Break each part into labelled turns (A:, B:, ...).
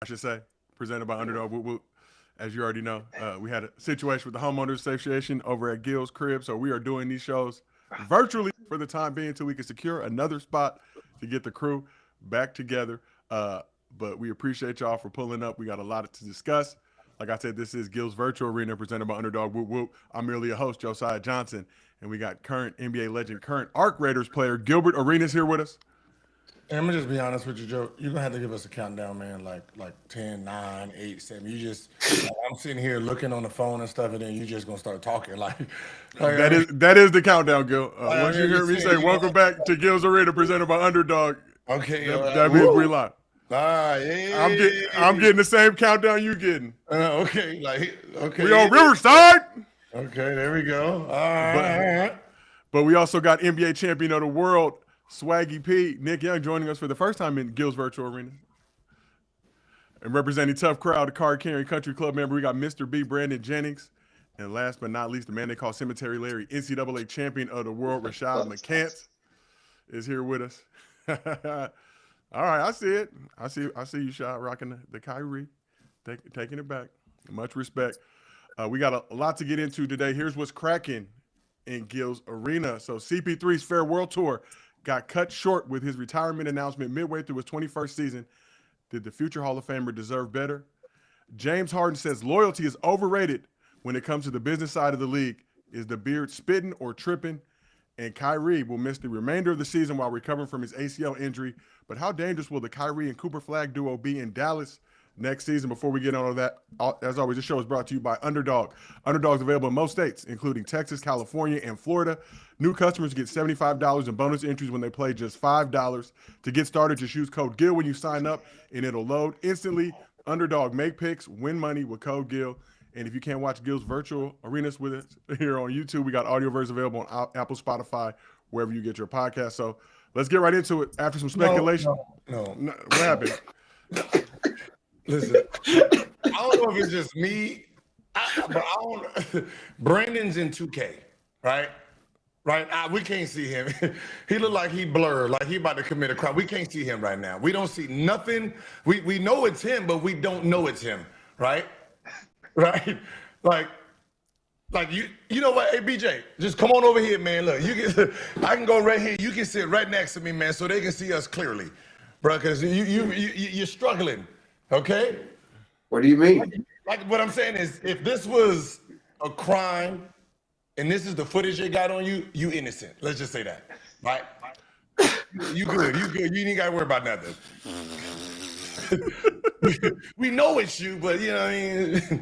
A: I should say, presented by Underdog. As you already know, we had a situation with the Homeowners Association over at Gil's crib, so we are doing these shows virtually for the time being until we can secure another spot to get the crew back together. But we appreciate y'all for pulling up. We got a lot to discuss. Like I said, this is Gil's Virtual Arena presented by Underdog. Whoop, whoop. I'm merely a host, Josiah Johnson, and we got current NBA legend, current Arc Raiders player Gilbert Arenas here with us.
B: And I'm gonna just be honest with you, Joe. You're gonna have to give us a countdown, man. Like 10, 9, 8, 7. You just I'm sitting here looking on the phone and stuff, and then you just gonna start talking
A: That is the countdown, Gil. Once you hear me say "Welcome back to Gil's Arena," presented by Underdog,
B: okay,
A: that means we live.
B: Yeah.
A: I'm getting the same countdown you getting.
B: Okay,
A: We on Riverside.
B: Okay, there we go. All right.
A: But we also got NBA champion of the world, Swaggy P, Nick Young, joining us for the first time in Gil's Virtual Arena. And representing Tough Crowd, the card carrying country club member, we got Mr. B, Brandon Jennings. And last but not least, the man they call Cemetery Larry, NCAA champion of the world, Rashad McCants, is here with us. All right, I see it. I see you, Shot, rocking the Kyrie, taking it back. Much respect. We got a lot to get into today. Here's what's cracking in Gil's Arena. So CP3's Farewell Tour got cut short with his retirement announcement midway through his 21st season. Did the future Hall of Famer deserve better? James Harden says loyalty is overrated when it comes to the business side of the league. Is the beard spitting or tripping? And Kyrie will miss the remainder of the season while recovering from his ACL injury. But how dangerous will the Kyrie and Cooper Flag duo be in Dallas next season? Before we get on to that, as always, this show is brought to you by Underdog. Underdog is available in most states, including Texas, California, and Florida. New customers get $75 in bonus entries when they play just $5. To get started, just use code GIL when you sign up, and it'll load instantly. Underdog, make picks, win money with code GIL. And if you can't watch Gil's Virtual Arenas with us here on YouTube, we got audio versions available on Apple, Spotify, wherever you get your podcast. So let's get right into it after some speculation.
B: No.
A: What happened?
B: Listen, I don't know if it's just me, but I don't. Brandon's in 2K, right? Right? We can't see him. He look like he blurred, like he about to commit a crime. We can't see him right now. We don't see nothing. We know it's him, but we don't know it's him, right? Right? Like you know what? Hey BJ, just come on over here, man. Look, I can go right here. You can sit right next to me, man, so they can see us clearly, bro. Because you're struggling. Okay?
C: What do you mean?
B: Like what I'm saying is, if this was a crime and this is the footage they got on you, you innocent. Let's just say that, right? You good. You ain't got to worry about nothing. We know it's you, but you know what I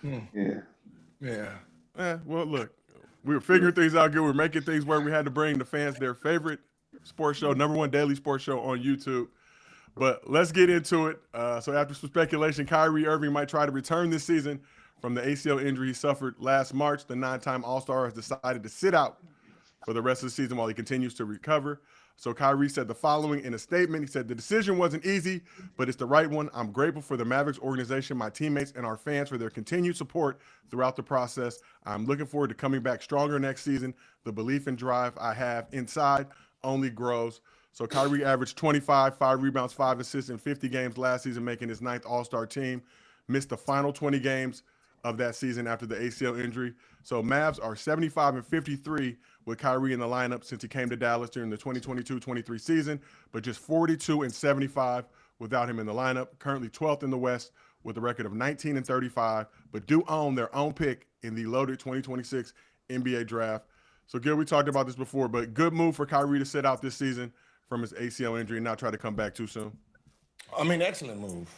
C: mean?
A: Yeah. Well, look, we were figuring things out good. We were making things work. We had to bring the fans their favorite sports show, #1 daily sports show on YouTube. But let's get into it. So after some speculation, Kyrie Irving might try to return this season from the ACL injury he suffered last March. The 9-time All-Star has decided to sit out for the rest of the season while he continues to recover. So Kyrie said the following in a statement. He said, "The decision wasn't easy, but it's the right one. I'm grateful for the Mavericks organization, my teammates, and our fans for their continued support throughout the process. I'm looking forward to coming back stronger next season. The belief and drive I have inside only grows." So Kyrie averaged 25, 5 rebounds, 5 assists in 50 games last season, making his 9th All-Star team. Missed the final 20 games of that season after the ACL injury. So Mavs are 75-53 with Kyrie in the lineup since he came to Dallas during the 2022-23 season, but just 42-75 without him in the lineup. Currently 12th in the West with a record of 19-35, but do own their own pick in the loaded 2026 NBA draft. So Gil, we talked about this before, but good move for Kyrie to sit out this season from his ACL injury and not try to come back too soon.
B: I mean, excellent move.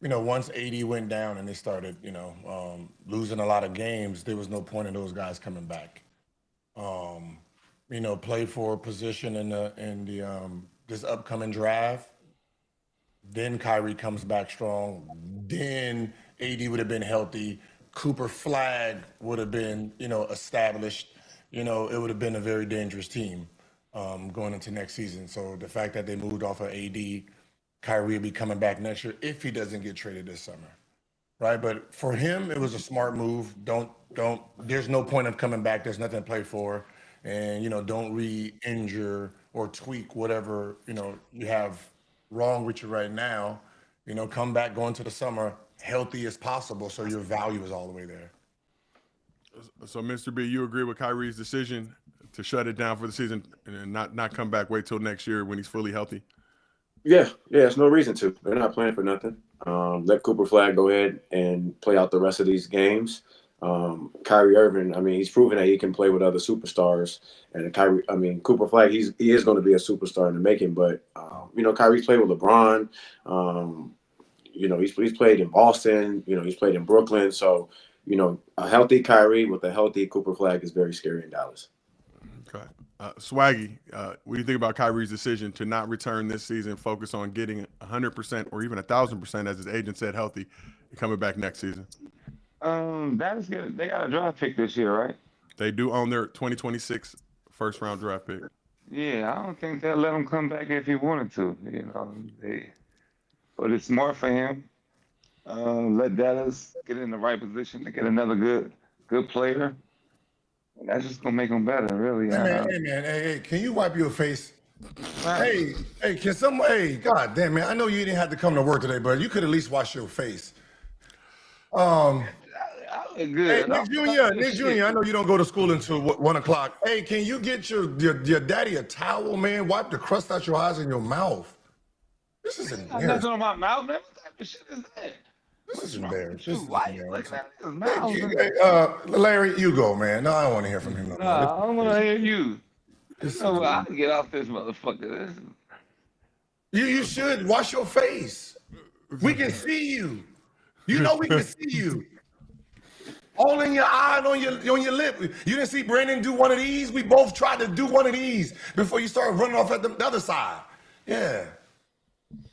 B: Once AD went down and they started, losing a lot of games, there was no point in those guys coming back. Play for a position in the this upcoming draft. Then Kyrie comes back strong. Then AD would have been healthy. Cooper Flag would have been, established. It would have been a very dangerous team going into next season. So the fact that they moved off of AD, Kyrie will be coming back next year if he doesn't get traded this summer, right? But for him, it was a smart move. There's no point of coming back. There's nothing to play for. And, don't re-injure or tweak whatever, you have wrong with you right now, come back going to the summer healthy as possible so your value is all the way there.
A: So, Mr. B, you agree with Kyrie's decision to shut it down for the season and not come back, wait till next year when he's fully healthy?
C: Yeah, there's no reason to. They're not playing for nothing. Let Cooper Flag go ahead and play out the rest of these games. Kyrie Irving, I mean, he's proven that he can play with other superstars. And Cooper Flag, he is going to be a superstar in the making. But Kyrie's played with LeBron. He's played in Boston. He's played in Brooklyn. So, a healthy Kyrie with a healthy Cooper Flag is very scary in Dallas.
A: Okay. Swaggy, what do you think about Kyrie's decision to not return this season, focus on getting 100% or even 1,000%, as his agent said, healthy, and coming back next season?
D: That's good. They got a draft pick this year, right?
A: They do own their 2026 first-round draft pick.
D: Yeah, I don't think they'll let him come back if he wanted to. But it's smart for him. Let Dallas get in the right position to get another good player. And that's just gonna make him better, really.
B: Hey man, hey, can you wipe your face? Hey, can someone? Hey, God damn man, I know you didn't have to come to work today, but you could at least wash your face.
D: I look good.
B: Nick Jr., I know you don't go to school until 1 o'clock. Hey, can you get your daddy a towel, man? Wipe the crust out your eyes and your mouth. This is embarrassing.
D: Nothing on my mouth, man. What type of shit is that?
B: This is embarrassing. Larry, you go, man. No, I don't want to hear from him no more.
D: I don't want to hear you. I can get off this motherfucker.
B: You should wash your face. We can see you. We can see you. All in your eye and on your lip. You didn't see Brandon do one of these? We both tried to do one of these before you started running off at the other side. Yeah.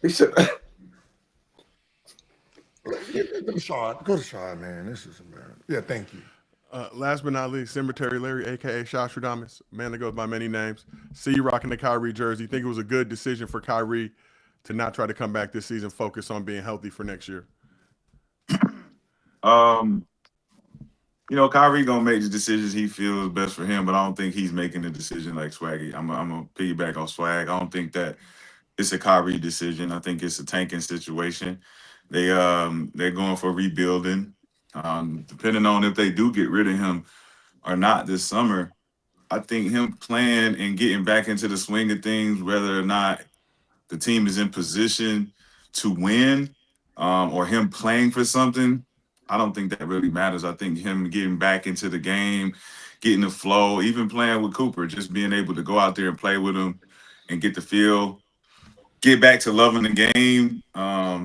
C: He said,
B: Go to Rashad, man. This is embarrassing. Yeah, thank you.
A: Last but not least, Cemetery Larry, a.k.a. Shostradamus, man that goes by many names. See you rocking the Kyrie jersey. Think it was a good decision for Kyrie to not try to come back this season, focus on being healthy for next year?
E: Kyrie gonna make the decisions he feels best for him, but I don't think he's making the decision like Swaggy. I'm gonna piggyback on Swag. I don't think that it's a Kyrie decision. I think it's a tanking situation. They're going for rebuilding. Depending on if they do get rid of him or not this summer, I think him playing and getting back into the swing of things, whether or not the team is in position to win, or him playing for something, I don't think that really matters. I think him getting back into the game, getting the flow, even playing with Cooper, just being able to go out there and play with him and get the feel, get back to loving the game.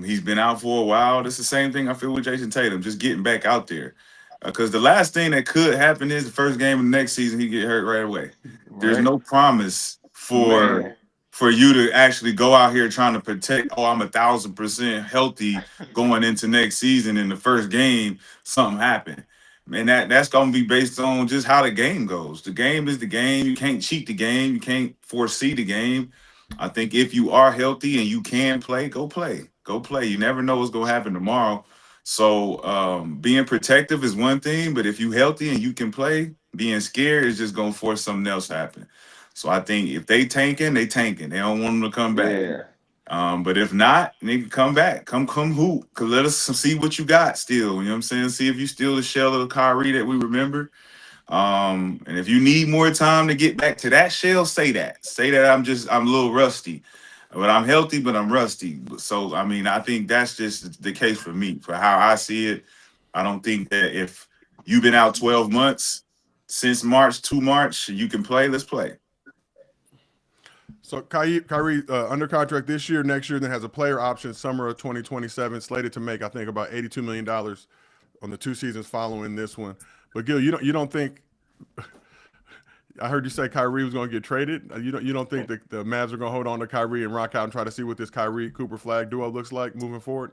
E: He's been out for a while. It's the same thing I feel with Jason Tatum, just getting back out there. Because the last thing that could happen is the first game of the next season, he get hurt right away. Right. There's no promise for you to actually go out here trying to protect, I'm 1,000% healthy going into next season. In the first game, something happened. Man, that's going to be based on just how the game goes. The game is the game. You can't cheat the game. You can't foresee the game. I think if you are healthy and you can play, go play. Go play. You never know what's going to happen tomorrow. So being protective is one thing, but if you healthy and you can play, being scared is just going to force something else to happen. So I think if they tanking, they tanking. They don't want them to come back. Yeah. But if not, they can come back. Come hoop. Cause let us see what you got still. You know what I'm saying? See if you still the shell of the Kyrie that we remember. And if you need more time to get back to that shell, say that. Say that I'm a little rusty. But I'm healthy, but I'm rusty. So, I think that's just the case for me. For how I see it, I don't think that if you've been out 12 months since March to March, you can play, let's play.
A: So Kyrie under contract this year, next year, then has a player option summer of 2027, slated to make, I think, about $82 million on the 2 seasons following this one. But Gil, you don't think? I heard you say Kyrie was going to get traded. You don't think the Mavs are going to hold on to Kyrie and rock out and try to see what this Kyrie Cooper Flag duo looks like moving forward?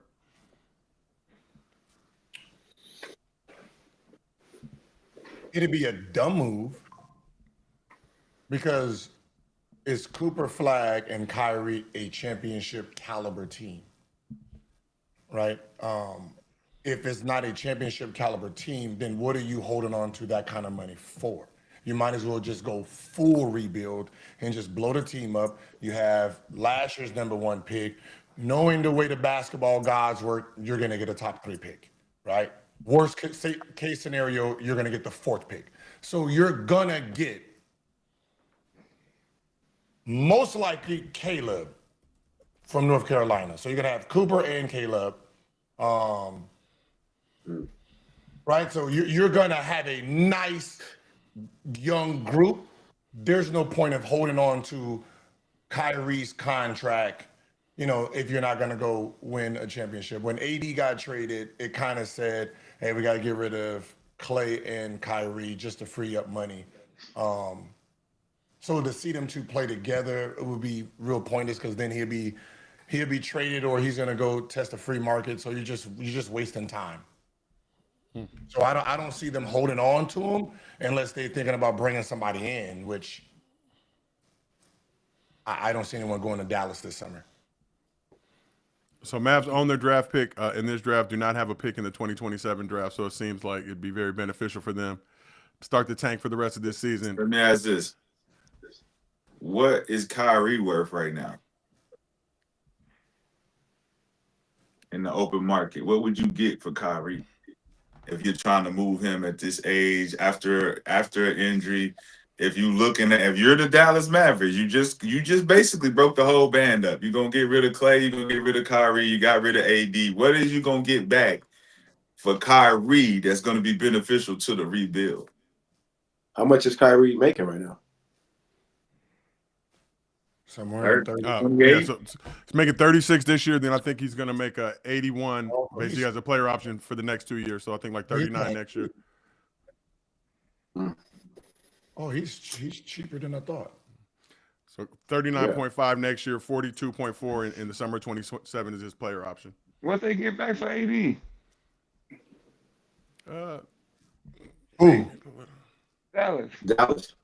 B: It'd be a dumb move because is Cooper Flag and Kyrie a championship caliber team, right? If it's not a championship caliber team, then what are you holding on to that kind of money for? you might as well just go full rebuild and just blow the team up. You have last year's #1 pick. Knowing the way the basketball gods work, you're going to get a top 3 pick, right? Worst case scenario, you're going to get the 4th pick. So you're going to get most likely Caleb from North Carolina. So you're going to have Cooper and Caleb. Right? So you're going to have a nice young group. There's no point of holding on to Kyrie's contract, if you're not going to go win a championship. When AD got traded, it kind of said, hey, we got to get rid of Clay and Kyrie just to free up money. So to see them two play together, it would be real pointless because then he'll be traded or he's going to go test the free market. So you're just wasting time. So I don't see them holding on to him unless they're thinking about bringing somebody in, which I don't see anyone going to Dallas this summer.
A: So Mavs own their draft pick in this draft, do not have a pick in the 2027 draft. So it seems like it'd be very beneficial for them to start the tank for the rest of this season.
E: Let me ask this. What is Kyrie worth right now in the open market? What would you get for Kyrie if you're trying to move him at this age after an injury? If you're the Dallas Mavericks, you just basically broke the whole band up. You're gonna get rid of Clay, you're gonna get rid of Kyrie, you got rid of AD. What is you gonna get back for Kyrie that's gonna be beneficial to the rebuild?
C: How much is Kyrie making right now?
B: Somewhere in 30.
A: Yeah, so he's making 36 this year. Then I think he's going to make a 81. Basically, has a player option for the next 2 years. So I think like 39 next year.
B: Oh, he's cheaper than I thought.
A: So 39.5 next year, 42.4 in the summer of 27 is his player option.
D: What they get back for AD?
B: Who?
D: Dallas.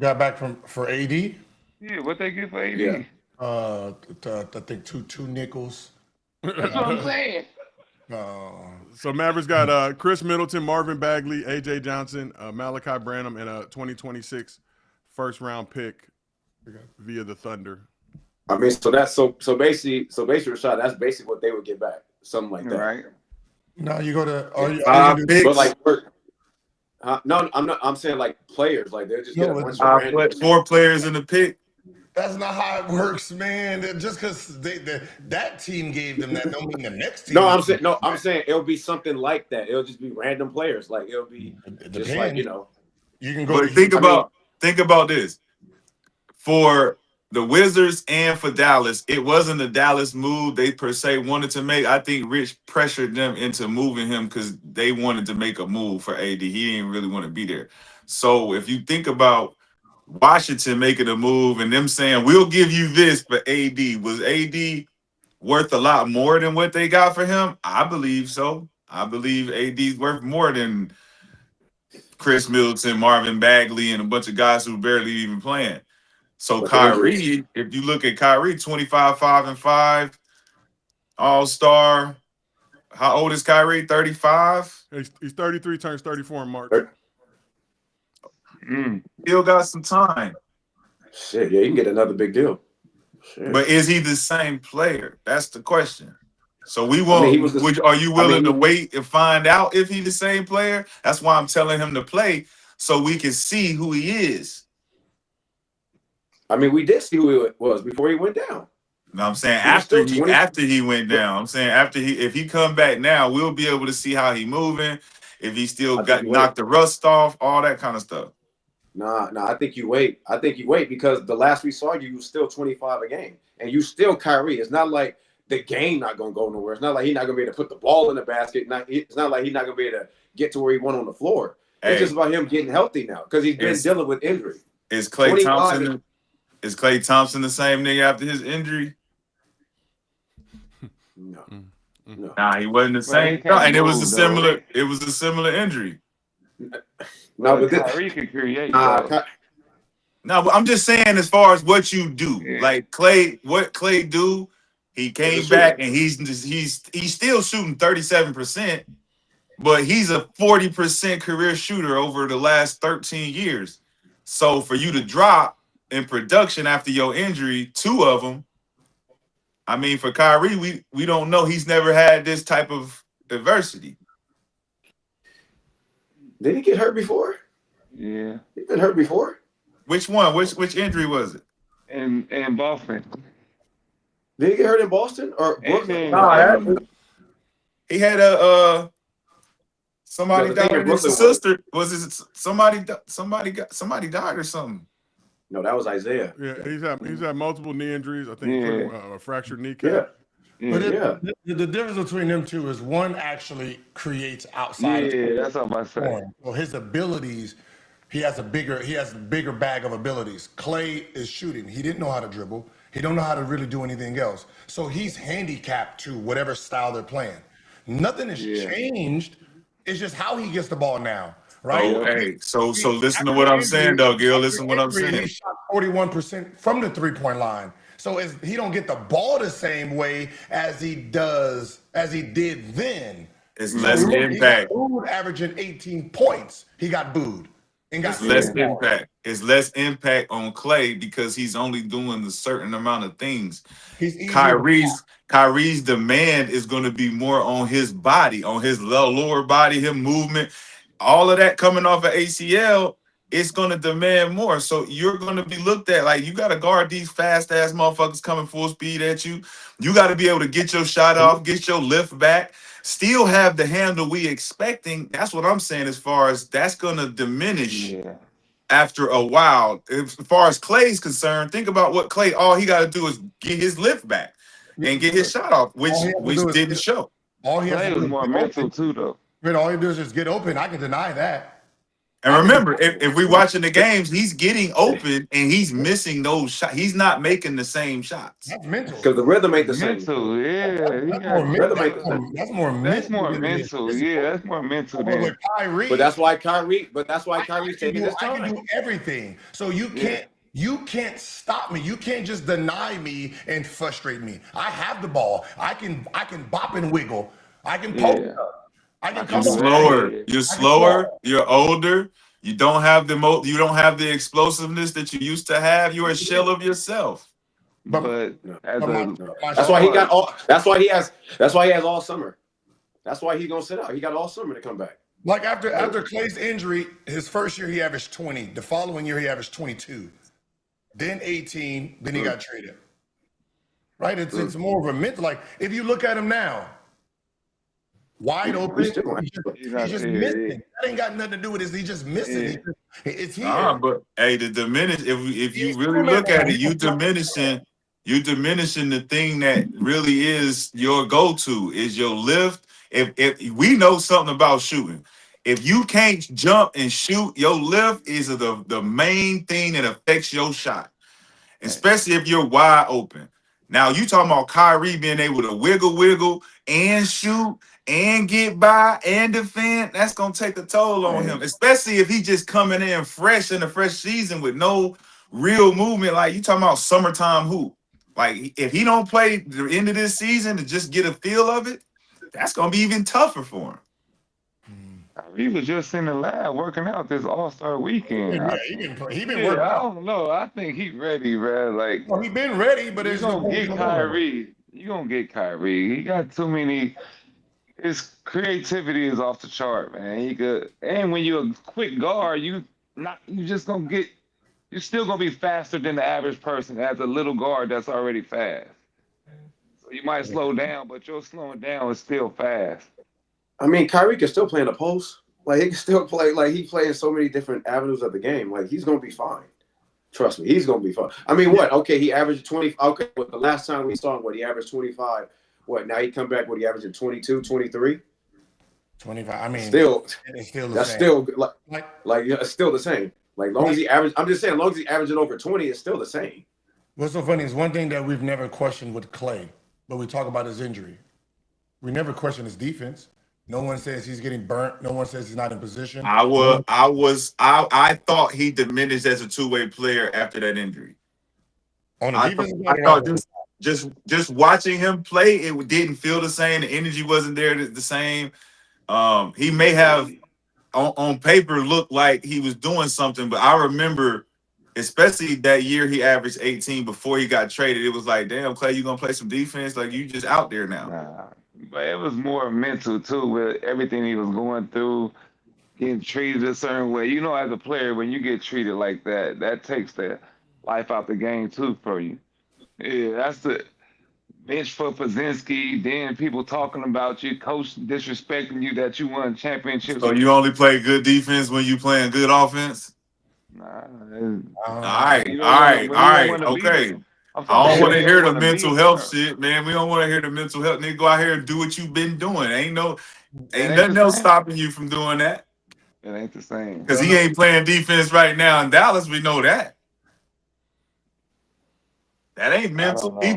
B: Got back for AD?
D: Yeah, what they get for AD?
C: Yeah.
B: I think two nickels.
D: That's what I'm saying.
A: So Mavericks got Chris Middleton, Marvin Bagley, AJ Johnson, Malachi Branham, and a 2026 first-round pick via the Thunder.
C: I mean, so basically, Rashad, that's basically what they would get back, something like that.
D: Right.
B: No, you go to.
C: But like, no, I'm not. I'm saying like players, like they're just getting a bunch of random.
E: 4 players in the pick.
B: That's not how it works, man. Just because that team gave them that don't mean the next team.
C: No, I'm saying it'll be something like that. It'll just be random players. Like it'll be just like
B: you can go.
E: But think about this. For the Wizards and for Dallas, it wasn't a Dallas move they per se wanted to make. I think Rich pressured them into moving him because they wanted to make a move for AD. He didn't really want to be there. So if you think about Washington making a move and them saying, we'll give you this for AD, was AD worth a lot more than what they got for him? I believe so. I believe AD's worth more than Chris Middleton, Marvin Bagley, and a bunch of guys who barely even playing. So Kyrie, if you look at Kyrie, 25, 5 and 5, All-Star. How old is Kyrie? 35?
A: He's 33, turns 34 in March.
E: Still got some time.
C: Shit, yeah, you can get another big deal. Shit.
E: But is he the same player? That's the question. So we won't. Are you willing to wait and find out if he's the same player? That's why I'm telling him to play so we can see who he is.
C: I mean, we did see who it was before he went down.
E: No, I'm saying after he went down. I'm saying if he come back now, we'll be able to see how he moving. If he still got knocked the rust off, all that kind of stuff.
C: Nah, I think you wait. I think you wait because the last we saw you was still 25 a game. And you still Kyrie. It's not like the game not going to go nowhere. It's not like he's not going to be able to put the ball in the basket. It's not like he's not going to be able to get to where he went on the floor. It's just about him getting healthy now because he's been dealing with injury.
E: Is Klay Thompson the same nigga after his injury?
C: No.
E: Nah, he wasn't the same. And it was a similar injury.
C: No, but
D: Kyrie can create.
E: No, but I'm just saying as far as what you do. Yeah. Like what Klay do, he came back and he's still shooting 37%. but he's a 40% career shooter over the last 13 years. So for you to drop in production after your injury, 2 of them, I mean, for Kyrie, we don't know. He's never had this type of adversity.
C: Did he get hurt before?
D: Yeah.
C: He's been hurt before.
E: Which one? Which injury was it?
D: And Boston.
C: Did he get hurt in Boston or Brooklyn?
E: He had a somebody
C: No, the thing
E: died
C: in
E: with his
C: Brooklyn
E: sister. Was it somebody died or something?
C: No, that was Isaiah.
A: Yeah, he's had multiple knee injuries. I think including a fractured
C: Yeah.
A: kneecap.
B: But
C: Yeah.
B: the difference between them two is one actually creates outside.
D: Yeah, that's what I'm saying.
B: Well, his abilities, he has a bigger bag of abilities. Clay is shooting. He didn't know how to dribble. He don't know how to really do anything else. So he's handicapped to whatever style they're playing. Nothing has changed. It's just how he gets the ball now, right?
E: Oh, hey, so listen to what I'm saying, though, Gil. Listen to what I'm saying.
B: He shot 41% from the three-point line. So he don't get the ball the same way as he did then.
E: It's less impact.
B: He got booed averaging 18 points. He got booed.
E: It's less impact. It's less impact on Clay because he's only doing a certain amount of things. Kyrie's demand is going to be more on his body, on his lower body, him movement, all of that coming off of ACL. It's going to demand more. So you're going to be looked at like you got to guard these fast ass motherfuckers coming full speed at you. You got to be able to get your shot off, get your lift back, still have the handle we expecting. That's what I'm saying as far as that's going to diminish after a while. As far as Clay's concerned, think about what Clay, all he got to do is get his lift back and get his shot off, which didn't show.
B: All he has
D: Clay
B: to do
D: was
B: is
D: more mental too, though.
B: But all he does is get open. I can deny that.
E: And remember, if we're watching the games, he's getting open and he's missing those shots. He's not making the same shots.
B: That's mental.
C: Because the rhythm ain't the same.
D: Mental, yeah.
B: That's more
D: mental. Yeah, that's more mental than
B: with Kyrie.
C: But that's why Kyrie's taking his
B: I can
C: time.
B: do everything. So you can't stop me. You can't just deny me and frustrate me. I have the ball. I can bop and wiggle. I can poke up. I can come
E: You're slower. You're older. You don't have the explosiveness that you used to have. You're a shell of yourself.
D: But
C: that's why he has all summer. That's why he's gonna sit out. He got all summer to come back.
B: Like after Clay's injury, his first year he averaged 20. The following year he averaged 22. Then 18. Then he got traded. Right? It's more of a mental. Like if you look at him now, wide open, he's just missing. That ain't got nothing to do with it. He's just missing. It's here.
E: But hey, the diminish. If you really look at it, you diminishing the thing that really is your go-to is your lift. If we know something about shooting, if you can't jump and shoot, your lift is the main thing that affects your shot, especially if you're wide open. Now you talking about Kyrie being able to wiggle and shoot and get by and defend. That's gonna take a toll on him, especially if he just coming in fresh in the fresh season with no real movement. Like you talking about summertime hoop. Like if he don't play the end of this season to just get a feel of it, that's gonna be even tougher for him.
D: He was just in the lab working out this All-Star weekend.
B: Yeah, he been working out.
D: I don't know. I think he ready, man. Like
B: he been ready, but
D: you're gonna get Kyrie. You're gonna get Kyrie. He got too many. His creativity is off the chart, man. He could, and when you're a quick guard, you're still gonna be faster than the average person as a little guard that's already fast. So you might slow down, but your slowing down is still fast.
C: I mean, Kyrie can still play in the post. Like he can still play. Like he plays so many different avenues of the game. Like he's gonna be fine. Trust me, he's gonna be fine. I mean, what? Okay, he averaged 20. Okay, but the last time we saw him, he averaged 25. What? Now he come back. He averaging 22, 23.
B: 25. I mean,
C: it's still the same. Like long as he average, I'm just saying, long as he's averaging over 20, it's still the same.
B: What's so funny is one thing that we've never questioned with Clay, but we talk about his injury. We never question his defense. No one says he's getting burnt. No one says he's not in position.
E: I thought he diminished as a two-way player after that injury. I thought just watching him play, it didn't feel the same. The energy wasn't there the same. He may have on paper looked like he was doing something, but I remember, especially that year he averaged 18 before he got traded. It was like, damn, Clay, you gonna play some defense? Like you just out there now.
D: Nah, but it was more mental too, with everything he was going through, getting treated a certain way. You know, as a player, when you get treated like that, that takes the life out the game too for you. Yeah, that's the bench for Pazinski. Then people talking about you, coach disrespecting you that you won championships.
E: So you only play good defense when you playing good offense?
D: Nah,
E: All
B: Um,
E: right,
D: you
E: all
D: don't want to.
E: right,
D: When
E: all
D: you don't
E: right,
D: want to be
E: okay.
D: there. I'm talking
E: I
D: about
E: don't want
D: when
E: to
D: you don't
E: hear the
D: want to be
E: mental
D: a
E: health
D: part.
E: shit, man. We don't want to hear the mental health. Nigga, go out here and do what you've been doing.
D: It
E: Ain't
D: ain't the
E: nothing else
D: same.
E: stopping you from doing that.
D: It ain't the same.
E: Because
B: don't
E: he
B: know.
E: ain't playing defense right now in Dallas. We know that. That ain't
D: I don't
E: mental. He
D: know.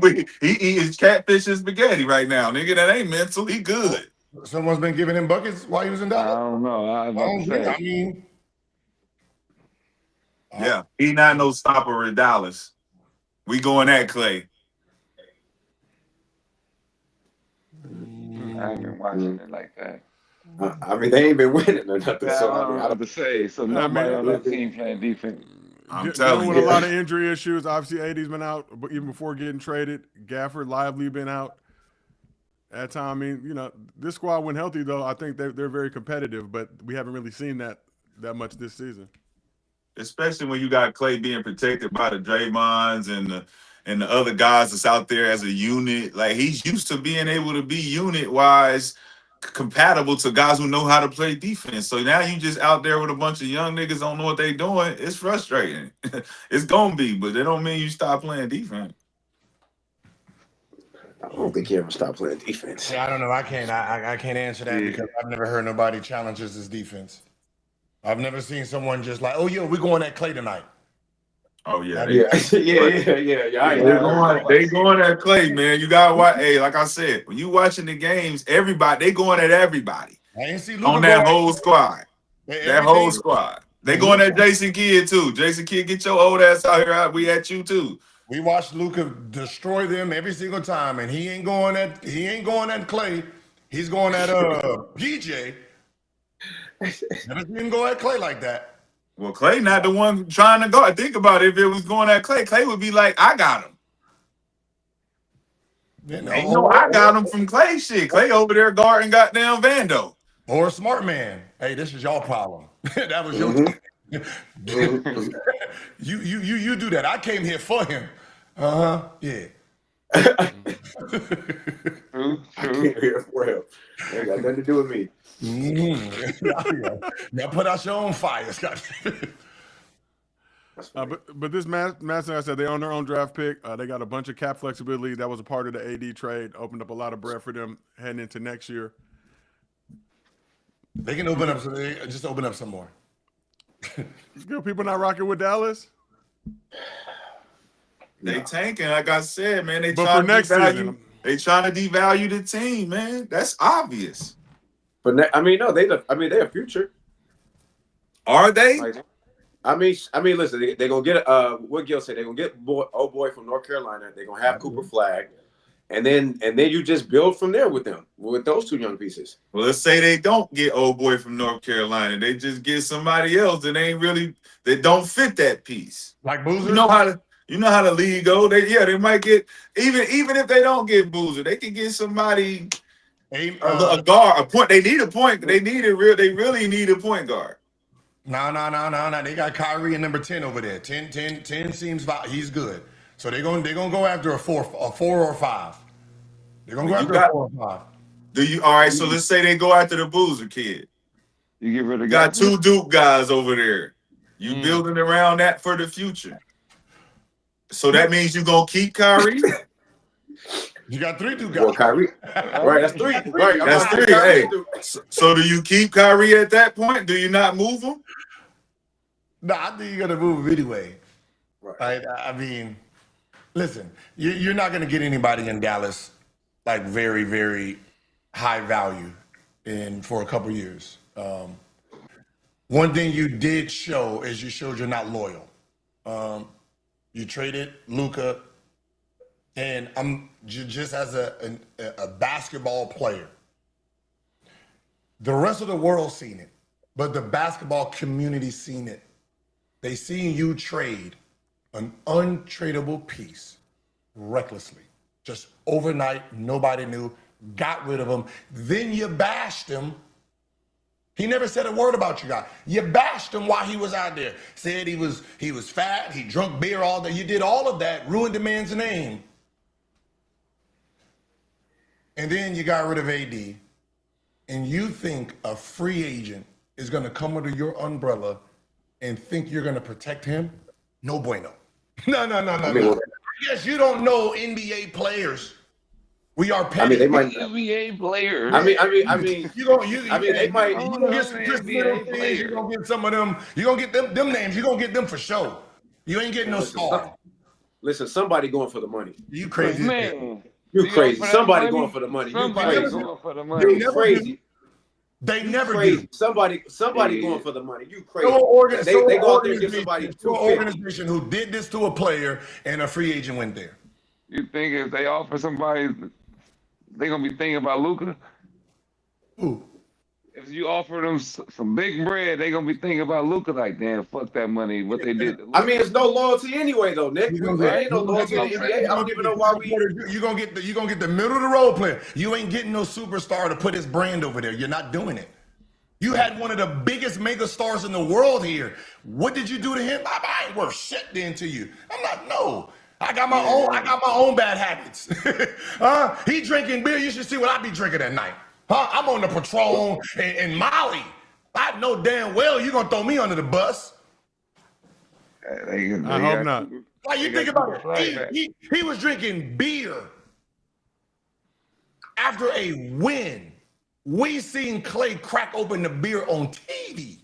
E: is catfish and spaghetti right now, nigga. That ain't mental. He
B: Oh,
E: good.
B: someone's been giving him buckets while he was in
D: I
B: Dallas.
D: don't know. I was
B: I
D: about to
B: don't agree. I
D: say.
B: mean, uh,
E: Yeah, he not no stopper in Dallas. We going at Clay.
D: I ain't been watching it like that.
C: I mean, they ain't been winning or nothing.
D: Yeah,
C: So
D: I
C: I mean,
D: was
C: I
D: about
C: don't.
D: to say. So
A: I
D: nobody on
A: mean,
D: that team playing defense.
E: I'm
A: dealing
E: telling
A: with a
E: you.
A: lot
C: Yeah.
A: of injury issues. Obviously, AD's been out, but even before getting traded, Gafford, Lively been out. At time, I mean, this squad when healthy though, I think they're very competitive, but we haven't really seen that much this season.
E: Especially when you got Clay being protected by the Draymonds and the other guys that's out there as a unit. Like he's used to being able to be unit wise compatible to guys who know how to play defense. So now you just out there with a bunch of young niggas don't know what they doing. It's frustrating. It's gonna be, but that don't mean you stop playing defense.
C: I don't think he ever stopped playing defense.
B: yeah, I don't know. I can't. I can't answer that
D: Yeah.
B: because I've never heard nobody challenges his defense. I've never seen someone just like, oh yeah, we're going at Clay tonight.
E: Oh yeah,
B: That-
E: they
C: Yeah, yeah. I ain't
E: They
C: never heard
E: going,
C: nobody
E: they
C: say
E: going
C: that.
E: at Clay, man. You got what? Hey, like I said, when you watching the games, everybody they going at everybody
B: I ain't see
E: on
B: Luca go
E: that
B: at
E: whole squad. That whole
B: everything.
E: squad. They
B: When
E: going
B: Luka,
E: at Jason Kidd too. Jason Kidd, get your old ass out here. We at you too.
B: we watched Luca destroy them every single time, and he ain't going at Clay. He's going at PJ. Never seen him go at Clay like that.
E: Well, Clay not the one trying to go. Think about it. If it was going at Clay, Clay would be like, I got him.
B: You know,
E: Ain't no I got him from Clay shit. Clay over there guarding goddamn Vando.
B: or a smart man. Hey, this is your problem. That was your.
C: Mm-hmm.
B: You do that. I came here for him. Yeah.
D: True,
C: I
D: true.
C: can't hear for him. That got nothing to do with me.
B: Now put out your own fire, Scott.
A: But this Madison, like I said, they own their own draft pick. They got a bunch of cap flexibility. That was a part of the AD trade. Opened up a lot of bread for them heading into next year.
B: They can open up. Just open up some more.
A: Still, people not rocking with Dallas.
E: They tanking, like I said, man. They
A: But
E: trying
A: for
E: to
A: next
E: devalue.
A: season,
E: They trying to devalue the team, man. That's obvious.
C: But I mean, no, they're a future.
E: Are they?
C: Like, I mean, listen, they're gonna get what Gil said. They're gonna get old boy from North Carolina. They're gonna have Cooper Flag, and then you just build from there with them, with those two young pieces.
E: Well, let's say they don't get old boy from North Carolina. They just get somebody else that don't fit that piece.
B: Like Boozer.
E: You know how the league go. They might get even if they don't get Boozer, they can get somebody a guard, a point. They need a point. They really need a point guard.
B: No. They got Kyrie and number 10 over there. 10 seems he's good. So they're gonna go after a four or five. They're gonna go after a 4 or 5.
E: All right, so let's say they go after the Boozer kid.
D: You get rid of
E: Got
D: Gafford?
E: 2 Duke guys over there. You building around that for the future. So that means you're gonna keep Kyrie?
B: You got 3 Duke guys.
C: Well, Kyrie, right? That's 3. Right,
E: That's 3. Hey, so do you keep Kyrie at that point? Do you not move him?
B: No, I think you got to move him anyway.
C: Right.
B: I mean, listen, you're not going to get anybody in Dallas like very, very high value for a couple years. One thing you did show is you showed you're not loyal. You traded Luka, and I'm just as a basketball player. The rest of the world seen it, but the basketball community seen it. They seen you trade an untradeable piece recklessly, just overnight. Nobody knew. Got rid of him. Then you bashed him. He never said a word about you guys. You bashed him while he was out there. Said he was fat. He drunk beer all day. You did all of that. Ruined the man's name. And then you got rid of AD. And you think a free agent is going to come under your umbrella and think you're going to protect him? No bueno. No. Yes, you don't know NBA players. We are petty.
C: I mean, they might.
D: NBA players.
C: I mean,
B: they
C: might.
B: You gonna get some Chris Middleton things. You gonna get some of them. You gonna get them names. You gonna get them for sure. You ain't getting no star.
C: Listen, somebody going for the money.
B: You crazy,
D: man.
C: You crazy. Somebody going for the money. You crazy.
D: Going for the money.
C: You crazy.
B: They never
C: crazy.
B: do.
C: Somebody going for the money. You crazy. They go out there and give somebody
B: an organization who did this to a player and a free agent went there.
D: You think if they offer somebody, they gonna be thinking about Luka?
B: Who?
D: If you offer them some big bread, they gonna be thinking about Luka. Like, damn, fuck that money. What they did.
C: I mean, it's no loyalty anyway, though, Nick. There ain't no loyalty in the NBA. I don't even know why we.
B: You gonna get the middle of the road player. You ain't getting no superstar to put his brand over there. You're not doing it. You had one of the biggest mega stars in the world here. What did you do to him? I ain't worth shit then to you. I'm not. No. I got my own bad habits. He drinking beer. You should see what I be drinking at night. I'm on the Patron and Molly. I know damn well you're gonna throw me under the bus.
A: I hope not.
B: Like, you think about it. He was drinking beer after a win. We seen Clay crack open the beer on TV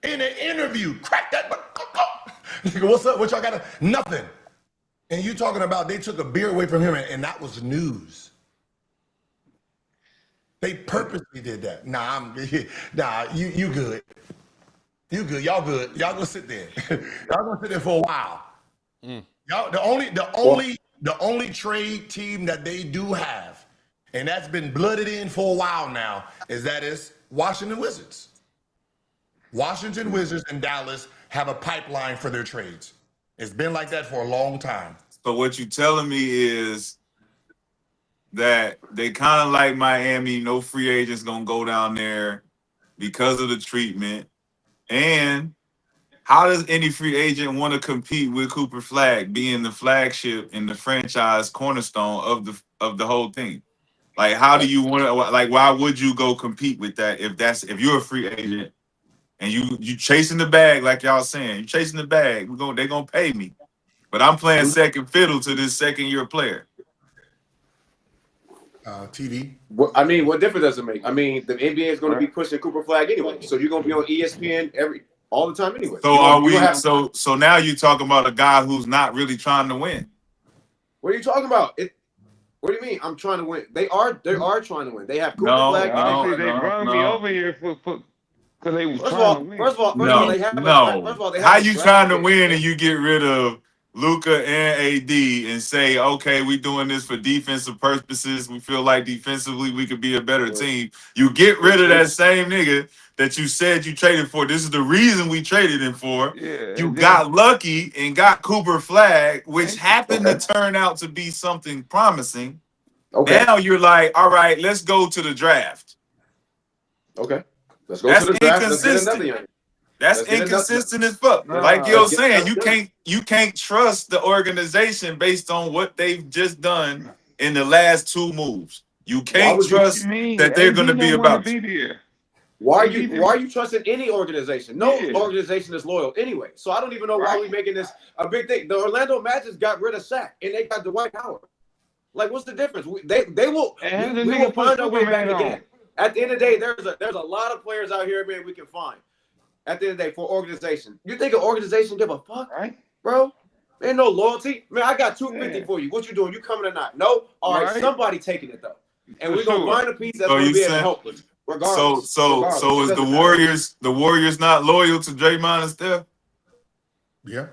B: in an interview. Crack that. What's up? What y'all got? Nothing. And you talking about they took a beer away from him and that was news. They purposely did that. You good. You good. Y'all good. Y'all gonna sit there. Y'all gonna sit there for a while. Y'all the only trade team that they do have, and that's been blooded in for a while now, is Washington Wizards. Washington Wizards and Dallas have a pipeline for their trades. It's been like that for a long time.
E: So what you telling me is that they kind of like Miami, no free agents gonna go down there because of the treatment. And how does any free agent want to compete with Cooper Flag being the flagship and the franchise cornerstone of the whole thing? Like, how do you want to, like, why would you go compete with that if you're a free agent and you chasing the bag, like y'all saying, you chasing the bag, they're gonna pay me. But I'm playing second fiddle to this second-year player.
B: TV.
C: I mean, what difference does it make? I mean, the NBA is going to be pushing Cooper Flag anyway, so you're going to be on ESPN all the time anyway.
E: So so now you're talking about a guy who's not really trying to win.
C: What are you talking about? What do you mean? I'm trying to win. They are trying to win. They have Cooper Flag.
D: They brought me over here for because they was trying to win.
C: First of all,
E: how you trying to win and you get rid of Luka and AD and say, okay, we doing this for defensive purposes. We feel like defensively we could be a better team. You get rid of that same nigga that you said you traded for. This is the reason we traded him for.
D: Yeah,
E: you got lucky and got Cooper Flag, which happened to turn out to be something promising.
C: Okay.
E: Now you're like, all right, let's go to the draft.
C: Okay. Let's go to the draft. Let's get another young.
E: That's inconsistent as fuck. Like you're saying, you can't trust the organization based on what they've just done in the last two moves. You can't trust that they're going to be about.
C: Why are you trusting any organization? No organization is loyal anyway. So I don't even know why we're making this a big thing. The Orlando Magic got rid of Shaq and they got Dwight Howard. Like, what's the difference? They will find our way back again. At the end of the day, there's a lot of players out here, man, we can find. At the end of the day, for organization. You think an organization give a fuck?
D: Right.
C: Bro? Ain't no loyalty. Man, I got $250 for you. What you doing? You coming or not? No? All right, somebody taking it though. And we're gonna find a piece that's gonna be able to help us. Regardless. So
E: is the Warriors not loyal to Draymond and Steph?
B: Yeah.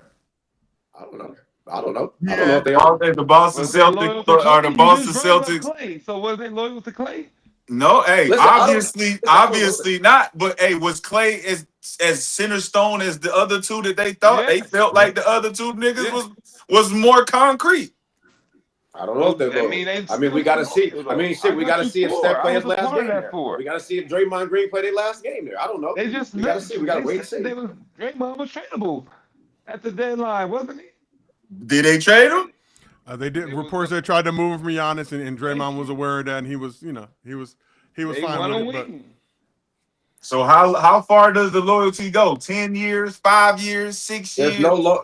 C: I don't know. I don't know
B: Yeah.
C: if they are.
E: The Boston Celtics are the Boston Celtics.
D: So was they loyal to Clay?
E: No, hey,
C: Listen,
E: obviously not. But hey, was Clay as center stone as the other two that they thought? They felt like the other two niggas was more concrete.
C: I don't know if they're loyal. I mean, we got to see. I mean, shit, we got to see if Steph play his last game there. We got to see if Draymond Green play their last game there. I don't know. We got to see. We got to wait and see.
D: Draymond was tradable at the deadline, wasn't he?
E: Did they trade him?
A: They did reports that tried to move him from Giannis, and Draymond was aware of that, and he was fine with it. But
E: so how far does the loyalty go? 10 years, 5 years, 6 years?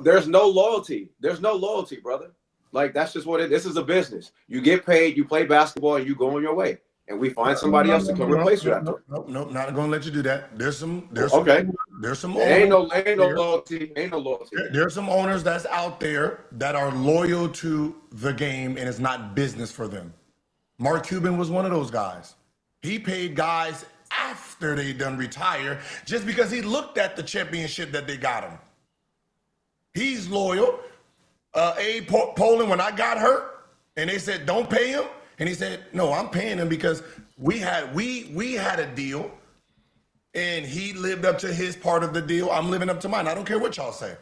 C: There's no loyalty. There's no loyalty, brother. Like, that's just what it is. This is a business. You get paid, you play basketball, and you go on your way. And we find somebody else to come replace you after.
B: Nope, not gonna let you do that. There's some
C: okay.
B: There's some
C: ain't no loyalty. Ain't no loyalty.
B: There's some owners that's out there that are loyal to the game and it's not business for them. Mark Cuban was one of those guys. He paid guys after they done retire just because he looked at the championship that they got him. He's loyal. Abe Poland, when I got hurt and they said don't pay him, and he said no, I'm paying him because we had a deal and he lived up to his part of the deal. I'm living up to mine. I don't care what y'all say.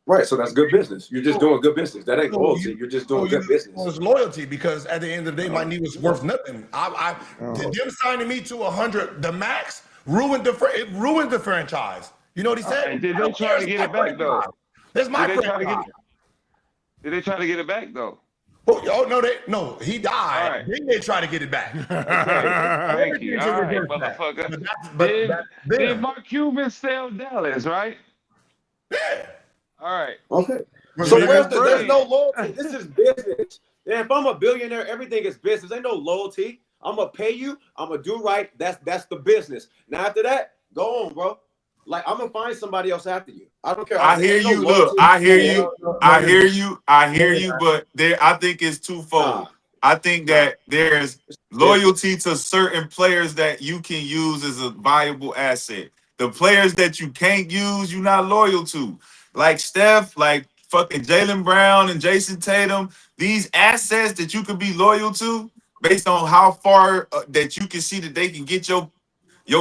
C: Right, so that's good business. You're just doing good business. That ain't loyalty. You're just doing good business.
B: It's loyalty because at the end of the day, my knee was worth nothing. Them signing me to 100, the max, ruined the franchise. You know what he said?
D: Did they try to get it back though?
B: That's my franchise.
D: Did they try to get it back though?
B: Oh no, he died.
D: Right.
B: Then they try to get it back.
D: Okay. Thank you. All right, motherfucker. Did Mark Cuban sell Dallas, right?
B: Yeah.
D: All right.
C: Okay. So there's no loyalty. This is business. Yeah, if I'm a billionaire, everything is business. Ain't no loyalty. I'm gonna pay you. I'm gonna do right. That's the business. Now after that, go on, bro. Like, I'm gonna find somebody else after you. I don't care.
E: I hear you. Look, I hear you. I hear you. But I think it's twofold. I think that there's loyalty to certain players that you can use as a valuable asset. The players that you can't use, you're not loyal to. Like Steph, like fucking Jaylen Brown and Jason Tatum. These assets that you could be loyal to based on how far that you can see that they can get your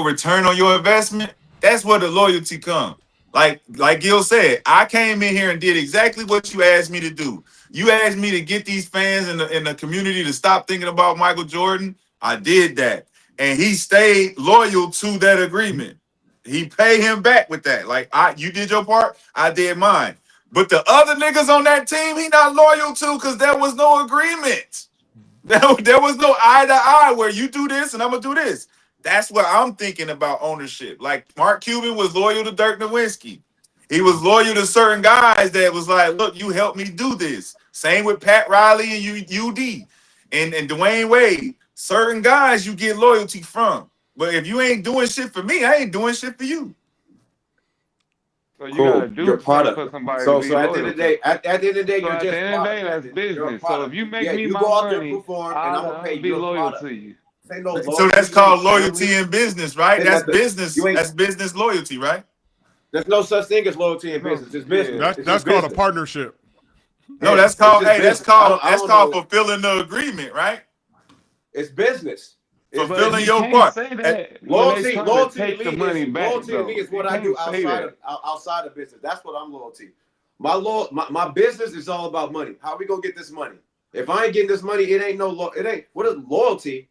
E: return on your investment. That's where the loyalty comes. Like Gil said, I came in here and did exactly what you asked me to do. You asked me to get these fans in the community to stop thinking about Michael Jordan. I did that. And he stayed loyal to that agreement. He paid him back with that. Like, you did your part, I did mine. But the other niggas on that team, he not loyal to because there was no agreement. There was no eye to eye where you do this and I'm going to do this. That's what I'm thinking about ownership. Like, Mark Cuban was loyal to Dirk Nowitzki. He was loyal to certain guys that was like, look, you helped me do this. Same with Pat Riley and UD and Dwayne Wade. Certain guys you get loyalty from. But if you ain't doing shit for me, I ain't doing shit for you.
D: So you gotta do
C: your product.
D: For somebody.
C: So at the end of the day,
D: you're just at the end of the day, that's business. So if you make me my money, I'll be loyal to you.
E: So that's called loyalty in business, right? That's business. That's business loyalty, right?
C: There's no such thing as loyalty in business. It's business.
A: That's called a partnership.
E: No, that's called that's called fulfilling the agreement, right?
C: It's business.
E: Fulfilling your part.
C: Loyalty to me is what I do outside of business. That's what I'm loyal to. My business is all about money. How are we gonna get this money? If I ain't getting this money, what is loyalty?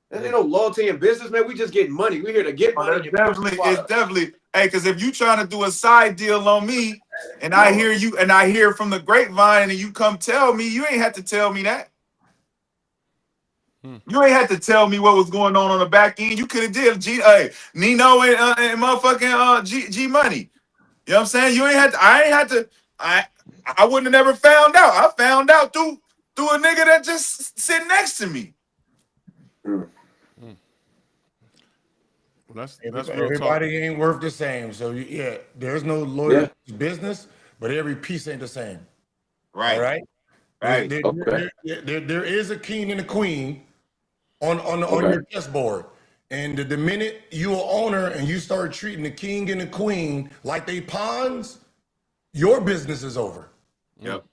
C: There ain't no loyalty in business, man. We just getting money. We here to get money.
E: It's definitely. Hey, because if you trying to do a side deal on me, and I hear you, and I hear from the grapevine, and you come tell me, you ain't have to tell me that. You ain't had to tell me what was going on the back end. You could have did Nino and motherfucking G Money. You know what I'm saying? You ain't had to. I ain't had to. I wouldn't have never found out. I found out through a nigga that just sitting next to me.
A: Well, that's
B: everybody ain't worth the same. So yeah, there's no loyalty to business, but every piece ain't the same.
E: Right.
B: All right.
E: Right.
B: There is a king and a queen on your chessboard. And the minute you're an owner and you start treating the king and the queen like they pawns, your business is over.
E: Yep.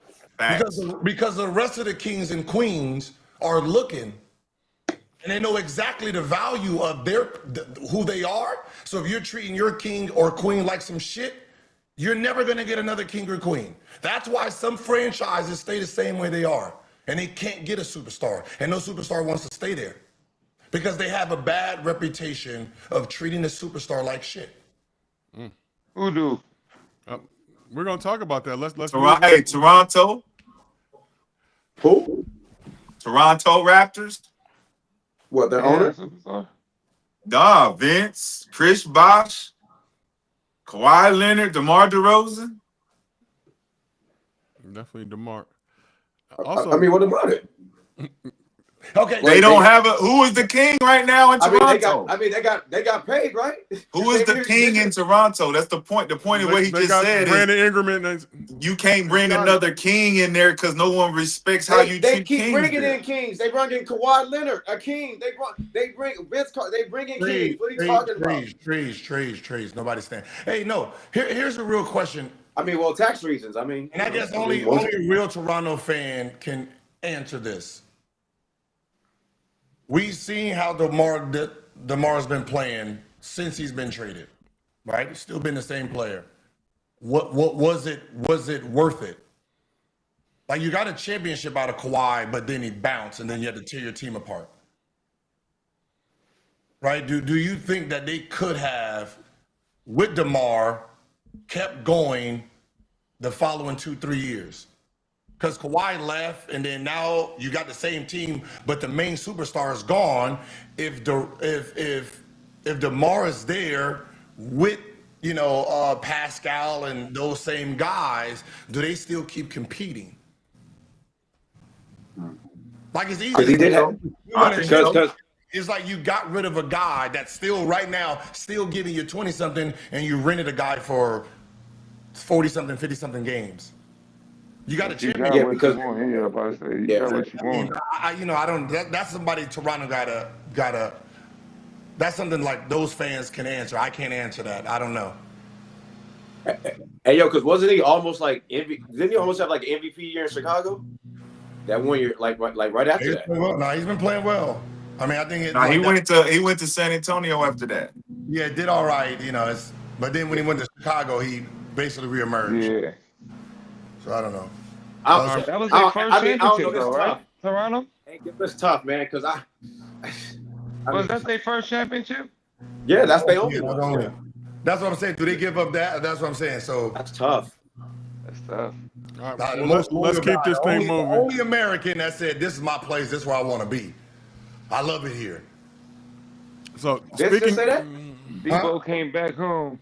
B: Because the rest of the kings and queens are looking And they know exactly the value of who they are. So if you're treating your king or queen like some shit, you're never going to get another king or queen. That's why some franchises stay the same way they are. And they can't get a superstar. And no superstar wants to stay there. Because they have a bad reputation of treating the superstar like shit.
D: Who do?
A: We're gonna talk about that. Let's.
E: Hey, Toronto.
C: Who?
E: Toronto Raptors.
C: What, their owner?
D: Superstar?
E: Nah, Vince, Chris Bosh, Kawhi Leonard, DeMar DeRozan.
A: Definitely DeMar.
C: Also, I mean, what about it?
B: Okay,
E: They don't have who is the king right now in Toronto?
C: They got paid, right?
E: Who is the king in Toronto? That's the point. The point of what he just said
A: Brandon
E: is
A: Ingram
E: you can't bring another king in there because no one respects how you treat kings.
C: They keep bringing in kings. They bring in Kawhi Leonard, a king. They bring Vince. They bring in kings. What are you talking about?
B: Trees. Nobody's saying. Hey, no. Here's a real question.
C: I mean, well, tax reasons. I mean,
B: and I guess only a real Toronto fan can answer this. We've seen how DeMar's been playing since he's been traded, right? He's still been the same player. What was it worth it? Like, you got a championship out of Kawhi, but then he bounced, and then you had to tear your team apart. Right? Do you think that they could have, with DeMar, kept going the following 2-3 years? Because Kawhi left, and then now you got the same team, but the main superstar is gone. If DeMar is there with Pascal and those same guys, do they still keep competing? Like, it's easy. It's like you got rid of a guy that's still right now still giving you 20-something, and you rented a guy for 40-something, 50-something games. You got a champion.
D: Yeah, because
B: I don't. That's somebody Toronto gotta. That's something like those fans can answer. I can't answer that. I don't know.
C: Hey, yo, because wasn't he almost like didn't he almost have like MVP year in Chicago? That 1 year, like right after that.
B: Well, no, he's been playing well. I mean, I think
E: he went to San Antonio after that.
B: Yeah, did all right. But then when he went to Chicago, he basically reemerged.
D: Yeah.
B: So I don't know.
D: That was their first championship, though, right? Toronto?
C: It's tough, man, because
D: Was that their first championship?
C: Yeah, that's their only one.
B: That's what I'm saying. Do they give up that? That's what I'm saying. So
C: that's tough.
D: That's tough.
A: All right, well, let's keep this thing moving.
B: Only American that said, "This is my place. This is where I want to be. I love it here."
A: So
C: speaking, say that?
D: Debo came back home.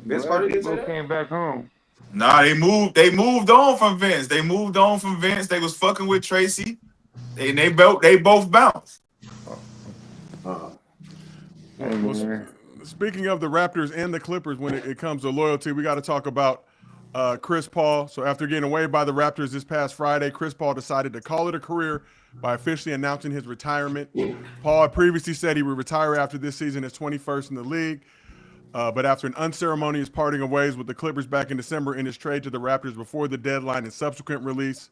E: Debo
D: came back home.
E: Nah, they moved on from Vince. They was fucking with Tracy. They both bounced.
A: Speaking of the Raptors and the Clippers, when it comes to loyalty, we got to talk about Chris Paul. So after getting waived by the Raptors this past Friday, Chris Paul decided to call it a career by officially announcing his retirement. Paul had previously said he would retire after this season as 21st in the league. But after an unceremonious parting of ways with the Clippers back in December in his trade to the Raptors before the deadline and subsequent release,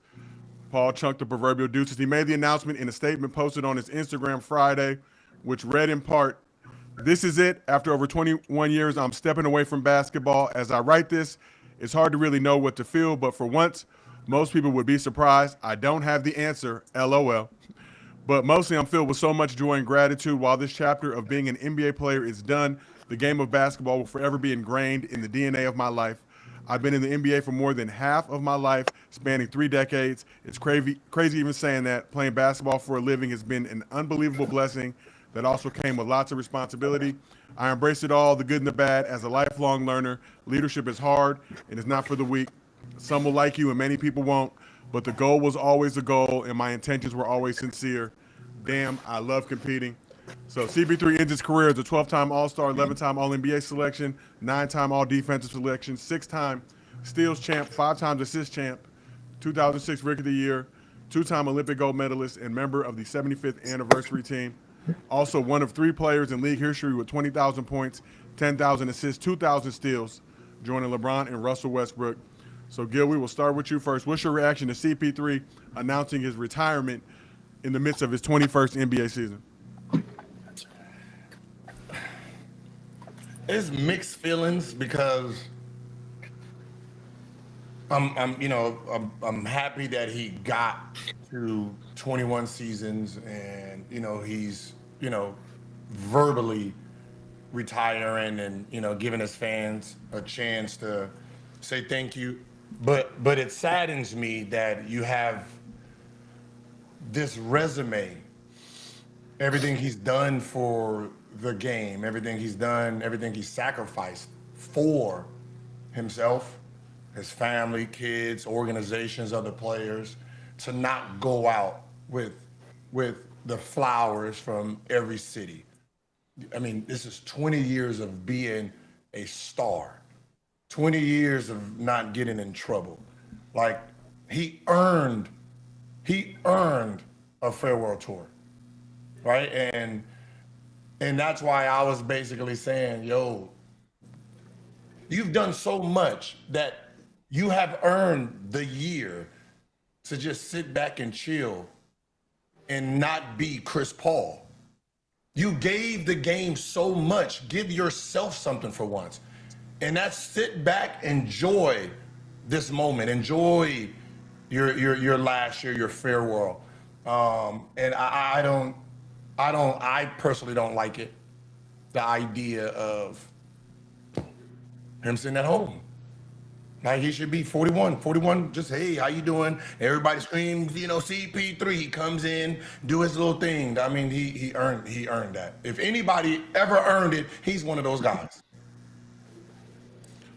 A: Paul chunked the proverbial deuces. He made the announcement in a statement posted on his Instagram Friday, which read in part, "This is it. After over 21 years, I'm stepping away from basketball. As I write this, it's hard to really know what to feel, but for once, most people would be surprised. I don't have the answer, LOL. But mostly I'm filled with so much joy and gratitude. While this chapter of being an NBA player is done, the game of basketball will forever be ingrained in the DNA of my life. I've been in the NBA for more than half of my life, spanning 3 decades. It's crazy even saying that. Playing basketball for a living has been an unbelievable blessing that also came with lots of responsibility. I embrace it all, the good and the bad. As a lifelong learner, leadership is hard and it's not for the weak. Some will like you and many people won't, but the goal was always a goal and my intentions were always sincere. Damn, I love competing." So CP3 ends his career as a 12-time All-Star, 11-time All-NBA selection, 9-time All-Defensive selection, 6-time steals champ, 5 times assist champ, 2006 Rookie of the Year, 2-time Olympic gold medalist, and member of the 75th anniversary team. Also one of 3 players in league history with 20,000 points, 10,000 assists, 2,000 steals, joining LeBron and Russell Westbrook. So Gil, we will start with you first. What's your reaction to CP3 announcing his retirement in the midst of his 21st NBA season?
B: it's mixed feelings because I'm happy that he got to 21 seasons and he's verbally retiring and giving his fans a chance to say thank you. But it saddens me that you have this resume, everything he's done for the game, everything he's done, everything he's sacrificed for himself, his family, kids, organizations, other players, to not go out with the flowers from every city. I mean, this is 20 years of being a star, 20 years of not getting in trouble. Like he earned he earned a farewell tour, right? And that's why I was basically saying, yo, you've done so much that you have earned the year to just sit back and chill and not be Chris Paul. You gave the game so much. Give yourself something for once. And that's sit back, enjoy this moment, enjoy your last year, your farewell. And I personally don't like it. The idea of him sitting at home. Like he should be 41. 41, just hey, how you doing? Everybody screams, CP3. He comes in, do his little thing. I mean, he earned that. If anybody ever earned it, he's one of those guys.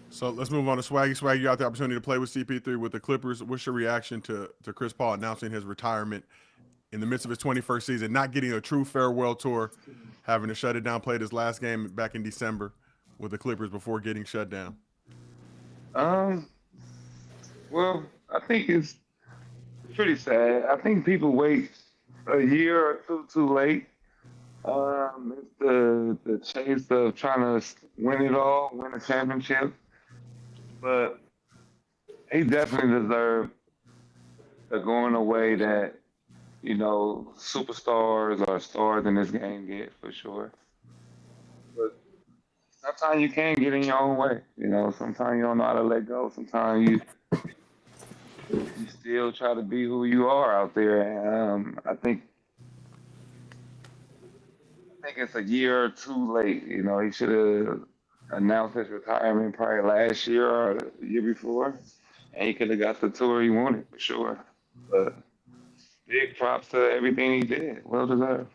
A: So let's move on to Swaggy. Swaggy, you got the opportunity to play with CP3 with the Clippers. What's your reaction to Chris Paul announcing his retirement in the midst of his 21st season, not getting a true farewell tour, having to shut it down, played his last game back in December with the Clippers before getting shut down?
D: Um, well, I think it's pretty sad. I think people wait a year or two too late. It's the chase of trying to win it all, win a championship. But he definitely deserved to go in a way that, superstars or stars in this game get for sure. But sometimes you can't get in your own way. Sometimes you don't know how to let go. Sometimes you still try to be who you are out there. And I think it's a year or two late. He should have announced his retirement probably last year or the year before, and he could have got the tour he wanted for sure. But big props to everything he did. Well deserved.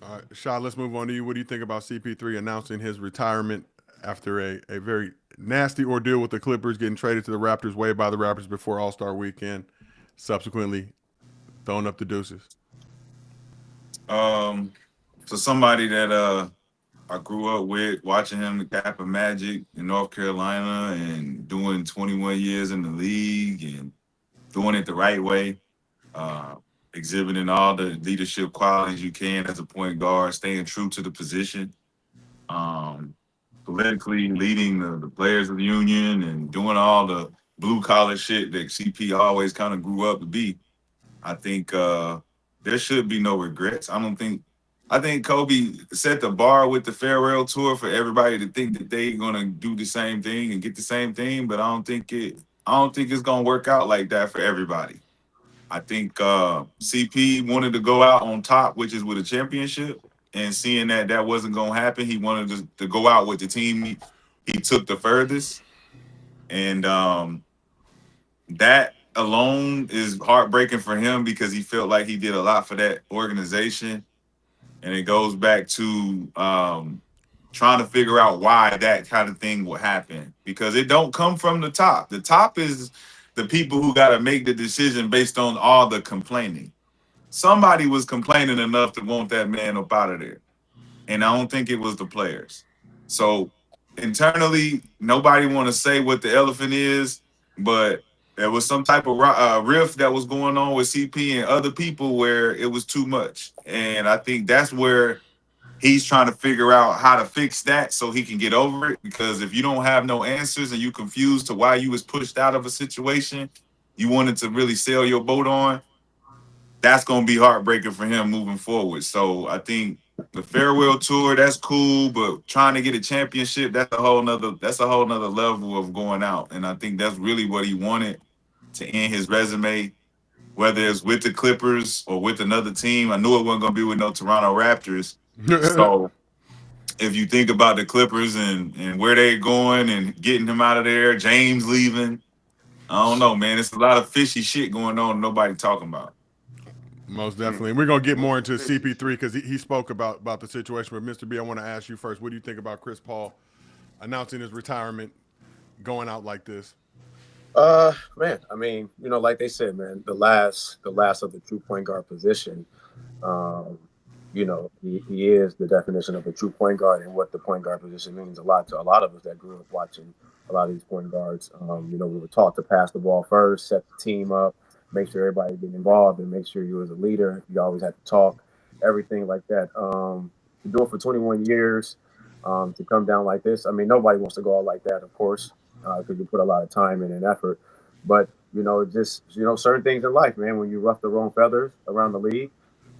A: All right, Rashad, let's move on to you. What do you think about CP3 announcing his retirement after a very nasty ordeal with the Clippers, getting traded to the Raptors, waived by the Raptors before All-Star Weekend, subsequently throwing up the deuces?
E: So somebody that I grew up with, watching him the Kappa Magic in North Carolina and doing 21 years in the league and doing it the right way, exhibiting all the leadership qualities you can as a point guard, staying true to the position, politically leading the players of the union and doing all the blue collar shit that CP always kind of grew up to be. I think there should be no regrets. I think Kobe set the bar with the farewell tour for everybody to think that they're gonna do the same thing and get the same thing, but I don't think it's gonna work out like that for everybody. I think CP wanted to go out on top, which is with a championship, and seeing that wasn't gonna happen, he wanted to go out with the team he took the furthest, and that alone is heartbreaking for him because he felt like he did a lot for that organization. And it goes back to trying to figure out why that kind of thing will happen, because it don't come from the top. The top is the people who got to make the decision based on all the complaining. Somebody was complaining enough to want that man up out of there. And I don't think it was the players. So internally, nobody want to say what the elephant is, but there was some type of rift that was going on with CP and other people where it was too much. And I think that's where he's trying to figure out how to fix that so he can get over it. Because if you don't have no answers and you confused to why you was pushed out of a situation you wanted to really sail your boat on, that's going to be heartbreaking for him moving forward. So I think the farewell tour, that's cool, but trying to get a championship, that's a whole nother level of going out. And I think that's really what he wanted to end his resume, whether it's with the Clippers or with another team. I knew it wasn't gonna be with no Toronto Raptors. So if you think about the Clippers and where they're going and getting him out of there, James leaving, I don't know, man. It's a lot of fishy shit going on. Nobody talking about.
A: Most definitely. And we're going to get more into CP3 because he spoke about the situation. But Mr. B, I want to ask you first, what do you think about Chris Paul announcing his retirement, going out like this?
C: Man, I mean, like they said, man, the last of the true point guard position, he is the definition of a true point guard, and what the point guard position means a lot to a lot of us that grew up watching a lot of these point guards. We were taught to pass the ball first, set the team up, make sure everybody get involved, and make sure you was a leader. You always had to talk, everything like that. To do it for 21 years, to come down like this, I mean, nobody wants to go out like that, of course, because you put a lot of time in and effort. But, just, certain things in life, man, when you ruff the wrong feathers around the league,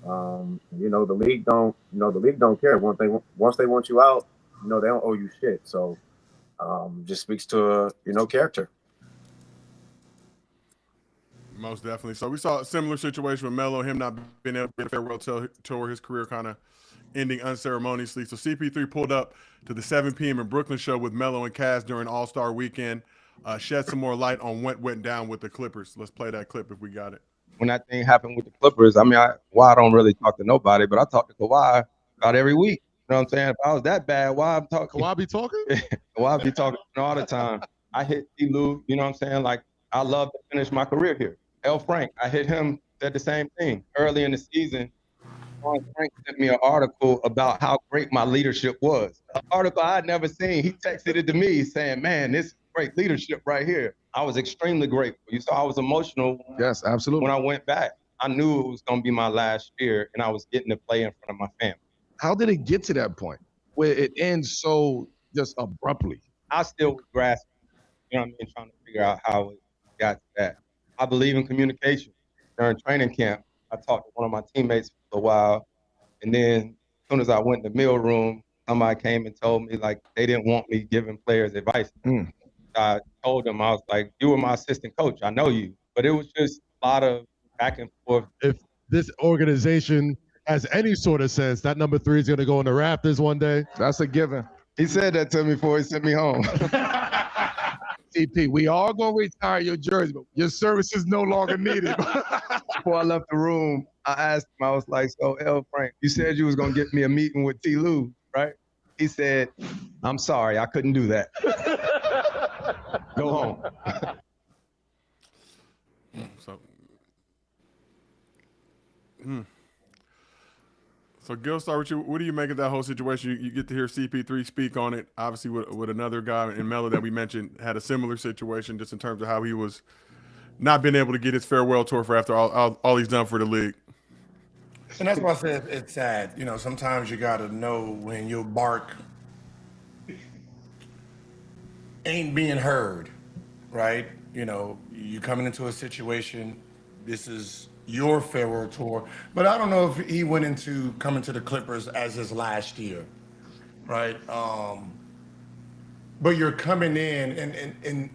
C: the league don't care. Once they want you out, they don't owe you shit. So just speaks to, character.
A: Most definitely. So we saw a similar situation with Melo, him not being able to get a farewell tour, his career kind of ending unceremoniously. So CP3 pulled up to the 7 p.m. in Brooklyn show with Melo and Kaz during All-Star Weekend. Shed some more light on what went down with the Clippers. Let's play that clip if we got it.
F: When that thing happened with the Clippers, I mean, I don't really talk to nobody, but I talk to Kawhi about every week. You know what I'm saying? If I was that bad, why I'm talking?
G: Kawhi be talking?
F: Kawhi be talking all the time. I hit T-Lou, you know what I'm saying? Like, I love to finish my career here. L. Frank, I hit him, said the same thing. Early in the season, Frank sent me an article about how great my leadership was. An article I had never seen. He texted it to me saying, man, this is great leadership right here. I was extremely grateful. You saw I was emotional.
G: Yes, absolutely.
F: When I went back, I knew it was going to be my last year, and I was getting to play in front of my family.
G: How did it get to that point where it ends so just abruptly?
F: I still was grasping, you know what I mean, trying to figure out how it got to that. I believe in communication. During training camp, I talked to one of my teammates for a while, and then as soon as I went in the meal room, somebody came and told me, like, they didn't want me giving players advice. I told them, I was like, you were my assistant coach. I know you. But it was just a lot of back and forth.
G: If this organization has any sort of sense, that number 3 is going to go in the Raptors one day. That's a given.
F: He said that to me before he sent me home.
G: CP, we all going to retire your jersey, but your service is no longer needed.
F: Before I left the room, I asked him, I was like, so, L. Frank, you said you was going to get me a meeting with T. Lou, right? He said, I'm sorry, I couldn't do that. Go home.
A: So Gil, start with you. What do you make of that whole situation? You get to hear CP3 speak on it. Obviously, with another guy in Melo that we mentioned had a similar situation, just in terms of how he was not being able to get his farewell tour for after all he's done for the league.
B: And that's why I said it's sad. Sometimes you got to know when your bark ain't being heard, right? You coming into a situation, this is your farewell tour. But I don't know if he went into coming to the Clippers as his last year, right? But you're coming in and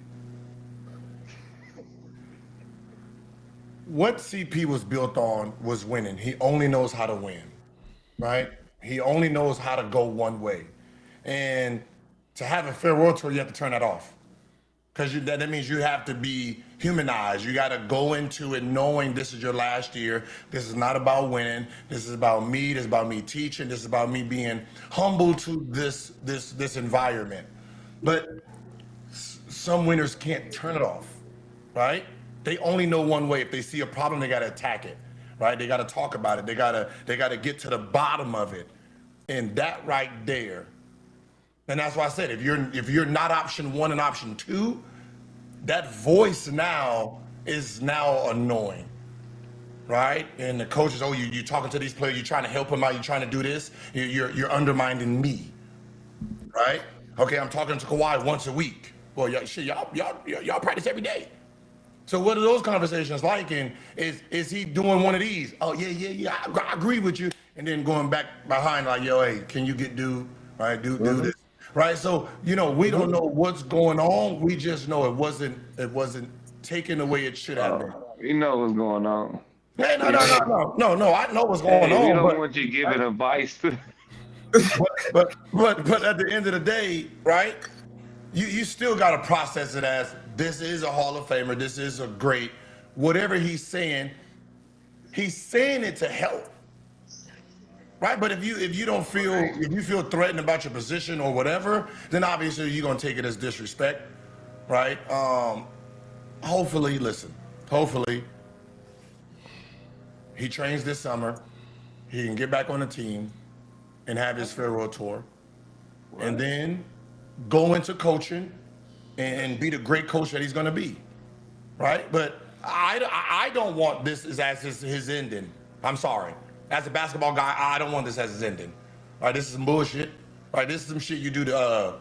B: what CP was built on was winning. He only knows how to win, right? He only knows how to go one way. And to have a farewell tour, you have to turn that off. Because that means you have to be humanized. You got to go into it knowing this is your last year. This is not about winning. This is about me. This is about me teaching. This is about me being humble to this environment. But some winners can't turn it off, right? They only know one way. If they see a problem, they got to attack it, right? They got to talk about it. They got to get to the bottom of it. And that right there. And that's why I said, if you're not option 1 and option 2, that voice now is now annoying, right? And the coaches, you're talking to these players, you're trying to help them out, you're trying to do this, you're undermining me, right? Okay, I'm talking to Kawhi once a week. Well, y'all practice every day. So what are those conversations like? And is he doing one of these? Oh yeah. I agree with you. And then going back behind like, yo, hey, can you get dude? Right, do this. Right. So we don't know what's going on. We just know it wasn't taken the way it should have been.
D: You know what's going on.
B: Hey, no. I know what's going
D: We
B: on.
D: don't want you giving advice to.
B: But at the end of the day, right? You still got to process it as this is a Hall of Famer. This is a great. Whatever he's saying it to help, right? But if you don't feel if you feel threatened about your position or whatever, then obviously you're gonna take it as disrespect, right? Hopefully he trains this summer. He can get back on the team and have his farewell tour, and then go into coaching and be the great coach that he's going to be, right? But I don't want this as his ending. I'm sorry. As a basketball guy, I don't want this as his ending. All right, this is some bullshit. All right, this is some shit you do to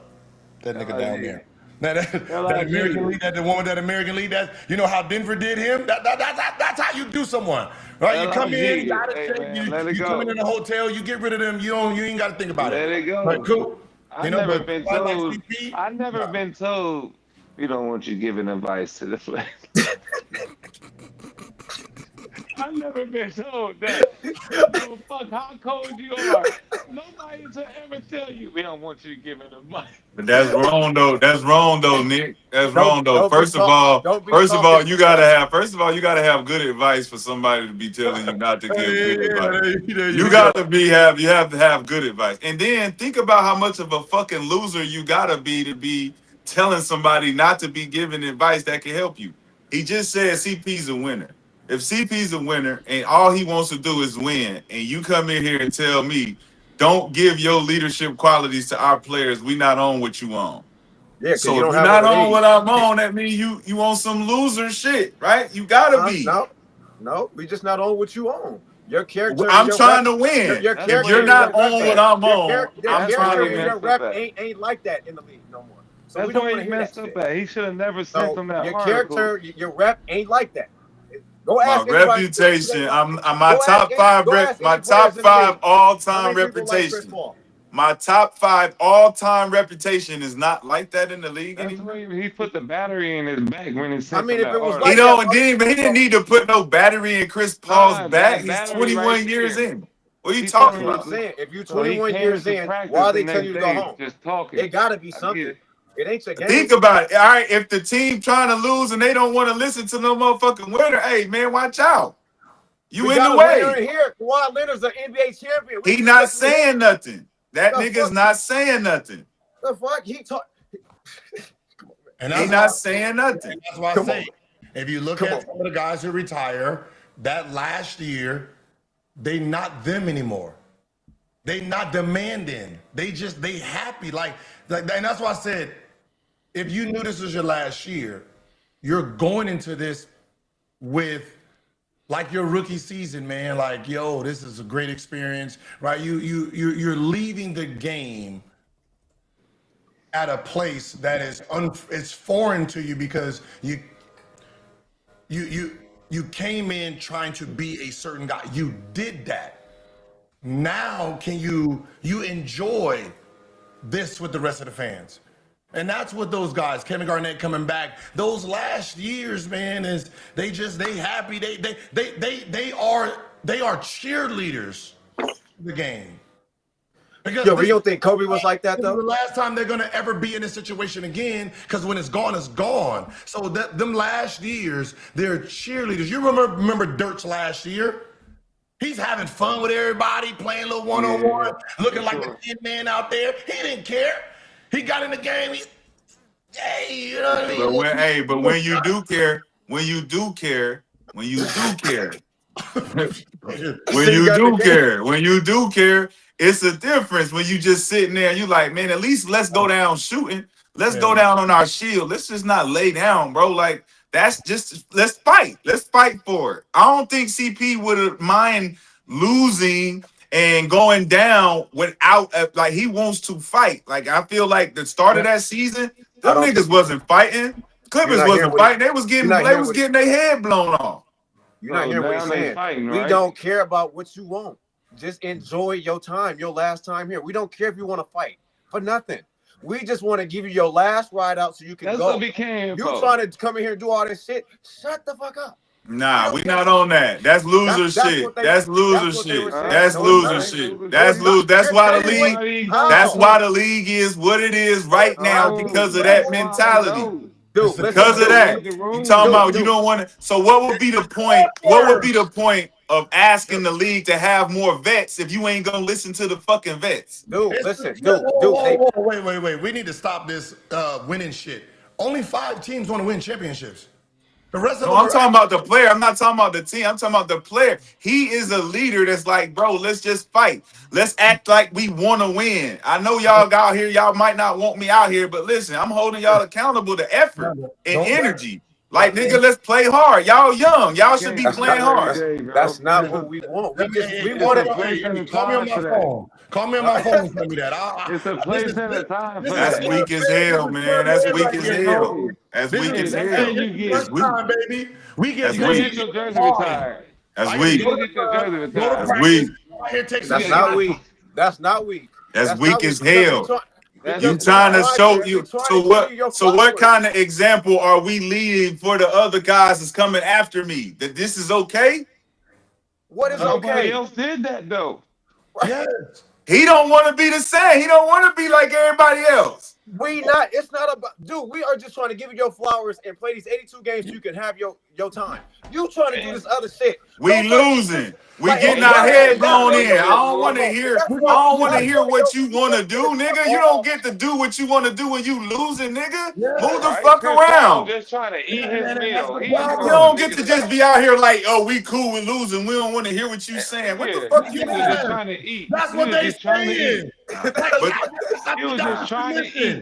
B: that nigga down there. That American League, the one with that American League, how Denver did him? That's how you do someone, right? You come in, you got to you come in a hotel, you get rid of them, you ain't got to think about it.
D: Let it go.
B: Right, cool.
D: I've never been told we don't want you giving advice to the flag. I've never been told that. No fuck how cold you are. Nobody should ever tell you we don't want you giving advice.
E: But that's wrong though, Nick. That's wrong though. First of all, you gotta have good advice for somebody to be telling you not to give good advice. You have to have good advice. And then think about how much of a fucking loser you gotta be telling somebody not to be giving advice that can help you. He just said CP's a winner. If CP's a winner and all he wants to do is win, and you come in here and tell me, don't give your leadership qualities to our players, we not on what you on. Yeah, so if you're not on what I'm on, that means you on some loser shit, right? You gotta be.
C: No, we just not on what you on. Your character.
E: I'm trying to win. If you're not on what I'm on, I'm trying to win.
C: Your rep ain't like that in the league no more. So
D: that's
C: we don't
D: why
C: want to
D: he
C: hear
D: messed
C: that
D: up
C: shit.
D: at. He should have never sent them that
C: your
D: article.
C: character, your rep ain't like that. Go ask
E: my reputation. I'm my top five all-time reputation. My top 5 all-time reputation is not like that in the league anymore.
D: He put the battery in his back when he sent
C: if it was
D: article.
C: like
E: he didn't need to put no battery in Chris Paul's back. He's 21 years in. What are you talking about?
C: I'm saying, if you're 21 years in, why are they telling you to go home?
D: Just talking.
C: It got to be something. It ain't your game.
E: Think about it. All right, if the team trying to lose and they don't want to listen to no motherfucking winner, hey man, watch out. You in the way.
C: Here, Kawhi Leonard's an NBA champion.
E: He not saying nothing. That nigga's not saying nothing.
C: The fuck he talk.
B: And
E: he not saying nothing.
B: That's why I say, if you look at some of the guys who retire, that last year, they not them anymore. They not demanding. They happy. Like, and that's why I said, if you knew this was your last year, you're going into this with like your rookie season, man. Like, yo, this is a great experience, right? You're leaving the game at a place that is it's foreign to you because you came in trying to be a certain guy. You did that. Now can you enjoy this with the rest of the fans? And that's what those guys, Kevin Garnett coming back, those last years, man, is they happy. They are cheerleaders of the game. Because
C: but you don't think Kobe was like that though?
B: The last time they're gonna ever be in this situation again, because when it's gone, it's gone. So them last years, they're cheerleaders. You remember Dirt's last year? He's having fun with everybody, playing a little one-on-one, looking like the 10 man out there. He didn't care. He got in the game. You know what I mean?
E: But when you do care, it's a difference when you just sitting there and you like, man, at least let's go down shooting. Let's go down on our shield. Let's just not lay down, bro. Like, that's just, let's fight. Let's fight for it. I don't think CP would mind losing and going down without, like, he wants to fight. Like, I feel like the start of that season, them niggas wasn't fighting. Clippers
C: not hearing
E: wasn't
C: what he-
E: fighting. They was
C: you're not hearing what he-
E: getting their head blown off.
C: You're not
D: So
C: hearing what
D: now
C: he's
D: they
C: saying.
D: fighting,
C: We
D: right?
C: don't care about what you want. Just enjoy your time, your last time here. We don't care if you want to fight for nothing. We just want to give you your last ride out so you can
D: That's
C: go.
D: what we came
C: You
D: for.
C: trying to come in here and do all this shit? Shut the fuck up.
E: Nah, we not on that. That's loser
C: That's
E: shit.
C: what they-
E: That's loser
C: that's what they were
E: shit.
C: saying.
E: That's
C: No,
E: loser
C: it's not.
E: shit. That's
C: No,
E: lose. That's
C: you're
E: why the
C: taking
E: league.
C: away-
E: That's
C: How?
E: why the league is what it is right now because of that mentality.
C: Dude,
E: Because of that, you talking about you don't want to. So what would be the point? What would be the point of asking the league to have more vets if you ain't gonna listen to the fucking vets?
C: Dude, listen,
B: Wait. We need to stop this winning shit. Only 5 teams want to win championships. The rest of
E: No,
B: them
E: I'm talking about the player. I'm not talking about the team. I'm talking about the player. He is a leader that's like, bro, let's just fight. Let's act like we want to win. I know y'all out here, y'all might not want me out here, but listen, I'm holding y'all accountable to effort and energy. Like, nigga, let's play hard. Y'all young. Y'all should be playing hard.
C: That's not what we want. We want to
B: call me on my phone. Call me on my phone and tell me that.
D: It's a place and a time for
E: That's
D: that.
E: weak as hell, man. That's weak as hell. That's weak as hell.
B: That's time, baby. We get
E: That's weak.
D: Get your jersey retired.
E: That's weak.
D: You get your jersey retired.
E: That's weak.
C: That's not weak. That's not weak.
E: That's weak as hell.
D: That's
E: You trying to show you so what kind of example are we leading for the other guys that's coming after me? That this is okay?
C: What is
D: Nobody
C: okay?
D: else did that though.
B: Yes.
E: He don't want to be the same. He don't want to be like everybody else.
C: It's not about, dude, we are just trying to give you your flowers and play these 82 games so you can have your time. You trying to do this other shit.
E: We losing. We getting our head blown in. I don't want to hear what you want to do, nigga. You don't get to do what you want to do when you losing, nigga. Move the fuck
D: Chris
E: around.
D: Paul just trying to eat his meal.
E: You don't get to just be out here like, oh, we cool with losing. We don't want to hear what you saying. What the fuck you
D: was just trying to eat.
B: That's what they saying.
D: He was just trying to eat.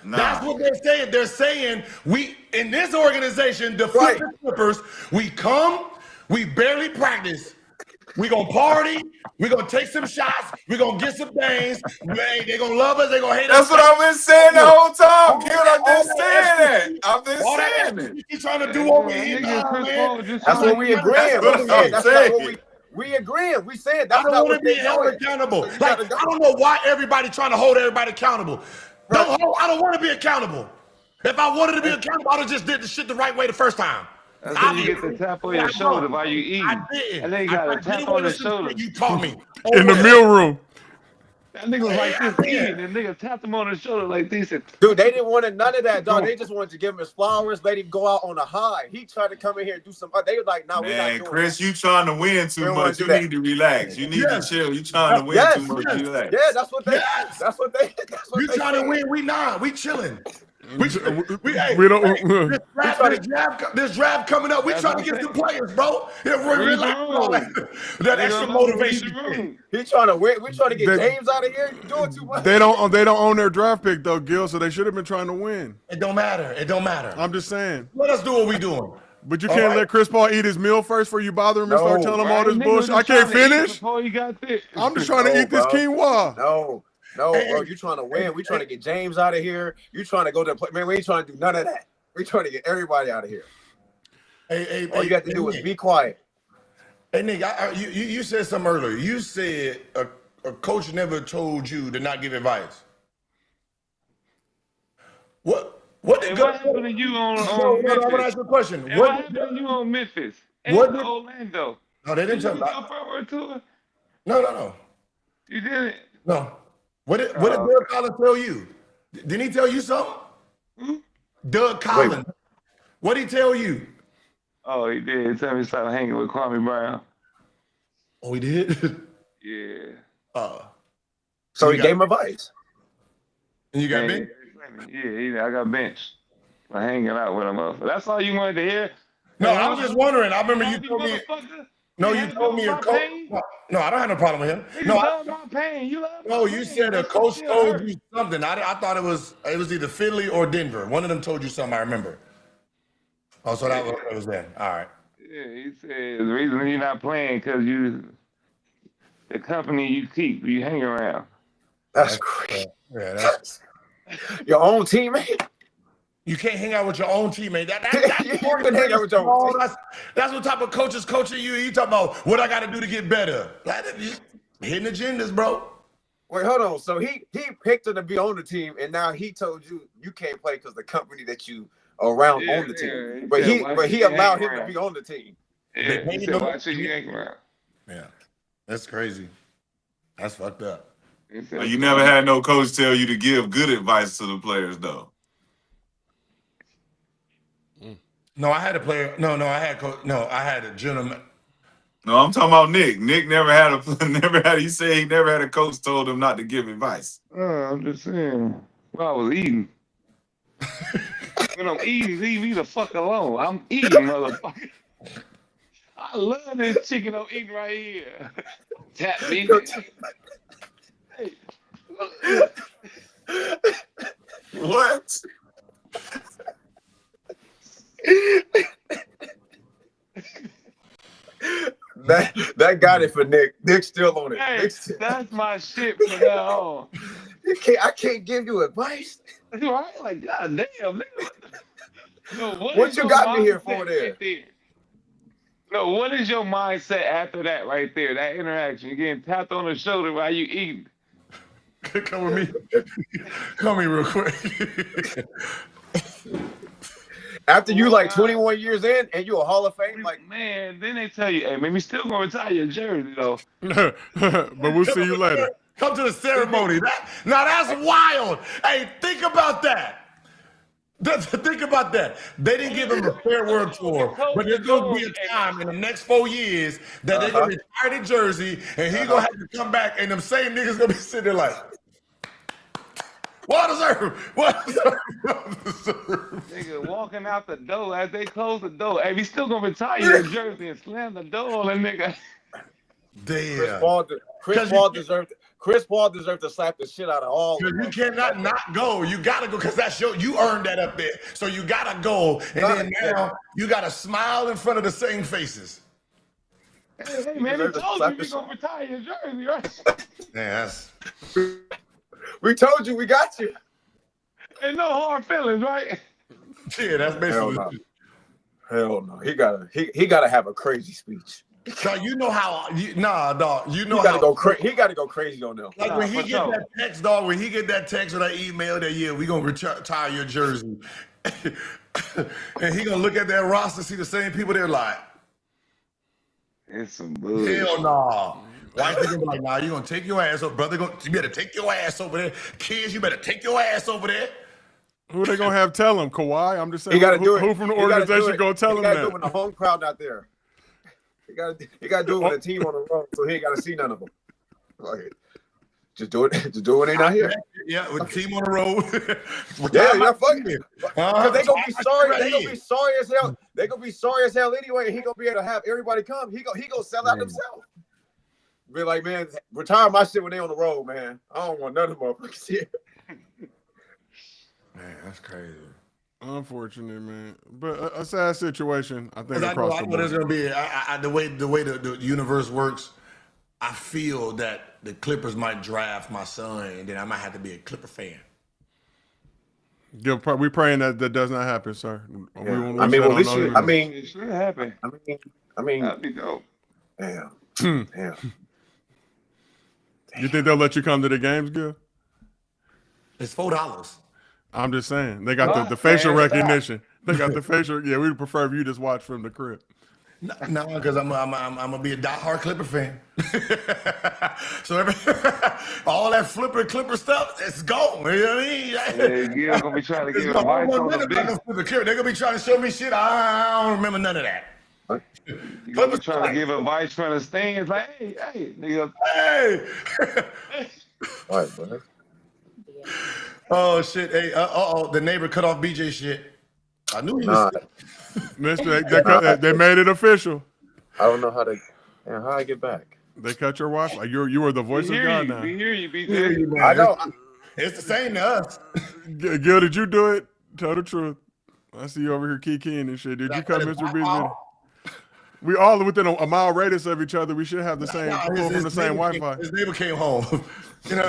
E: Nah.
B: That's what they're saying. They're saying we in this organization, the Clippers, we come, we barely practice. We gonna party, we gonna take some shots, we gonna get some things. They gonna love us, they gonna hate us.
E: That's what I've been saying the whole time. Gil, I've been saying that. I've been saying it.
B: He's trying to do over here.
C: That's what we agreeing.
E: That's what I'm saying.
C: We agreeing. We said that's
B: I don't
C: not
B: want
C: what
B: to be
C: they
B: held
C: doing.
B: accountable. Like, I don't know why everybody trying to hold everybody accountable. I don't want to be accountable. If I wanted to be accountable, I'd have just did the shit the right way the first time.
D: That's when you get the tap on your shoulder while you eat.
B: I didn't.
D: And then you got a tap on the shoulder.
B: You taught me.
A: In the meal room.
D: That nigga was like this eating, and nigga tapped him on the shoulder like this.
C: Dude, they didn't want none of that, dog. They just wanted to give him his flowers, let him go out on a high. He tried to come in here and do some. They were like, "No, we're not doing
E: Chris,
C: that."
E: you trying to win too much. You need to relax. You need to chill. You trying to win too much. Relax.
C: Yeah, that's what they. That's what they.
B: You trying to win? We not. We chilling. We
A: don't.
B: This draft coming up. We trying to get some players, bro. That extra motivation.
C: He trying to win. We trying to get James out of here. You doing too much.
A: They don't own their draft pick though, Gil. So they should have been trying to win.
B: It don't matter. It don't matter.
A: I'm just saying.
B: Let us do what we doing.
A: But you can't let Chris Paul eat his meal first before you bother him and start telling him all this bullshit. I can't finish. I'm just trying to eat this quinoa.
C: No, bro, you trying to win. We trying to get James out of here. You trying to go to play. Man, we ain't trying to do none of that. We trying to get everybody out of here. All you got to do is be quiet.
B: Hey, Nick, you said something earlier. You said a coach never told you to not give advice. What
D: happened to you on Memphis?
B: I want to ask you a question.
D: What happened to you on Memphis?
B: What
D: Orlando?
B: No, they didn't tell me. No.
D: You didn't?
B: No. What did Doug Collins tell you? Didn't he tell you something? Doug Collins. What did he tell you?
D: Oh, he did. He told me to stop hanging with Kwame Brown.
B: Oh, he did?
D: Yeah.
C: So he gave him advice.
B: And you got benched?
D: Yeah, I got benched for hanging out with him. That's all you wanted to hear?
B: No, I was just wondering. I remember you told me. No, you told me a coach. No, I don't have no problem with him.
D: No, love my pain. You love my
B: you said a coach told you something. I thought it was either Philly or Denver. One of them told you something. I remember. Oh, so that was then. All right.
D: Yeah, he said the reason you're not playing because the company you keep, you hang around.
C: That's crazy.
B: Yeah, that's
C: your own teammate.
B: You can't hang out with your own teammate. That's
C: You can hang out with your own team.
B: That's what type of coach is coaching you. You talking about what I got to do to get better. Hitting agendas, bro.
C: Wait, hold on. So he picked her to be on the team, and now he told you can't play because the company that you are around on the team. But he allowed him to be on the team.
D: Yeah, he said, why should you hang around?
B: Yeah, that's crazy. That's fucked up.
E: You never had no coach tell you to give good advice to the players, though.
B: No, I had a player. No, I had a gentleman.
E: No, I'm talking about Nick. Nick never had he said he never had a coach told him not to give advice.
D: I'm just saying. Well, I was eating. When I'm eating, leave me the fuck alone. I'm eating, motherfucker. I love this chicken I'm eating right here. Tap me. Hey.
E: What?
C: That got it for Nick. Nick's still on it.
D: Hey, that's my shit from now on.
C: I can't give you advice.
D: Right? Like, god damn, nigga. No,
C: what you got me here for there?
D: No, what is your mindset after that right there? That interaction. You're getting tapped on the shoulder while you eating.
B: Come with me. Come with me real quick.
C: After you like 21 years in and you a Hall of Fame, like
D: man, then they tell you, hey, maybe still gonna retire your jersey though.
A: But we'll see you later.
B: Come to the ceremony. Now that's wild. Hey, think about that. Think about that. They didn't give him a farewell tour, but there's gonna be a time in the next 4 years that they're gonna retire the jersey, and he's gonna have to come back, and them same niggas gonna be sitting there like, well deserved.
D: Nigga walking out the door as they close the door. Hey, we still gonna retire your jersey and slam the door on the nigga.
B: Damn.
C: Chris Paul deserved to slap the shit out of all.
B: You cannot not go. You gotta go because that's you earned that up there. So you gotta go, and then now you gotta smile in front of the same faces.
D: Hey man, they told you we gonna retire your jersey, right?
B: Yeah,
C: we told you we got you.
D: Ain't no hard feelings, right?
B: Yeah, that's basically.
C: Hell no. He gotta have a crazy speech.
B: Dog, you know how? Dog. You know
C: he gotta go crazy. He gotta go crazy on them.
B: Like when he get that text, dog. When he get that text or that email that we gonna retire your jersey, and he gonna look at that roster, see the same people there, like,
D: it's some bullshit.
B: Hell no. Wife gonna be like, nah, you gonna take your ass up, brother. You better take your ass over there. Kids, you better take your ass over there.
A: Who they gonna have tell him? Kawhi? I'm just saying.
C: He gotta do it.
A: Who from the organization gonna tell him
C: he
A: that?
C: gotta do it when the home crowd not there. He gotta do it with a team on the road, so he ain't gotta see none of them. Like, just do it. Just do it when they not here.
B: Yeah, with the team on the road.
C: yeah, fuck it. Because they gonna be sorry. They gonna be sorry as hell. They gonna be sorry as hell anyway. And he gonna be able to have everybody come. He gonna sell out himself. Be like, man, retire my shit when they on the road, man. I don't want none of them motherfuckers here.
B: Man, that's crazy.
A: Unfortunate, man, but a sad situation. I think
B: I
A: across
B: know
A: the board.
B: there's gonna be the way the universe works. I feel that the Clippers might draft my son, and then I might have to be a Clipper fan.
A: We praying that does not happen, sir.
B: Yeah.
D: It should happen.
C: I mean,
D: that'd be dope.
C: Damn.
A: You think they'll let you come to the games, Gil?
B: It's $4.
A: I'm just saying they got the facial recognition. They got the facial. Yeah, we'd prefer if you just watch from the crib.
B: No, because I'm gonna be a diehard Clipper fan. So all that Clipper stuff, it's gone. You know what I mean?
D: Yeah, Gil gonna be trying to give advice on the big.
B: They're gonna be trying to show me shit. I don't remember none of that.
D: You gonna be trying to give advice from the stands, like, hey, nigga.
B: Hey.
C: All right, brother.
B: Oh shit! Hey, the neighbor cut off BJ shit. I knew he was.
A: Mister, they made it official.
C: I don't know how I get back.
A: They cut your Wi-Fi. You were the voice of God now.
D: We hear you, BJ.
B: I know. It's the same to us.
A: Gil, did you do it? Tell the truth. I see you over here kikiing and shit. Did you cut Mr. B? We all within a mile radius of each other. We should have the same pull from the same Wi-Fi.
B: His neighbor came home. You know.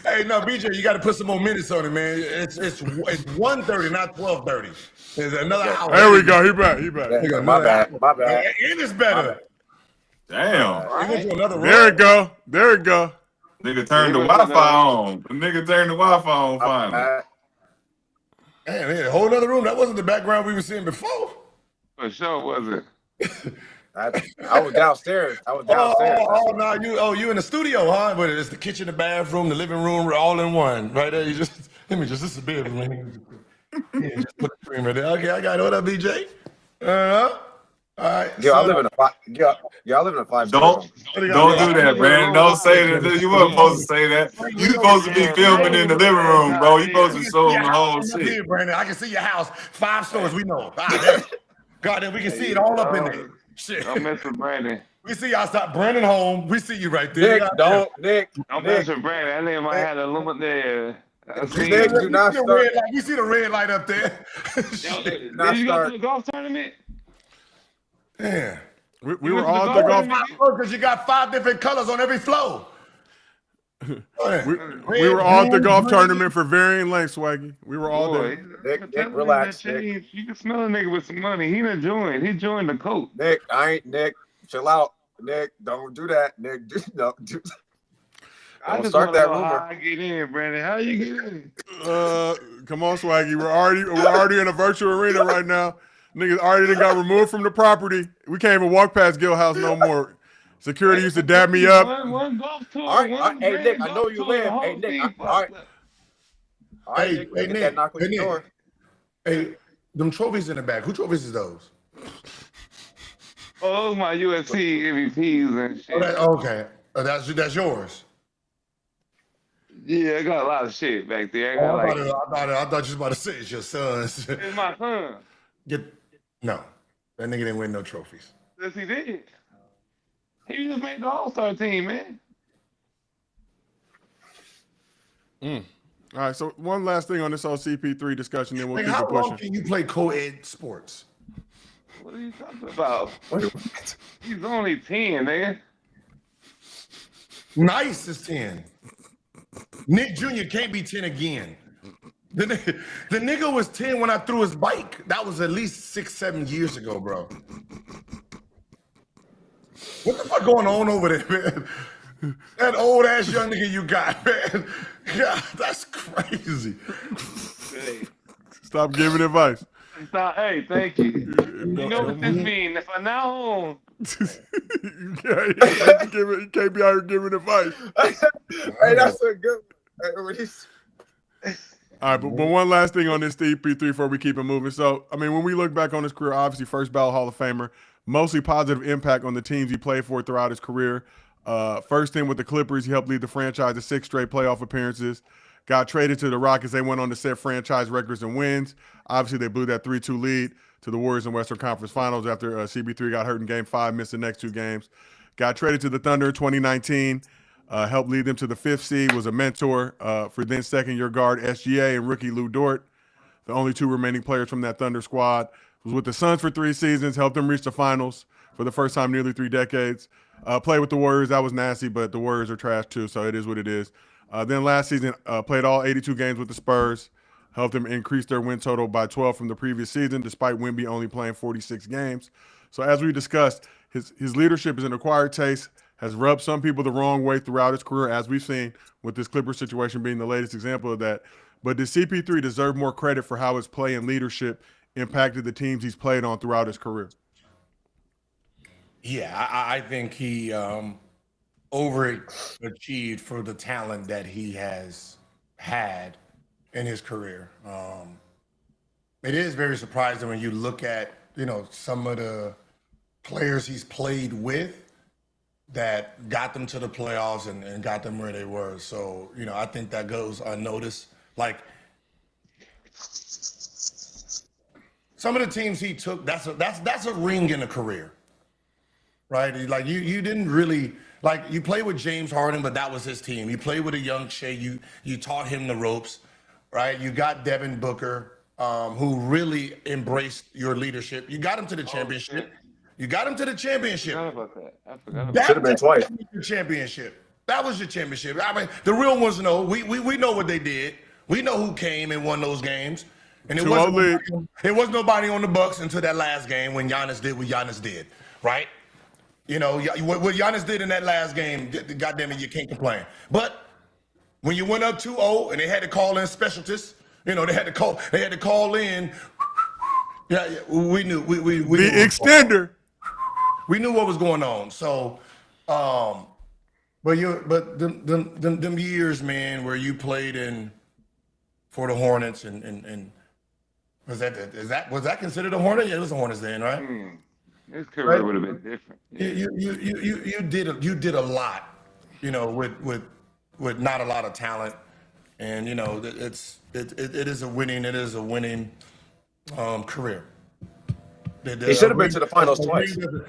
B: Hey, no, BJ, you got to put some more minutes on it, man. It's 1:30, not 12:30. There's another hour.
A: There we go. He back.
C: Yeah, my bad.
B: It is better.
E: Damn.
B: You went to another room.
A: There it go.
E: Nigga turned the Wi-Fi on. The nigga turned the Wi-Fi on finally.
B: Man, a whole other room. That wasn't the background we were seeing before.
D: For sure, was it?
C: I was downstairs.
B: No, you in the studio, huh? But it's the kitchen, the bathroom, the living room, all in one, right there. This is a bedroom. Just put the screen right there. Okay, I got it. What up, BJ? All right.
C: I live in a five.
E: Don't do that, man. Don't say that. You weren't supposed to say that. You supposed to be filming in the living room, bro. You supposed to show them the whole shit.
B: Here, Brandon. I can see your house. 5 stores. We know. God, we can see it all up in there. Shit.
D: Don't mess with Brandon.
B: We see you outside. Brandon home. We see you right there.
C: Nick, don't
D: mess with Brandon. That nigga might have a little bit there.
C: Nick, do not start.
B: We see the red light up there.
D: Did you go to the golf tournament?
B: Yeah.
A: We were all at the golf.
B: Because you got 5 different colors on every flow.
A: We were all at the golf tournament for varying lengths, Swaggy. We were all there.
C: Nick, relax, Nick.
D: You can smell a nigga with some money. He done joined. He joined the coat.
C: Nick, Nick, chill out. Nick, don't do that. Nick, don't start that rumor.
D: How I get in, Brandon? How you get in?
A: Come on, Swaggy. We're already in a virtual arena right now. Niggas already got removed from the property. We can't even walk past Gil House no more. Security used to dab me up.
D: One golf tour.
C: All right, hey, Nick, I know you live. Hey, Nick, all right, Nick, get that knock on your door.
B: Hey, them trophies in the back. Who trophies is those?
D: Oh, those my UFC MVPs and shit.
B: Okay. That's yours.
D: Yeah, I got a lot of shit back there.
B: I thought you was about to say it's your son's.
D: It's my son.
B: No, that nigga didn't win no trophies.
D: Yes, he did. He just made the All-Star team, man.
A: All right, so one last thing on this whole CP3 discussion, then we'll keep it pushing.
B: How long can you play co-ed sports?
D: What are you talking about? He's only 10, man.
B: Nice is 10. Nick Jr. can't be 10 again. The nigga was 10 when I threw his bike. That was at least 6-7 years ago, bro. What the fuck going on over there, man? That old ass young nigga you got, man. God, that's crazy.
D: Hey.
A: Stop giving advice.
D: Hey, thank you. You know what this means? If I'm now home.
A: You can't be out here giving advice.
C: Hey, that's a good one.
A: All right, but one last thing on this CP3 before we keep it moving. So, I mean, when we look back on his career, obviously first ballot Hall of Famer, mostly positive impact on the teams he played for throughout his career. First in with the Clippers, he helped lead the franchise to 6 straight playoff appearances. Got traded to the Rockets. They went on to set franchise records and wins. Obviously, they blew that 3-2 lead to the Warriors in Western Conference Finals after CP3 got hurt in Game 5, missed the next 2 games. Got traded to the Thunder in 2019. Helped lead them to the 5th seed, was a mentor for then second-year guard SGA and rookie Lou Dort, the only 2 remaining players from that Thunder squad. Was with the Suns for 3 seasons, helped them reach the finals for the first time in nearly 3 decades. Played with the Warriors. That was nasty, but the Warriors are trash too, so it is what it is. Then last season, played all 82 games with the Spurs, helped them increase their win total by 12 from the previous season, despite Wemby only playing 46 games. So as we discussed, his leadership is an acquired taste, has rubbed some people the wrong way throughout his career, as we've seen with this Clippers situation being the latest example of that. But does CP3 deserve more credit for how his play and leadership impacted the teams he's played on throughout his career?
B: Yeah, I think he overachieved for the talent that he has had in his career. It is very surprising when you look at, some of the players he's played with that got them to the playoffs and got them where they were. So, I think that goes unnoticed. Like, some of the teams he took, that's a ring in a career, right? Like, you didn't really, like, you played with James Harden, but that was his team. You played with a young Shea, you taught him the ropes, right? You got Devin Booker, who really embraced your leadership. You got him to the championship.
D: shit.
B: You got him to the
D: I
B: championship.
D: forgot about that. I forgot about
B: That
C: Should have been twice.
B: was your championship. That was your championship. I mean, the real ones know. We know what they did. We know who came and won those games. And it wasn't nobody on the Bucks until that last game when Giannis did what Giannis did, right? You know, what Giannis did in that last game, goddamn it, you can't complain. But when you went up 2-0 and they had to call in specialists, you know, they had to call in. Yeah, we knew. We
A: The
B: knew
A: extender.
B: we knew what was going on. So, but them years, man, where you played for the Hornets and was that considered a Hornet? Yeah, it was the Hornets then, right?
D: His career would have been different. Yeah.
B: You did a lot, you know, with not a lot of talent, and you know it is a winning career.
C: He should have been to the finals twice.
B: The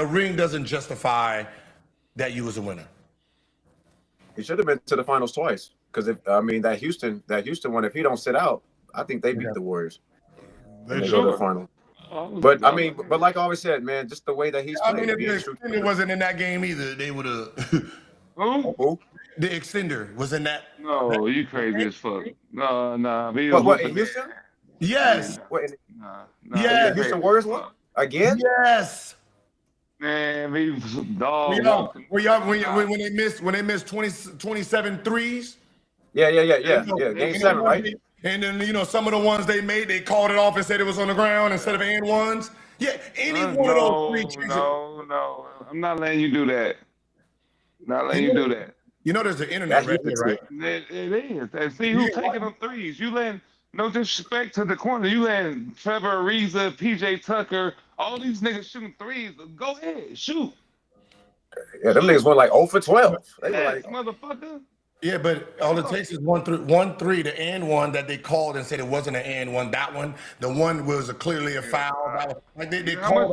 B: ring doesn't justify that you was a winner.
C: He should have been to the finals twice. Because that Houston one, if he don't sit out, I think they beat the Warriors. They go to the final. But like I always said, man, just the way that he's playing.
B: If the extender wasn't in that game either, they would have.
C: Who?
B: The extender was in that.
D: No, you crazy as fuck. No.
C: What in Houston?
B: Yes.
C: Yes. Houston Warriors won again?
B: Yes.
D: Man, he was a dog.
B: When they missed 27 threes.
C: Yeah. Game 7, right?
B: And then, you know, some of the ones they made, they called it off and said it was on the ground instead of and ones. Yeah, one of those 3
D: No. I'm not letting you do that. Not letting you do that.
B: You know there's the internet record, right?
D: It is. And see who's taking them threes. You letting, no disrespect to the corner, you letting Trevor Ariza, PJ Tucker, all these niggas shooting threes. Go ahead, shoot.
C: Yeah, them niggas went like 0 for 12. They were like,
D: motherfucker.
B: Yeah, but all it takes is 1 3, the and one that they called and said it wasn't an and one. That one, the one was clearly a foul. Like they called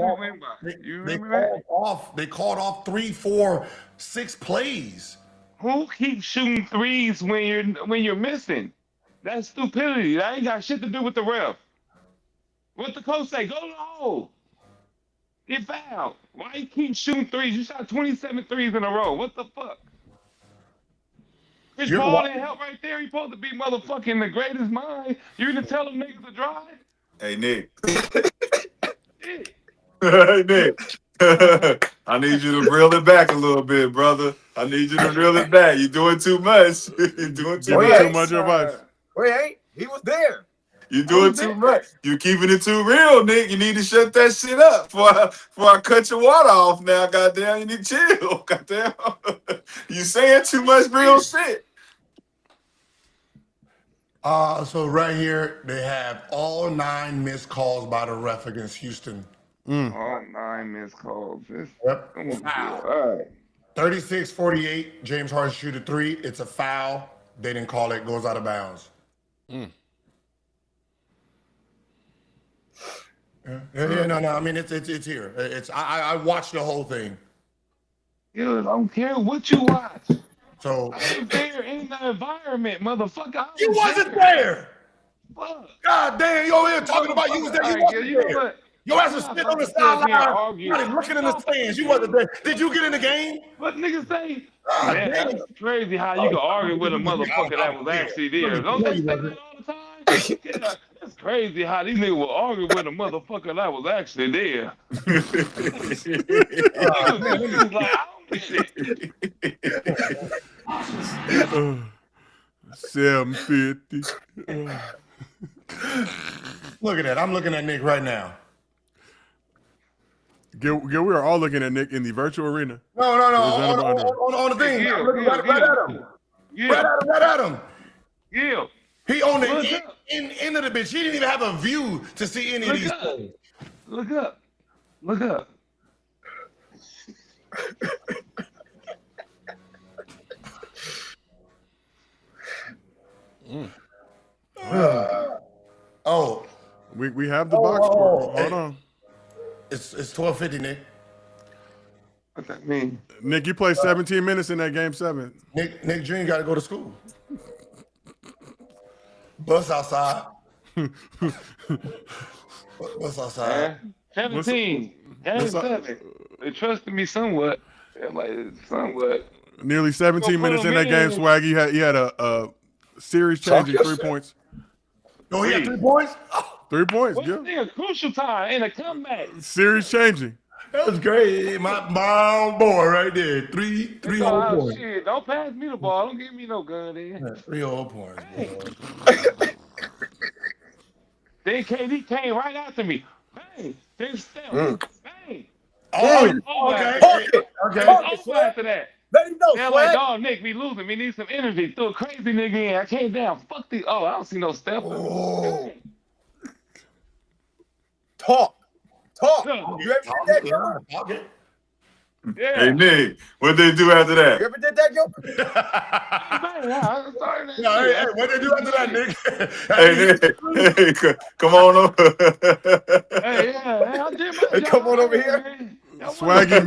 B: off. They called off 3, 4, 6 plays.
D: Who keeps shooting threes when you're missing? That's stupidity. That ain't got shit to do with the ref. What the coach say? Go to the hole. Get fouled. Why you keep shooting threes? You shot 27 threes in a row. What the fuck? Chris Paul didn't help right there. He's supposed to be motherfucking the greatest mind. You gonna tell them niggas to drive?
E: Hey, Nick.
D: Yeah.
E: Hey, Nick. I need you to reel it back a little bit, brother. I need you to reel it back. You're doing too much. You're doing too
A: much advice.
C: Wait, he was there.
E: You're doing too much. You're keeping it too real, Nick. You need to shut that shit up before I cut your water off now, goddamn. You need to chill, goddamn. You saying too much real shit.
B: So right here, they have all 9 missed calls by the ref against Houston.
D: All 9 missed calls.
B: Yep.
D: All right.
B: 36-48, James Harden shoot a 3. It's a foul. They didn't call it. Goes out of bounds. No. I mean, it's here. I watched the whole thing.
D: Yeah, I don't care what you watch.
B: So
D: I was there in the environment, motherfucker.
B: You wasn't there.
D: Fuck.
B: God damn, you over here talking about you was there. You wasn't there. Your ass was sitting on the sideline, looking in the stands. You wasn't there. Did you get in the game?
D: What niggas say? Man, that's crazy how you can argue with a motherfucker that was actually there. Don't they say that all the time? Yeah, that's crazy how these niggas will argue with a motherfucker that was actually there. Niggas like, I don't get it.
A: 750.
B: Look at that. I'm looking at Nick right now.
A: Gil, we are all looking at Nick in the virtual arena.
B: No. On the thing.
D: Yeah,
B: I'm looking right at him. Right at him.
D: Yeah.
B: He on the end of the bitch. He didn't even have a view to see any of these things.
D: Look up.
A: We have the box score. Hold on.
B: It's 12:50, Nick.
D: What that mean?
A: Nick, you played 17 minutes in that game 7.
B: Nick Jr. got to go to school. Bus outside. What's outside?
D: 17. Game 7. They trusted me somewhat. I'm like, somewhat.
A: Nearly 17 minutes in that game, Swag. He had a series-changing 3 points.
B: Oh, he had 3 points?
A: 3 points,
D: What's
A: yeah.
D: a crucial time in a comeback?
A: Series-changing.
B: That was great. My own boy right there. Three whole points.
D: Shit, don't pass me the ball. Don't give me no gun in.
B: 3 whole points, boy.
D: Then KD came right after me. Bang. Then Steph. Bang.
B: Oh, okay.
D: Over after that.
H: Let him know,
D: They're like, dog, Nick, we losing. We need some energy. Threw a crazy nigga in. I came down. Fuck the. Oh, I don't see no Steph.
B: Oh.
H: Talk.
D: Yeah.
H: You ever did that, Gilbert?
B: Okay.
D: Yeah.
E: Hey, Nick, what they do after that?
H: You ever did that, Gilbert?
D: I'm sorry.
B: Hey, what they do after that, Nick?
E: Hey, Nick, hey, come on over.
D: Hey, I did my job.
H: Come on over here.
D: Man.
A: Swaggy,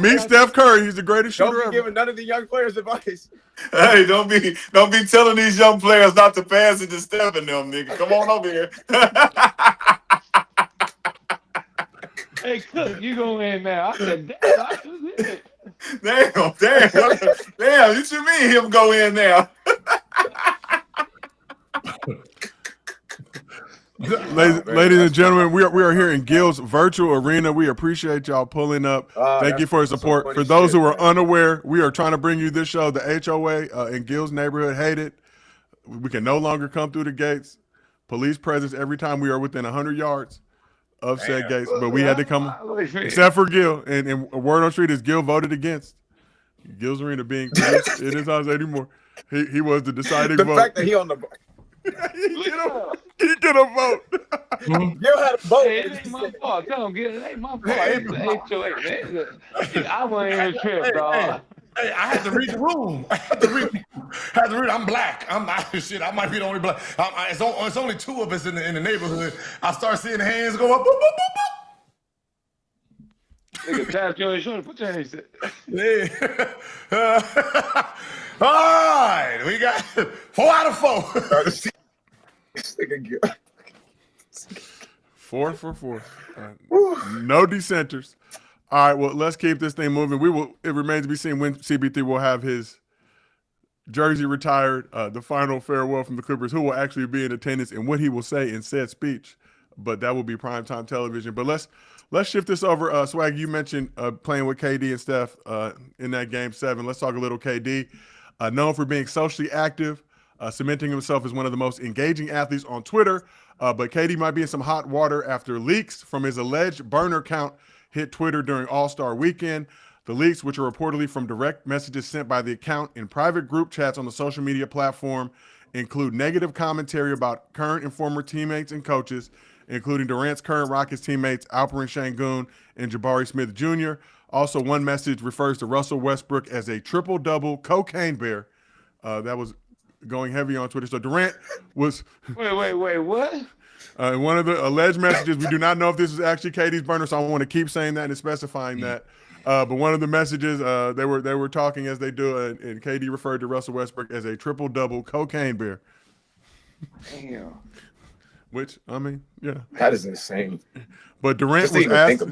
A: meet Steph Curry. He's the greatest shooter
H: Don't be
A: ever.
H: giving none of the young players advice.
E: Hey, don't be telling these young players not to pass it to Steph and them, nigga. Come on over here.
D: Hey, Cook, you go in now. I said, damn, I just did it.
E: Damn. What you mean him go in now?
A: Ladies and gentlemen, we are here in Gil's virtual arena. We appreciate y'all pulling up. Thank you for your support. For those who are unaware, we are trying to bring you this show. The HOA in Gil's neighborhood hate it. We can no longer come through the gates. Police presence every time we are within 100 yards of said gates, but we had to come, except for Gil. And word on street is Gil voted against Gil's arena being in his house anymore. He was the deciding vote.
H: The fact that he on the
A: he get a vote.
H: Gil had a vote.
D: Hey, it ain't my fault. Tell him, it ain't my fault. It's the HOA, man. I wasn't even tripped, dog.
B: Hey, I had to read the room. I'm black. I might be the only black. It's only 2 of us in the neighborhood. I start seeing the hands go up. Boop, boop, boop, boop.
D: Nigga, tap your shoulder. Put your hands.
B: Yeah. All right, we got 4 out of 4.
A: 4 for 4. No dissenters. All right, well, let's keep this thing moving. It remains to be seen when CP3 will have his jersey retired, the final farewell from the Clippers, who will actually be in attendance and what he will say in said speech. But that will be primetime television. But let's shift this over. Swag, you mentioned playing with KD and Steph in that game 7. Let's talk a little KD. Known for being socially active, cementing himself as one of the most engaging athletes on Twitter. But KD might be in some hot water after leaks from his alleged burner account hit Twitter during All-Star Weekend. The leaks, which are reportedly from direct messages sent by the account in private group chats on the social media platform, include negative commentary about current and former teammates and coaches, including Durant's current Rockets teammates Alperen Sengun and Jabari Smith Jr. Also, one message refers to Russell Westbrook as a triple-double cocaine bear. That was going heavy on Twitter. So Durant was...
D: Wait, what?
A: One of the alleged messages, we do not know if this is actually KD's burner, so I want to keep saying that and specifying that. But one of the messages, they were talking as they do, and KD referred to Russell Westbrook as a triple-double cocaine bear.
D: Damn.
A: Which, I mean, yeah.
H: That is insane.
A: But Durant was asked.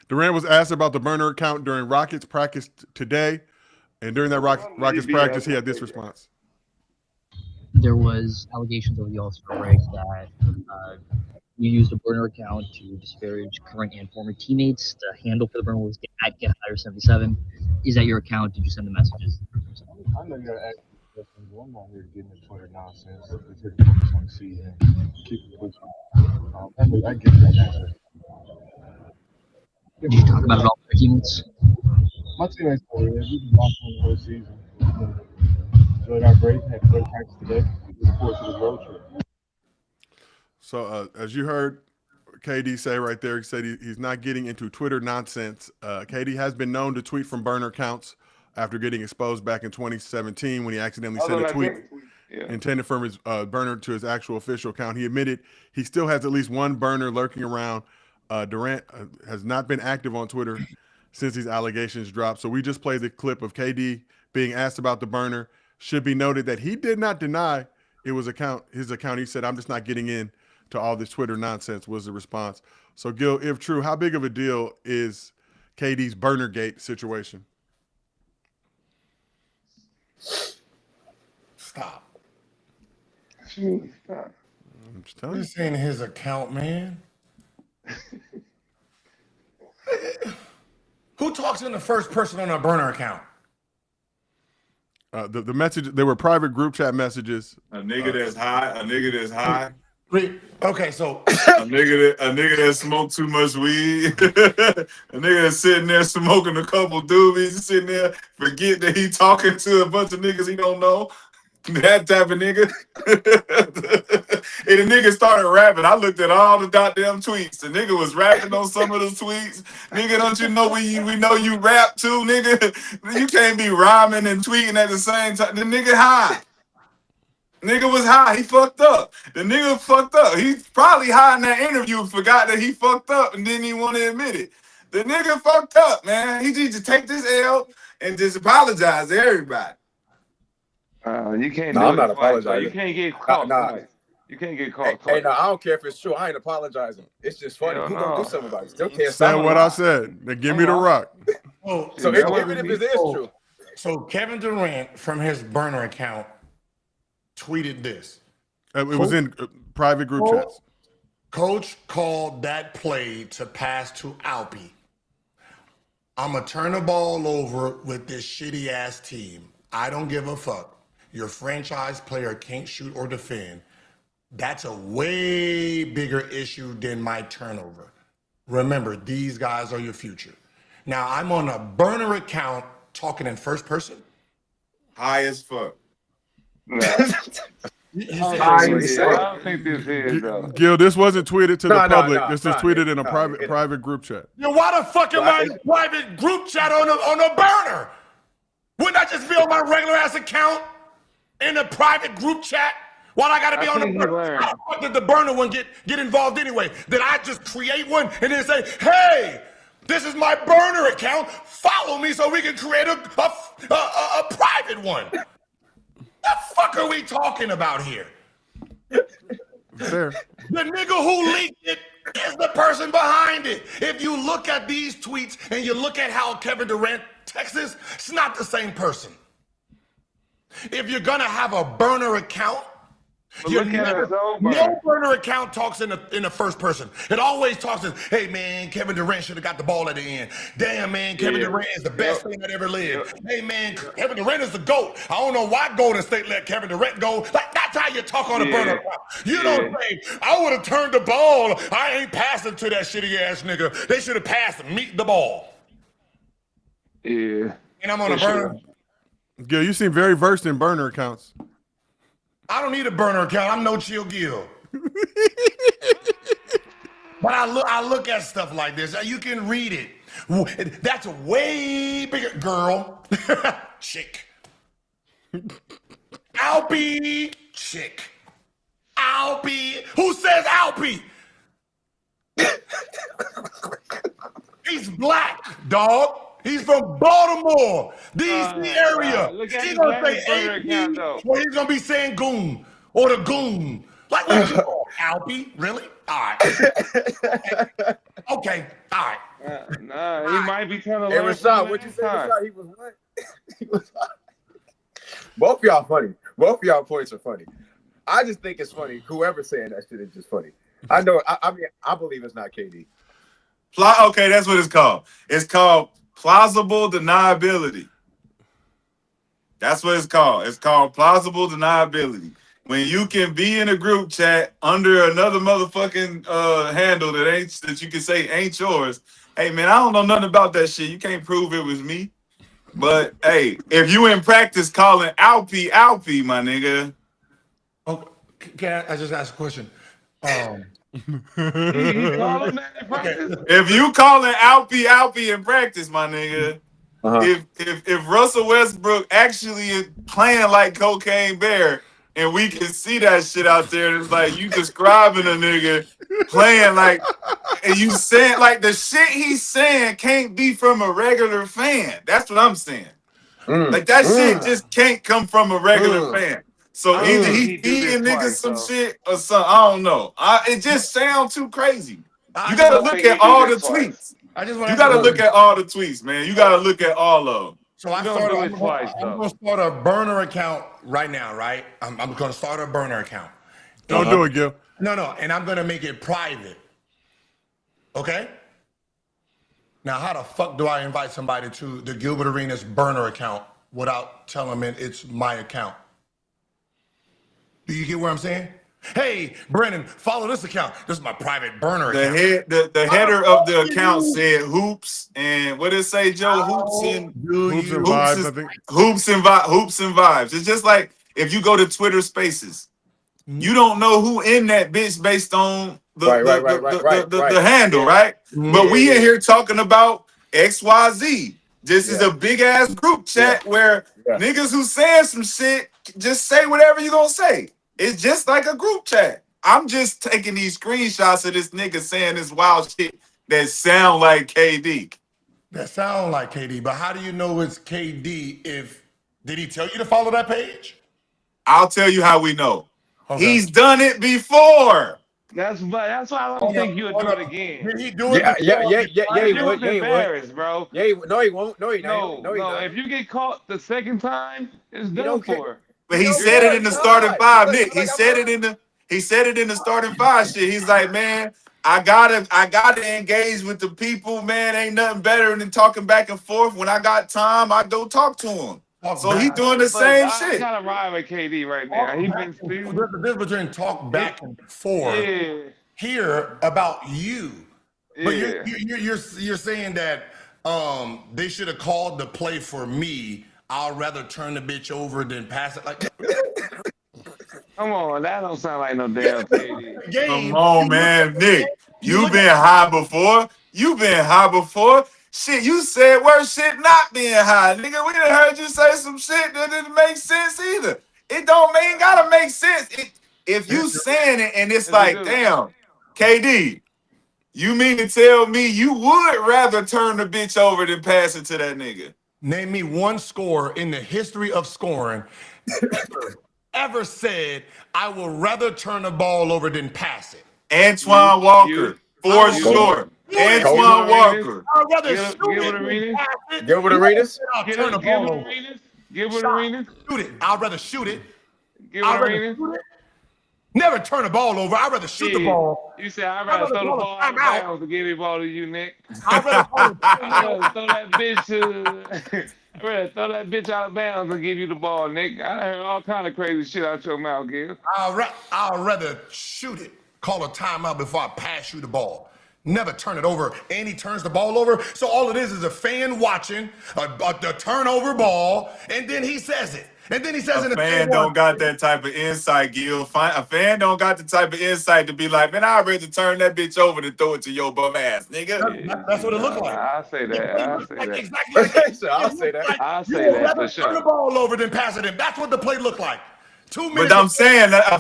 A: Durant was asked about the burner account during Rockets practice today, and during that Rockets practice, he had this response.
I: There was allegations over the All-Star break that you used a burner account to disparage current and former teammates. The handle for the burner was @GetHigher77. Is that your account? Did you send the messages?
F: I know you gotta ask questions. I'm not here to get into Twitter nonsense. It's here to focus on the season. Keep it pushing. I get that answer.
I: Did you talk about it all with your teammates?
F: My teammates know it. We've been locked on the whole season. Enjoyed our break. Had a great practice today. Looking forward to the road trip.
A: So as you heard KD say right there, he said he's not getting into Twitter nonsense. KD has been known to tweet from burner accounts after getting exposed back in 2017 when he accidentally sent a tweet intended from his burner to his actual official account. He admitted he still has at least one burner lurking around. Durant has not been active on Twitter since these allegations dropped. So we just played the clip of KD being asked about the burner. Should be noted that he did not deny It was his account. He said, "I'm just not getting in to all this Twitter nonsense." Was the response. So, Gil, if true, how big of a deal is KD's Burnergate situation?
B: Stop.
D: Jeez, stop.
A: I'm just telling you.
B: This ain't his account, man. Who talks in the first person on a burner account?
A: The message, there were private group chat messages.
E: A nigga that's high.
B: Okay, so
E: a nigga that smoked too much weed. A nigga that's sitting there smoking a couple doobies, sitting there forget that he talking to a bunch of niggas he don't know. That type of nigga. And the nigga started rapping. I looked at all the goddamn tweets. The nigga was rapping on some of the tweets. Nigga, don't you know we know you rap too, nigga? You can't be rhyming and tweeting at the same time. The nigga high. Nigga was high. He fucked up. The nigga fucked up. He's probably high in that interview, forgot that he fucked up and didn't even want to admit it. The nigga fucked up, man. He needs to take this L and just apologize to everybody.
D: You can't.
H: No, I'm not apologizing.
D: You can't get caught.
H: Nah.
D: You can't get caught.
H: Hey, no, I don't care if it's true. I ain't apologizing. It's just funny. Who gonna do something about it? Still can't
A: Said what I said. Now give me the rock.
H: So even if it is true.
B: So Kevin Durant from his burner account tweeted this.
A: It was in private group chats.
B: Coach called that play to pass to Alpi. I'm going to turn the ball over with this shitty ass team. I don't give a fuck. Your franchise player can't shoot or defend. That's a way bigger issue than my turnover. Remember, these guys are your future. Now, I'm on a burner account talking in first person.
E: High as fuck.
D: I don't think this is, though.
A: Gil, this wasn't tweeted to the public. This was tweeted in a private group chat.
B: Then why the fuck am I in a private group chat on a burner? Wouldn't I just be on my regular ass account in a private group chat? Why I got to be on the burner? How the fuck did the burner one get involved anyway? Did I just create one and then say, hey, this is my burner account. Follow me so we can create a private one. The fuck are we talking about here?
A: Fair.
B: The nigga who leaked it is the person behind it. If you look at these tweets and you look at how Kevin Durant texts this, it's not the same person. If you're gonna have a burner account, no burner account talks in the first person. It always talks as, hey man, Kevin Durant should have got the ball at the end. Damn man, Kevin Durant is the best thing that ever lived. Hey man, Kevin Durant is the GOAT. I don't know why Golden State let Kevin Durant go. Like, that's how you talk on a burner account. You don't say, I would have turned the ball. I ain't passing to that shitty ass nigga. They should have passed me the ball.
D: Yeah.
B: And I'm on a burner.
A: Gil, you seem very versed in burner accounts.
B: I don't need a burner account. I'm no chill Gil. But I look at stuff like this. You can read it. That's a way bigger girl. Chick. Alpi. Chick. Alpi. Who says Alpi? He's black, dog. He's from Baltimore, DC area. He's gonna say AP, or he's gonna be saying goon or the goon. Like, what you call Alpi? Really? All right. Okay. All right.
D: Nah, he might be trying to
H: learn. Rashad, what you say, Rashad? He was what? He was both of y'all funny. Both of y'all points are funny. I just think it's funny. Whoever's saying that shit is just funny. I know. I mean, I believe it's not KD.
E: Okay, that's what it's called. It's called plausible deniability. That's what it's called. It's called plausible deniability. When you can be in a group chat under another motherfucking handle that you can say ain't yours. Hey man, I don't know nothing about that shit. You can't prove it was me. But hey, if you in practice calling Alpi, my nigga.
B: Oh, can I just ask a question?
E: If you calling Alpi in practice, my nigga, if Russell Westbrook actually is playing like Cocaine Bear, and we can see that shit out there, it's like you describing a nigga playing like, and you saying like the shit he's saying can't be from a regular fan. That's what I'm saying. Like that shit just can't come from a regular fan. So
D: I
E: either
D: don't think
E: he
D: he do this
E: feeding niggas
D: twice,
E: some
D: though.
E: shit or something. I don't know. It just sounds too crazy.
B: I
E: You
B: just
E: gotta
D: I
B: want
E: look
D: think he
E: at
D: do
E: all the
D: this twice.
E: tweets.
B: I just want
E: You
B: to ask
E: gotta
B: you.
E: look at all the tweets, man. You gotta look at all of them.
B: So I
D: He don't
B: started.
D: do it twice,
B: I'm
D: though.
B: going to start a burner account right now. Right. I'm going to start a burner account.
A: Don't do it, Gil.
B: No, and I'm going to make it private. Okay. Now, how the fuck do I invite somebody to the Gilbert Arenas burner account without telling them it's my account? Do you get what I'm saying? Hey, Brandon, follow this account. This is my private burner account.
E: The header of the account said hoops and what did it say, Joe? Hoops and
A: vibes, I think.
E: hoops and vibes. It's just like if you go to Twitter Spaces, you don't know who in that bitch based on the handle, right? But we in here talking about XYZ. This is a big ass group chat where niggas who saying some shit just say whatever you gonna say. It's just like a group chat. I'm just taking these screenshots of this nigga saying this wild shit that sound like KD.
B: That sound like KD, but how do you know it's KD did he tell you to follow that page?
E: I'll tell you how we know.
B: Okay.
E: He's done it before.
D: That's why I don't think you'll do it again.
B: Did he do it?
H: Yeah.
D: You was embarrassed, bro.
H: Yeah, no, he won't. No, he
D: No.
H: not.
D: If you get caught the second time, it's done for.
E: But he said it in the starting five, Nick. He said it in the starting five shit. He's like, man, I gotta engage with the people, man. Ain't nothing better than talking back and forth. When I got time, I go talk to him. So he doing the same shit.
D: I gotta ride with KD right now. He been speaking.
B: This between talk back and forth here about you. But you're saying that they should have called the play for me. I'll rather turn the bitch over than pass it. Like,
D: come on, that don't sound like no damn KD.
E: Come on, man, Nick. You've been high before. Shit, you said worse shit not being high. Nigga, we done heard you say some shit that didn't make sense either. It ain't gotta make sense. If you saying it and it's like, damn, KD, you mean to tell me you would rather turn the bitch over than pass it to that nigga?
B: Name me one scorer in the history of scoring ever said, I will rather turn the ball over than pass it.
E: Antoine Walker, for sure. Antoine Walker.
B: I'd rather shoot it.
H: Gilbert Arenas?
D: Gilbert Arenas.
B: Shoot it. I'd rather shoot it.
D: Gilbert Arenas.
B: Never turn the ball over. I'd rather shoot the ball.
D: You said I'd rather throw the ball out of bounds to give the ball to you, Nick.
B: I'd rather
D: throw that bitch I'd rather throw that bitch out of bounds and give you the ball, Nick. I heard all kind of crazy shit out your mouth, Gil.
B: I'd rather shoot it. Call a timeout before I pass you the ball. Never turn it over. And he turns the ball over. So all it is a fan watching a turnover ball, and then he says it. And then he says
E: a fan don't got that type of insight, Gil. A fan don't got the type of insight to be like, man, I'd rather turn that bitch over than throw it to your bum ass, nigga.
B: That's what it looks like.
D: I say that.
B: Exactly.
H: I'll say that.
D: I say that for sure.
B: Turn the ball over than pass it in. That's what the play looked like. 2 minutes.
E: But I'm saying that a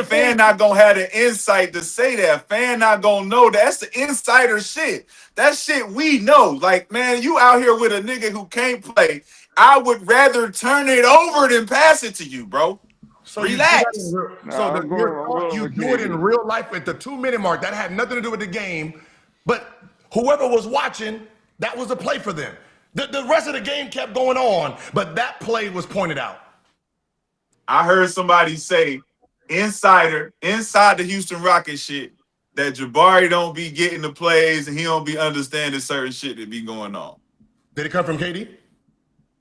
E: fan not gonna have the insight to say that. A fan not gonna know. That's the insider shit. That shit we know. Like, man, you out here with a nigga who can't play. I would rather turn it over than pass it to you, bro. So relax.
B: You do it in real life at the 2-minute mark. That had nothing to do with the game. But whoever was watching, that was a play for them. The rest of the game kept going on, but that play was pointed out.
E: I heard somebody say inside the Houston Rockets shit that Jabari don't be getting the plays and he don't be understanding certain shit that be going on.
B: Did it come from KD?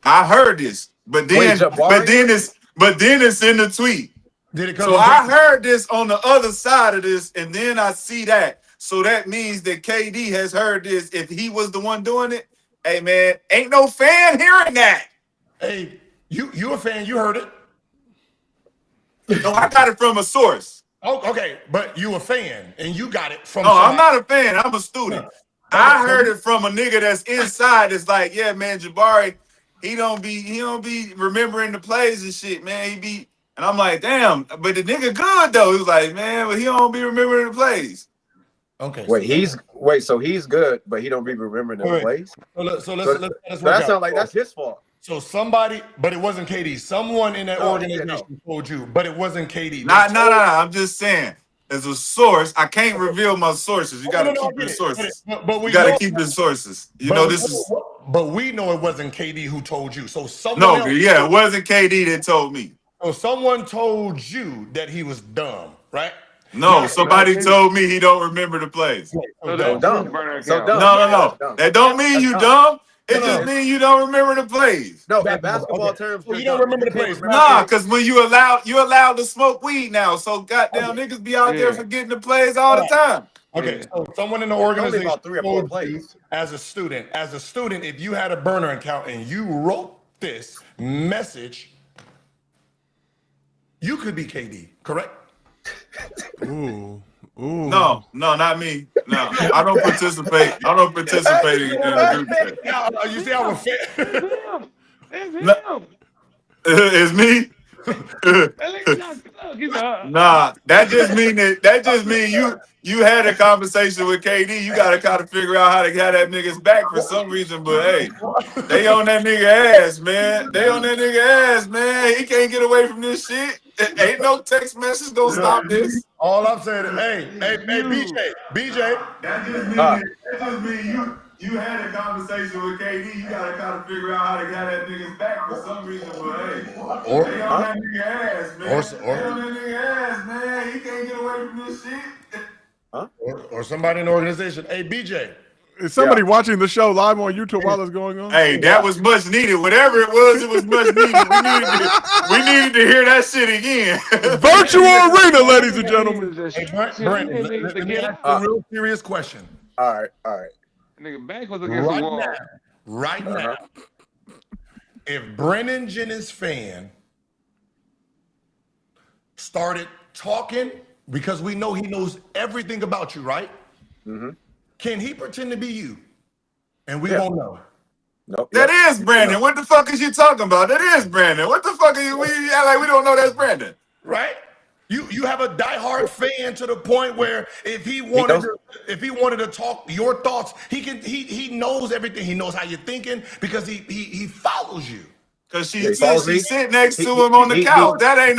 E: I heard this, but then it's in the tweet.
B: Did it come
E: so
B: from
E: I
B: KD?
E: heard this on the other side of this, and then I see that. So that means that KD has heard this. If he was the one doing it, hey man, ain't no fan hearing that.
B: Hey, you a fan? You heard it?
E: No, I got it from a source.
B: Oh, okay, but you a fan and you got it from.
E: No, I'm not a fan. I'm a student. I heard it from a nigga that's inside. It's like, yeah, man, Jabari, he don't be remembering the plays and shit, man. And I'm like, damn, but the nigga good though. He was like, man, but he don't be remembering the plays.
B: Okay.
H: So he's good, but he don't be remembering the plays.
B: So let's
H: that sounds like that's his fault.
B: So somebody, but it wasn't KD. Someone in that organization told you, but it wasn't KD.
E: No. I'm just saying, as a source, I can't reveal my sources. You got to keep your sources.
B: But
E: you got to keep your sources. You know this is.
B: But we know it wasn't KD who told you. So someone.
E: No, yeah, it wasn't KD that told me.
B: So someone told you that he was dumb, right?
E: No, somebody told me he don't remember the plays.
B: So dumb.
E: No. That don't mean you dumb. It just means you don't remember the plays.
H: No, in basketball terms,
B: you don't remember the plays.
E: Nah, because when you allowed to smoke weed now, so goddamn niggas be out there forgetting the plays all the time.
B: Okay, so someone in the organization told you as a student, if you had a burner account and you wrote this message, you could be KD, correct?
A: Ooh.
E: No, not me. No, I don't participate. I don't participate in the group chat.
B: You see how we're
E: It's me. Nah, that just mean you had a conversation with KD. You gotta kind of figure out how to get that nigga's back for some reason. But hey, they on that nigga ass, man. He can't get away from this shit. Ain't no text message gonna stop this.
B: All I'm saying is, hey, BJ.
E: That just mean you had a conversation with KD. You gotta kind of figure out how to get that nigga's back for some reason. But hey, they on that nigga ass, man. They on that nigga ass, man. He can't get away from this shit.
B: Or somebody in the organization. Hey, BJ.
A: Is somebody watching the show live on YouTube while it's going on?
E: Hey, that was much needed. Whatever it was much needed. We needed to hear that shit again.
A: Virtual arena, ladies and gentlemen.
B: Hey, Brandon, let me ask a real serious question.
H: All right.
D: Nigga, back was against the wall.
B: Right now, if Brennan Jennings fan started talking, because we know he knows everything about you, right?
H: Mm-hmm.
B: Can he pretend to be you? And we won't know.
H: Nope.
E: That is Brandon. What the fuck is you talking about? That is Brandon. What the fuck are you? We act like we don't know that's Brandon.
B: Right? You have a diehard fan to the point where if he wanted to talk your thoughts, he knows everything. He knows how you're thinking because he follows you.
E: Cause she sit next to him on the couch. That ain't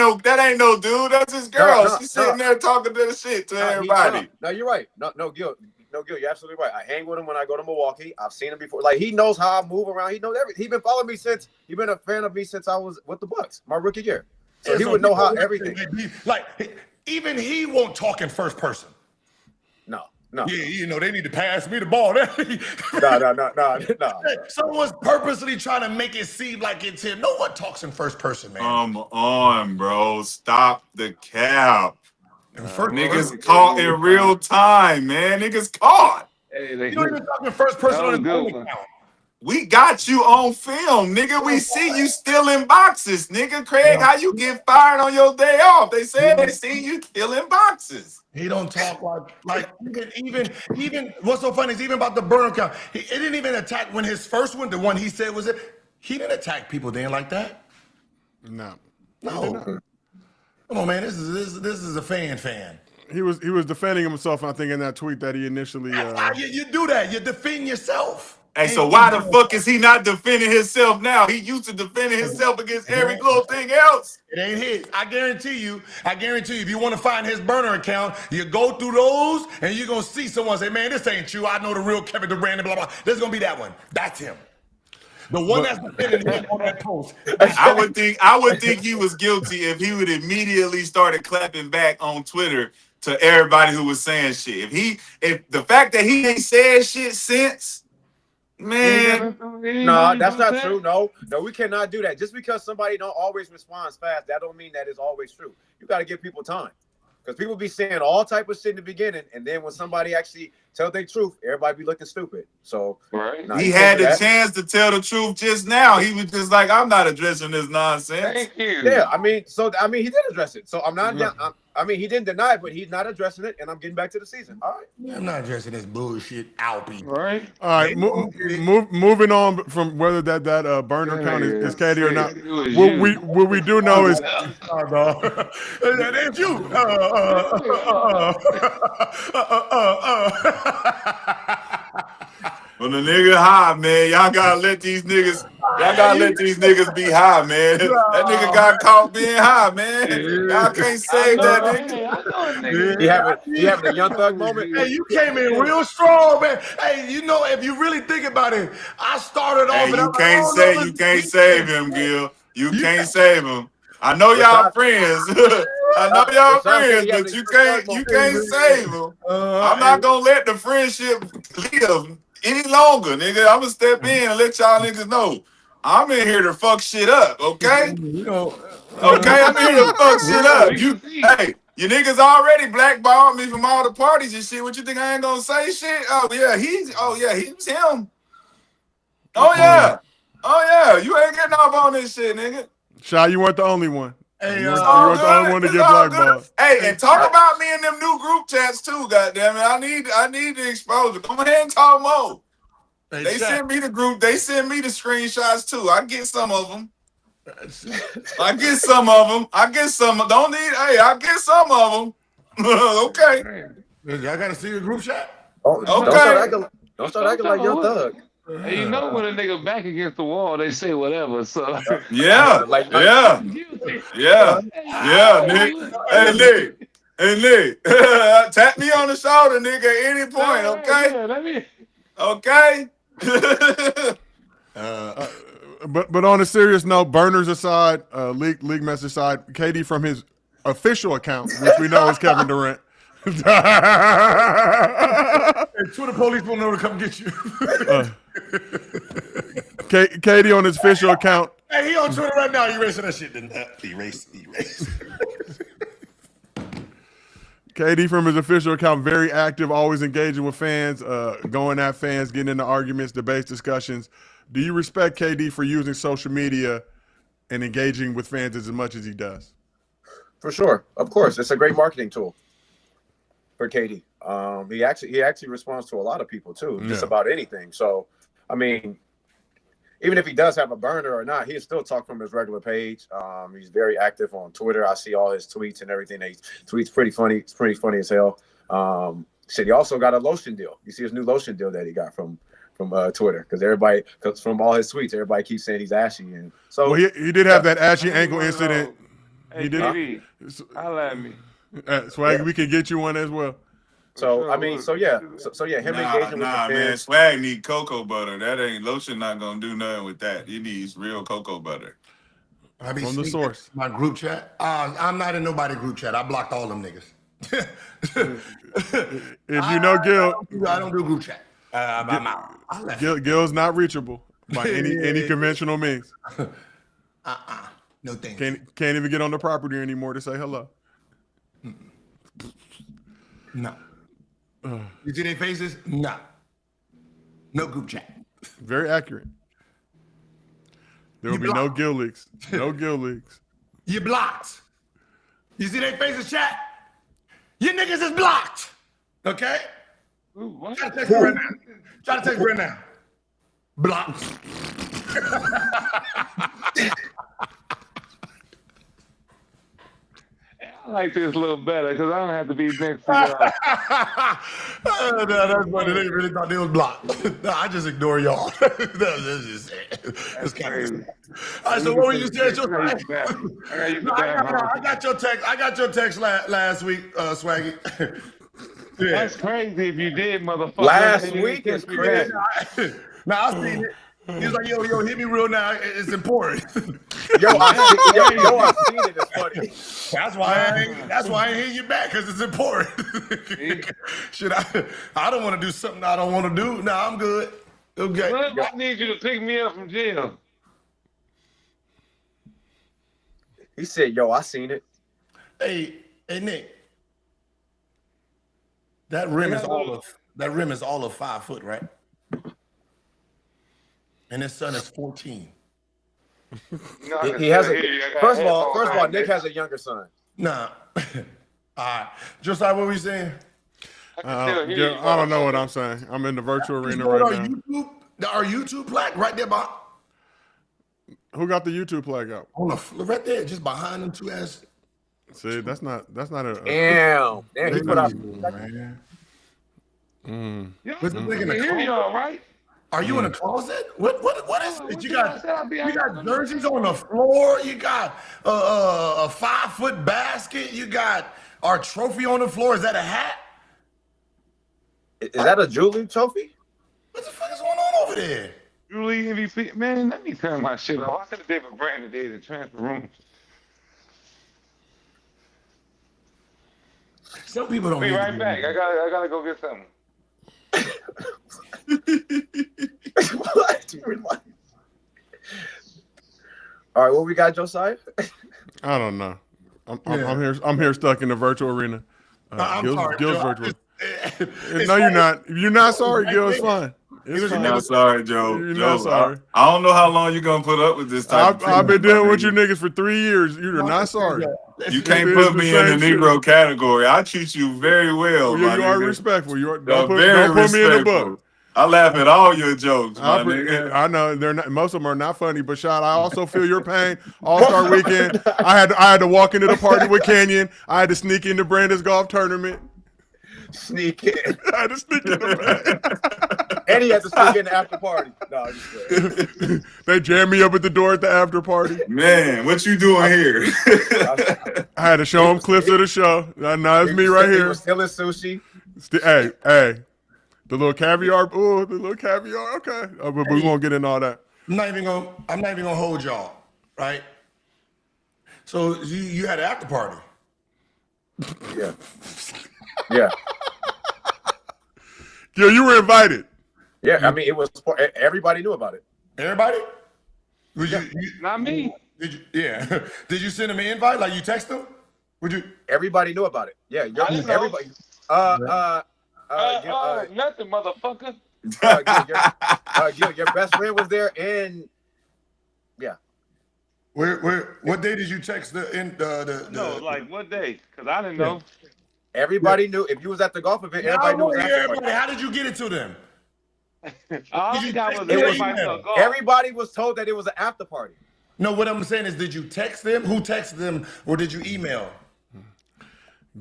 E: no dude. That's his girl. She's sitting there talking to the shit to everybody.
H: No, you're right. No, Gil. You're absolutely right. I hang with him when I go to Milwaukee. I've seen him before. Like, he knows how I move around. He knows everything. He's been following me since. He's been a fan of me since I was with the Bucks, my rookie year. So he would know how everything.
B: Like, even he won't talk in first person.
H: No.
B: Yeah, they need to pass me the ball.
H: No.
B: Someone's purposely trying to make it seem like it's him. No one talks in first person, man.
E: Come on, bro. Stop the cap. Niggas caught in real time, man. Niggas caught.
B: You don't even talk in first person on the account.
E: We got you on film, nigga. We see you stealing boxes, nigga. Craig, how you get fired on your day off? They said they see you stealing boxes.
B: He don't talk like even what's so funny is even about the burner account. He didn't even attack when his first one, the one he said was it. He didn't attack people then like that.
A: No.
B: Come on, man. This is a fan.
A: He was defending himself, I think, in that tweet that he initially.
B: You do that. You defend yourself.
E: Hey, so why the fuck is he not defending himself now? He used to defend himself against every little thing else.
B: It ain't his. I guarantee you, if you want to find his burner account, you go through those and you're going to see someone say, man, this ain't you. I know the real Kevin Durant, blah, blah. There's going to be that one. That's him. The one that's defending him on that post.
E: I would think he was guilty if he would immediately started clapping back on Twitter to everybody who was saying shit. If the fact that he ain't said shit since, man.
H: No, that's not true. No, we cannot do that. Just because somebody don't always respond fast, that don't mean that it's always true. You got to give people time. Because people be saying all type of shit in the beginning, and then when somebody actually tell their truth, everybody be looking stupid. So
E: he had the chance to tell the truth just now. He was just like, I'm not addressing this nonsense.
D: Thank you.
H: Yeah, I mean, he did address it. So I'm not down. I mean, he didn't deny it, but he's not addressing it, and I'm getting back to the season. All right.
B: I'm not addressing this bullshit, Alpie.
D: Right?
A: All right, moving on from whether that burner count is Katie or not. What we do know is
B: that's you.
E: When the nigga high, man, y'all gotta let these niggas be high, man. That nigga got caught being high, man. Y'all can't save that nigga.
H: He having a Young Thug moment.
B: Hey, you came in real strong, man. Hey, you know, if you really think about it, I started off.
E: Hey, you can't save him, Gil. You can't save him. I know y'all friends. I know y'all friends, but you can't save him. I'm not gonna let the friendship live any longer, nigga. I'm gonna step in and let y'all niggas know I'm in here to fuck shit up, okay? Okay, I'm in here to fuck shit up. Hey, you niggas already blackballed me from all the parties and shit. What you think I ain't gonna say shit? Oh yeah, he was him. Oh yeah, you ain't getting off on this shit, nigga.
A: Shy, you weren't the only one.
E: Hey,
A: you weren't the only one to get blackballed.
E: Hey, and talk about me in them new group chats too, goddammit. I need the exposure. Come ahead and talk more. Hey, they send me the group. They send me the screenshots too. I get some of them. I get some of them. I get some of them. Okay.
B: Y'all gotta see your group chat.
H: Okay. Don't start acting like Young Thug.
D: Hey, you know when a nigga back against the wall, they say whatever. So
E: yeah, Nick. Hey, Nick. Tap me on the shoulder, nigga, at any point, okay? Okay.
A: But on a serious note, burners aside, league message aside, KD from his official account, which we know is Kevin Durant.
B: Hey, Twitter police will know to come get you.
A: Katie on his official account.
B: Hey, he on Twitter right now. Erasing that shit. Erase.
A: KD from his official account, very active, always engaging with fans, going at fans, getting into arguments, debates, discussions. Do you respect KD for using social media and engaging with fans as much as he does?
H: For sure. Of course. It's a great marketing tool for KD. He actually responds to a lot of people too, just about anything. So, I mean, even if he does have a burner or not, he'll still talk from his regular page. He's very active on Twitter. I see all his tweets and everything. He tweets pretty funny. It's pretty funny as hell. Said he also got a lotion deal. You see his new lotion deal that he got from Twitter, because from all his tweets, everybody keeps saying he's ashy. And so
A: he did have that ashy ankle incident.
D: Hey, he did. Holla at me.
A: Swag, we can get you one as well.
H: So I mean, so yeah, him engaging with the fans.
E: Man, Swag need cocoa butter. That ain't lotion. Not gonna do nothing with that. He needs real cocoa butter.
B: I mean,
A: from the source.
B: My group chat. I'm not in nobody group chat. I blocked all them niggas.
A: If you know Gil,
B: I don't do group chat. I'm out.
A: Gil's not reachable by any conventional means.
B: No thanks.
A: Can't even get on the property anymore to say hello.
B: No. You see their faces? No. No group chat.
A: Very accurate. There will be no Gil leaks. No Gil leaks.
B: You blocked. You see their faces, chat? You niggas is blocked. Okay?
D: Ooh, what?
B: Try to text me right now. Try to text me right now. Blocked.
D: I like this a little better because I don't have to be next to
B: No, that's funny. They really thought they was blocked. No, I just ignore y'all. It's kind of crazy. All right, so what were you saying? I got your text. I got your text last week, Swaggy.
D: Yeah. That's crazy if you did, motherfucker.
H: Last week is crazy.
B: Now I seen it. He was like, yo, hit me real now. It's important.
H: I seen it. It's funny.
B: That's why I ain't hitting you back, because it's important. Shit, I don't want to do something I don't want to do. No, I'm good. Okay.
D: Well, I need you to pick me up from jail.
H: He said, yo, I seen it.
B: Hey, Nick. That rim is all of 5 foot, right? And his son is 14.
H: He has first of all, Nick has a younger son.
B: Nah. All right. Josiah, what were you saying?
A: I don't know what I'm saying. I'm in the virtual arena right now.
B: Our YouTube plaque right there behind.
A: Who got the YouTube flag up?
B: Right there, just behind them two ass.
A: See, that's not a.
H: Damn, he put out.
B: Man.
D: Listen, hear y'all, right?
B: Are you in a closet? What is it? You got jerseys on the floor. You got a 5-foot basket. You got our trophy on the floor. Is that a hat?
H: Is that a Julie trophy?
B: What the fuck is going on over there?
D: Julie MVP. Man, let me turn my shit off. I could have did what Brandon did in transfer room.
B: Some people don't.
D: Be right back. I gotta go get something.
H: What? All right, what we got, Josiah?
A: I don't know. I'm here stuck in the virtual arena.
B: I'm sorry,
A: Gil's
B: Joe.
A: virtual. No, you're not. You're not sorry, Gil. It's fine.
E: You're not sorry, Joe.
A: You're
E: Joe,
A: not sorry.
E: I don't know how long you're gonna put up with this type.
A: I've been dealing with you niggas for 3 years. You're not sorry.
E: You can't put me in the Negro category. I treat you very well.
A: You are respectful. Don't put me in the book.
E: I laugh at all your jokes, my nigga.
A: I know they're not. Most of them are not funny. But Shad, I also feel your pain. All-Star Weekend. I had to walk into the party with Kenyon. I had to sneak into Brandon's golf tournament.
H: Sneak in.
A: I had to sneak in the
H: And he had to sneak in the after party. No, I'm just kidding.
A: They jammed me up at the door at the after party.
E: Man, what you doing here?
A: I had to show them clips of the show. Now it's me right here.
H: He was stealing sushi.
A: Hey. The little caviar. Oh, the little caviar. Okay. But we won't get into all that.
B: I'm not even gonna hold y'all, right? So you had an after party.
H: Yeah. Yeah.
A: Yo, you were invited.
H: Yeah, I mean, it was. Everybody knew about it.
B: Everybody?
D: Not me.
B: Did you? Yeah. Did you send them an invite? Like you text them? Would you?
H: Everybody knew about it. Yeah. Everybody.
D: Nothing, motherfucker.
H: Your best friend was there, and yeah.
B: What day did you text
D: like what day? Because I didn't know.
H: Everybody knew. If you was at the golf event, everybody knew.
B: How did you get it to them?
H: Everybody was told that it was an after party.
B: No, what I'm saying is, did you text them? Who texted them, or did you email?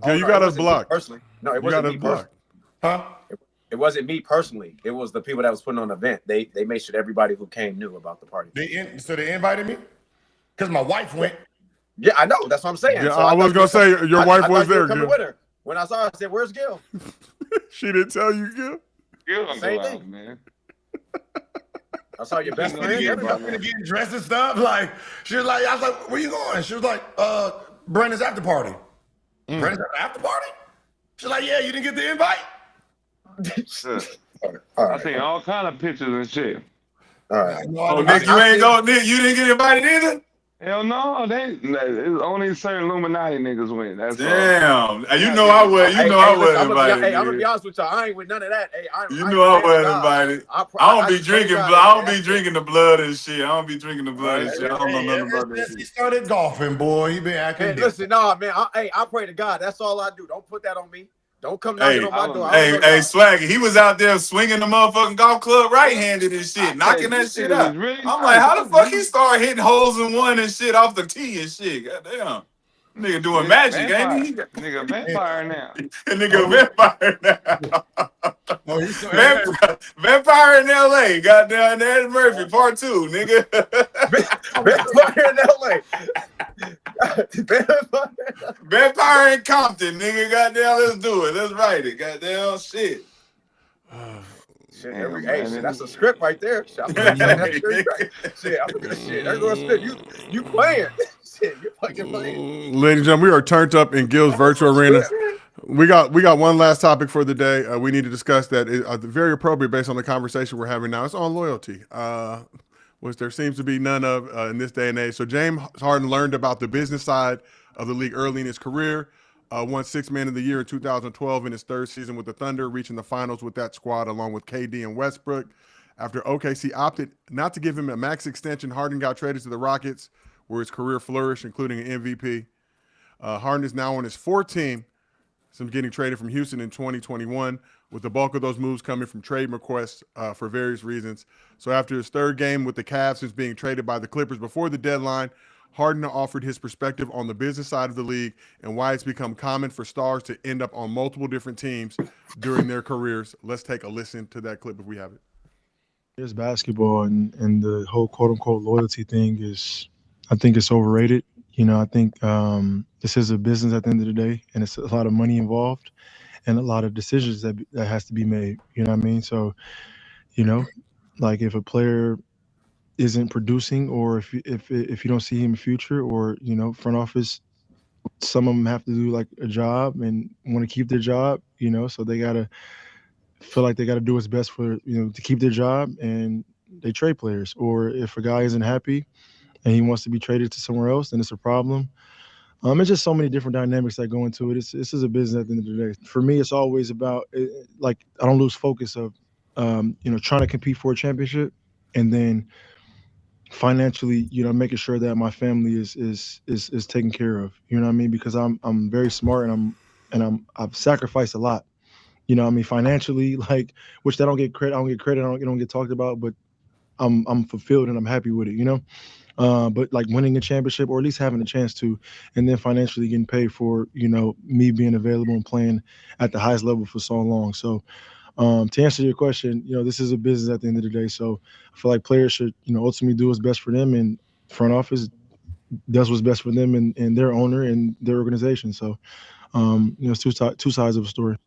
A: Yeah, you got us blocked.
H: Personally, no, it wasn't me personally.
B: Huh?
H: It wasn't me personally. It was the people that was putting on the event. They made sure everybody who came knew about the party.
B: So they invited me? Because my wife went.
H: Yeah, I know. That's what I'm saying.
A: Yeah,
H: so
A: I was gonna say your wife was there, Gil.
H: With her. When I saw her, I said, "Where's Gil?"
A: She didn't tell you, Gil.
H: Same thing,
D: man.
H: I saw your best friend.
B: Getting dressed and stuff. Like she was like, I was like, "Where you going?" She was like, "Brandon's after party." Brandon's after party? She's like, "Yeah, you didn't get the invite."
D: I seen all kind of pictures and shit.
H: All right.
E: Oh, Nick, Nick, you didn't get invited either?
D: Hell no, it's only certain Illuminati niggas win. That's
E: damn. All. You know I was. You know I wasn't invited.
H: Hey, I'm gonna be honest with y'all. I ain't with none of that. Hey,
E: you know I wasn't invited. I don't be drinking. I don't be drinking the blood and shit. I don't be drinking the blood and shit. I don't know nothing about that shit.
B: He started golfing, boy. He been acting.
H: Hey, listen, no, man. I pray to God. That's all I do. Don't put that on me. Don't come knocking on my door.
E: Hey, Swaggy, he was out there swinging the motherfucking golf club right-handed and shit, knocking that shit out.
D: Really
E: I'm like, how the fuck he started hitting holes in one and shit off the tee and shit? Goddamn. Nigga doing magic, ain't he?
D: Nigga vampire now.
E: Nigga vampire now. Vampire in L.A. Goddamn, Eddie Murphy, part 2, nigga.
H: Vampire in L.A.
E: Vampire in Compton, nigga. Goddamn, let's do it. Let's write it. Goddamn, shit.
H: Shit, that's a script right there. Shit, there goes script. You playing. Shit, you're fucking playing.
A: Ladies and gentlemen, we are turned up in Gil's virtual arena. We got one last topic for the day. We need to discuss that. Very appropriate based on the conversation we're having now. It's on loyalty, which there seems to be none of in this day and age. So James Harden learned about the business side of the league early in his career. Won 6th Man of the Year in 2012 in his 3rd season with the Thunder, reaching the finals with that squad along with KD and Westbrook. After OKC opted not to give him a max extension, Harden got traded to the Rockets, where his career flourished, including an MVP. Harden is now on his 4th team since getting traded from Houston in 2021, with the bulk of those moves coming from trade requests for various reasons. So after his third game with the Cavs since being traded by the Clippers before the deadline, Harden offered his perspective on the business side of the league and why it's become common for stars to end up on multiple different teams during their careers. Let's take a listen to that clip if we have it.
J: It's basketball, and the whole quote unquote loyalty thing is, I think it's overrated. You know, I think this is a business at the end of the day, and it's a lot of money involved and a lot of decisions that has to be made. You know what I mean? So, you know, like if a player isn't producing, or if you don't see him in the future, or, you know, front office, some of them have to do like a job and want to keep their job, you know, so they got to feel like they got to do what's best for, you know, to keep their job, and they trade players. Or if a guy isn't happy and he wants to be traded to somewhere else, then it's a problem. It's just so many different dynamics that go into it. This is a business at the end of the day. For me, it's always about, like, I don't lose focus of, you know, trying to compete for a championship, and then financially, you know, making sure that my family is taken care of. You know what I mean? Because I'm very smart, and I've sacrificed a lot. You know what I mean? Financially, like, which I don't get credit. I don't get talked about, but I'm fulfilled and I'm happy with it, you know? But like winning a championship, or at least having a chance to, and then financially getting paid for, you know, me being available and playing at the highest level for so long. So to answer your question, you know, this is a business at the end of the day. So I feel like players should, you know, ultimately do what's best for them, and front office does what's best for them and their owner and their organization. So, you know, it's two sides of a story.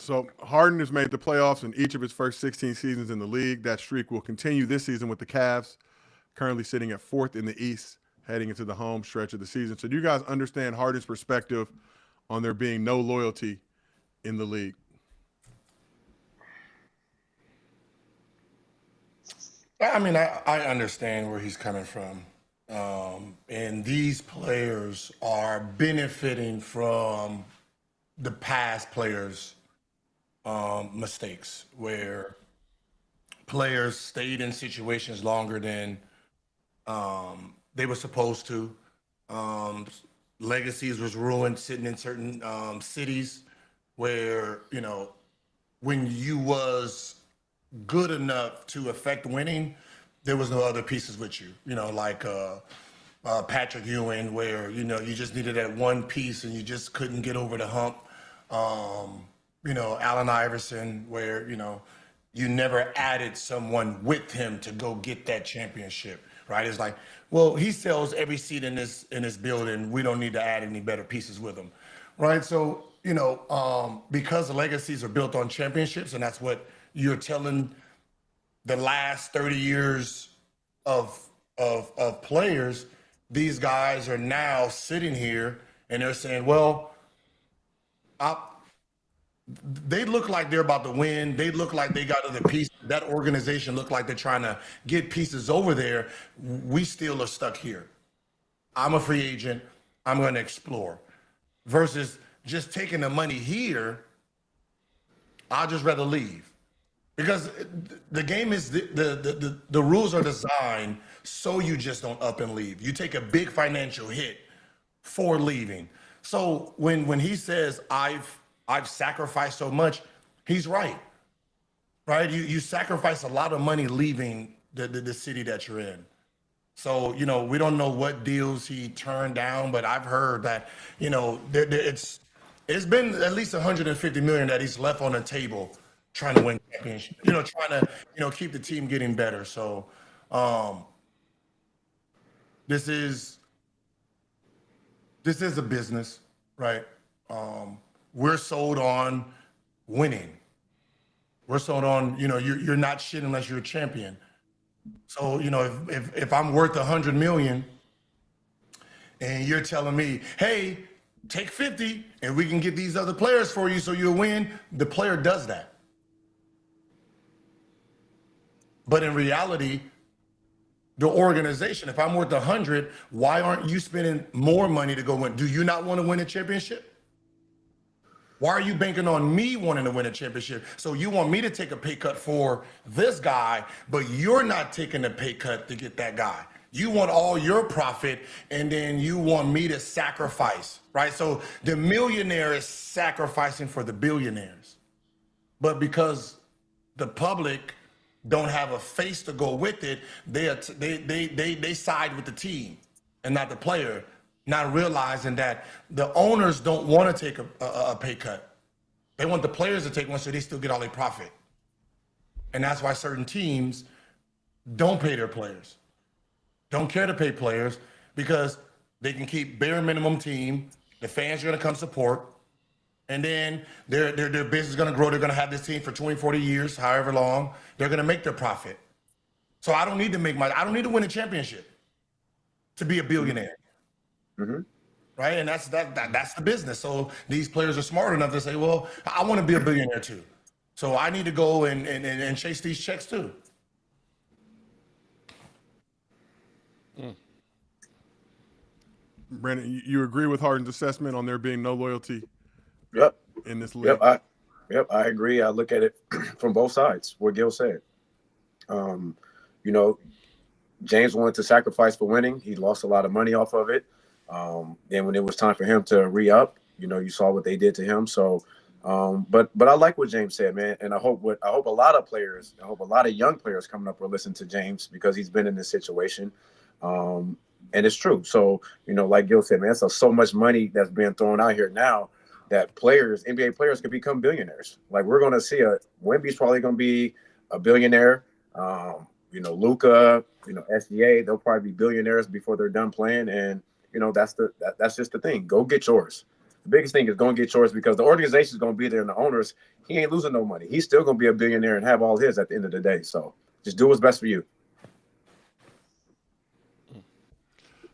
A: So Harden has made the playoffs in each of his first 16 seasons in the league. That streak will continue this season with the Cavs, currently sitting at 4th in the East, heading into the home stretch of the season. So do you guys understand Harden's perspective on there being no loyalty in the league?
B: I mean, I understand where he's coming from. And these players are benefiting from the past players' mistakes, where players stayed in situations longer than they were supposed to. Legacies was ruined sitting in certain cities where, you know, when you was good enough to affect winning, there was no other pieces with you, you know, like Patrick Ewing, where, you know, you just needed that one piece and you just couldn't get over the hump. You know, Allen Iverson, where, you know, you never added someone with him to go get that championship, right? It's like, well, he sells every seat in this building. We don't need to add any better pieces with him, right? So, you know, because the legacies are built on championships, and that's what you're telling the last 30 years of players, these guys are now sitting here and they're saying, well, they look like they're about to win. They look like they got other pieces. That organization look like they're trying to get pieces over there. We still are stuck here. I'm a free agent. I'm going to explore. Versus just taking the money here, I'll just rather leave. Because the game is, the rules are designed so you just don't up and leave. You take a big financial hit for leaving. So when he says, I've sacrificed so much, he's right. Right? You sacrifice a lot of money leaving the city that you're in. So, you know, we don't know what deals he turned down, but I've heard that, you know, it's been at least $150 million that he's left on the table trying to win championship, you know, trying to, you know, keep the team getting better. So this is a business, right? We're sold on winning. We're sold on, you know, you're not shit unless you're a champion. So, you know, if I'm worth $100 million and you're telling me, hey, take 50 and we can get these other players for you so you'll win, the player does that. But in reality, the organization, if I'm worth 100, why aren't you spending more money to go win? Do you not want to win a championship? Why are you banking on me wanting to win a championship? So you want me to take a pay cut for this guy, but you're not taking a pay cut to get that guy. You want all your profit, and then you want me to sacrifice, right? So the millionaire is sacrificing for the billionaires. But because the public don't have a face to go with it, they side with the team and not the player, not realizing that the owners don't want to take a pay cut. They want the players to take one so they still get all their profit. And that's why certain teams don't pay their players. Don't care to pay players because they can keep bare minimum team. The fans are going to come support. And then their business is going to grow. They're going to have this team for 20, 40 years, however long. They're going to make their profit. So I don't need to I don't need to win a championship to be a billionaire.
H: Mm-hmm.
B: Right? And that's the business. So these players are smart enough to say, well, I want to be a billionaire too. So I need to go and chase these checks too.
A: Brandon, you agree with Harden's assessment on there being no loyalty
H: Yep.
A: in this league?
H: Yep, I agree. I look at it from both sides, what Gil said. You know, James wanted to sacrifice for winning. He lost a lot of money off of it. Then when it was time for him to re-up, you know, you saw what they did to him. So, but I like what James said, man. And I hope a lot of players, I hope a lot of young players coming up will listen to James because he's been in this situation. And it's true. So, you know, like Gil said, man, it's so much money that's being thrown out here now that players, NBA players, could become billionaires. Like we're going to see Wemby's probably going to be a billionaire. You know, Luka, you know, SGA, they'll probably be billionaires before they're done playing. And, you know, that's just the thing. Go get yours. The biggest thing is go and get yours because the organization is going to be there and the owners, he ain't losing no money. He's still going to be a billionaire and have all his at the end of the day. So just do what's best for you.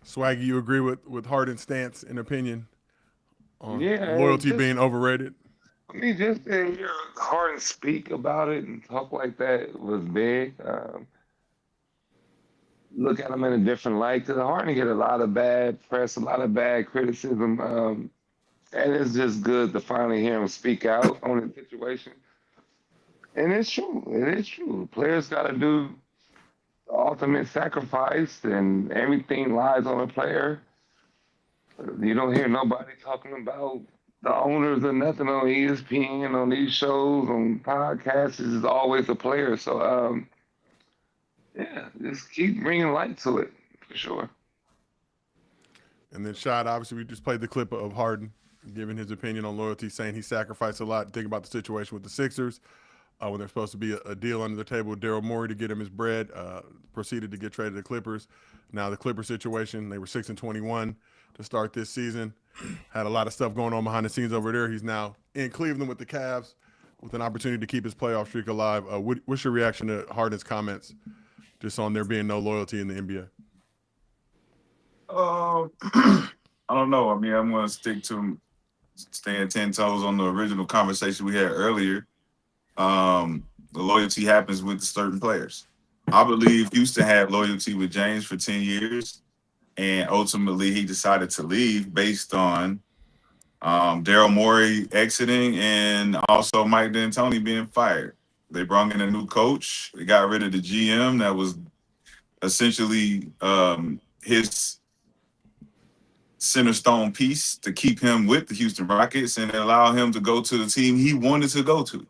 A: Swaggy, you agree with Harden's stance and opinion on
D: Yeah,
A: loyalty
D: just-
A: being overrated?
D: I mean, just to hear Harden speak about it and talk like that was big. Look at him in a different light because Harden get a lot of bad press, a lot of bad criticism, and it's just good to finally hear him speak out on the situation. And it's true. It is true. Players got to do the ultimate sacrifice, and everything lies on the player. You don't hear nobody talking about the owners or nothing on ESPN, on these shows, on podcasts. It's always the player. So, yeah, just keep bringing light to it for sure.
A: And then Shad, obviously, we just played the clip of Harden giving his opinion on loyalty, saying he sacrificed a lot. Think about the situation with the Sixers when there's supposed to be a deal under the table with Daryl Morey to get him his bread, proceeded to get traded to the Clippers. Now the Clippers situation, they were 6-21 to start this season. Had a lot of stuff going on behind the scenes over there. He's now in Cleveland with the Cavs with an opportunity to keep his playoff streak alive. What's your reaction to Harden's comments just on there being no loyalty in the NBA?
E: I don't know. I mean, I'm going to stick to staying 10 toes on the original conversation we had earlier. The loyalty happens with certain players. I believe Houston had loyalty with James for 10 years, and ultimately he decided to leave based on Daryl Morey exiting and also Mike D'Antoni being fired. They brought in a new coach. They got rid of the GM that was essentially his center stone piece to keep him with the Houston Rockets and allow him to go to the team he wanted to go to.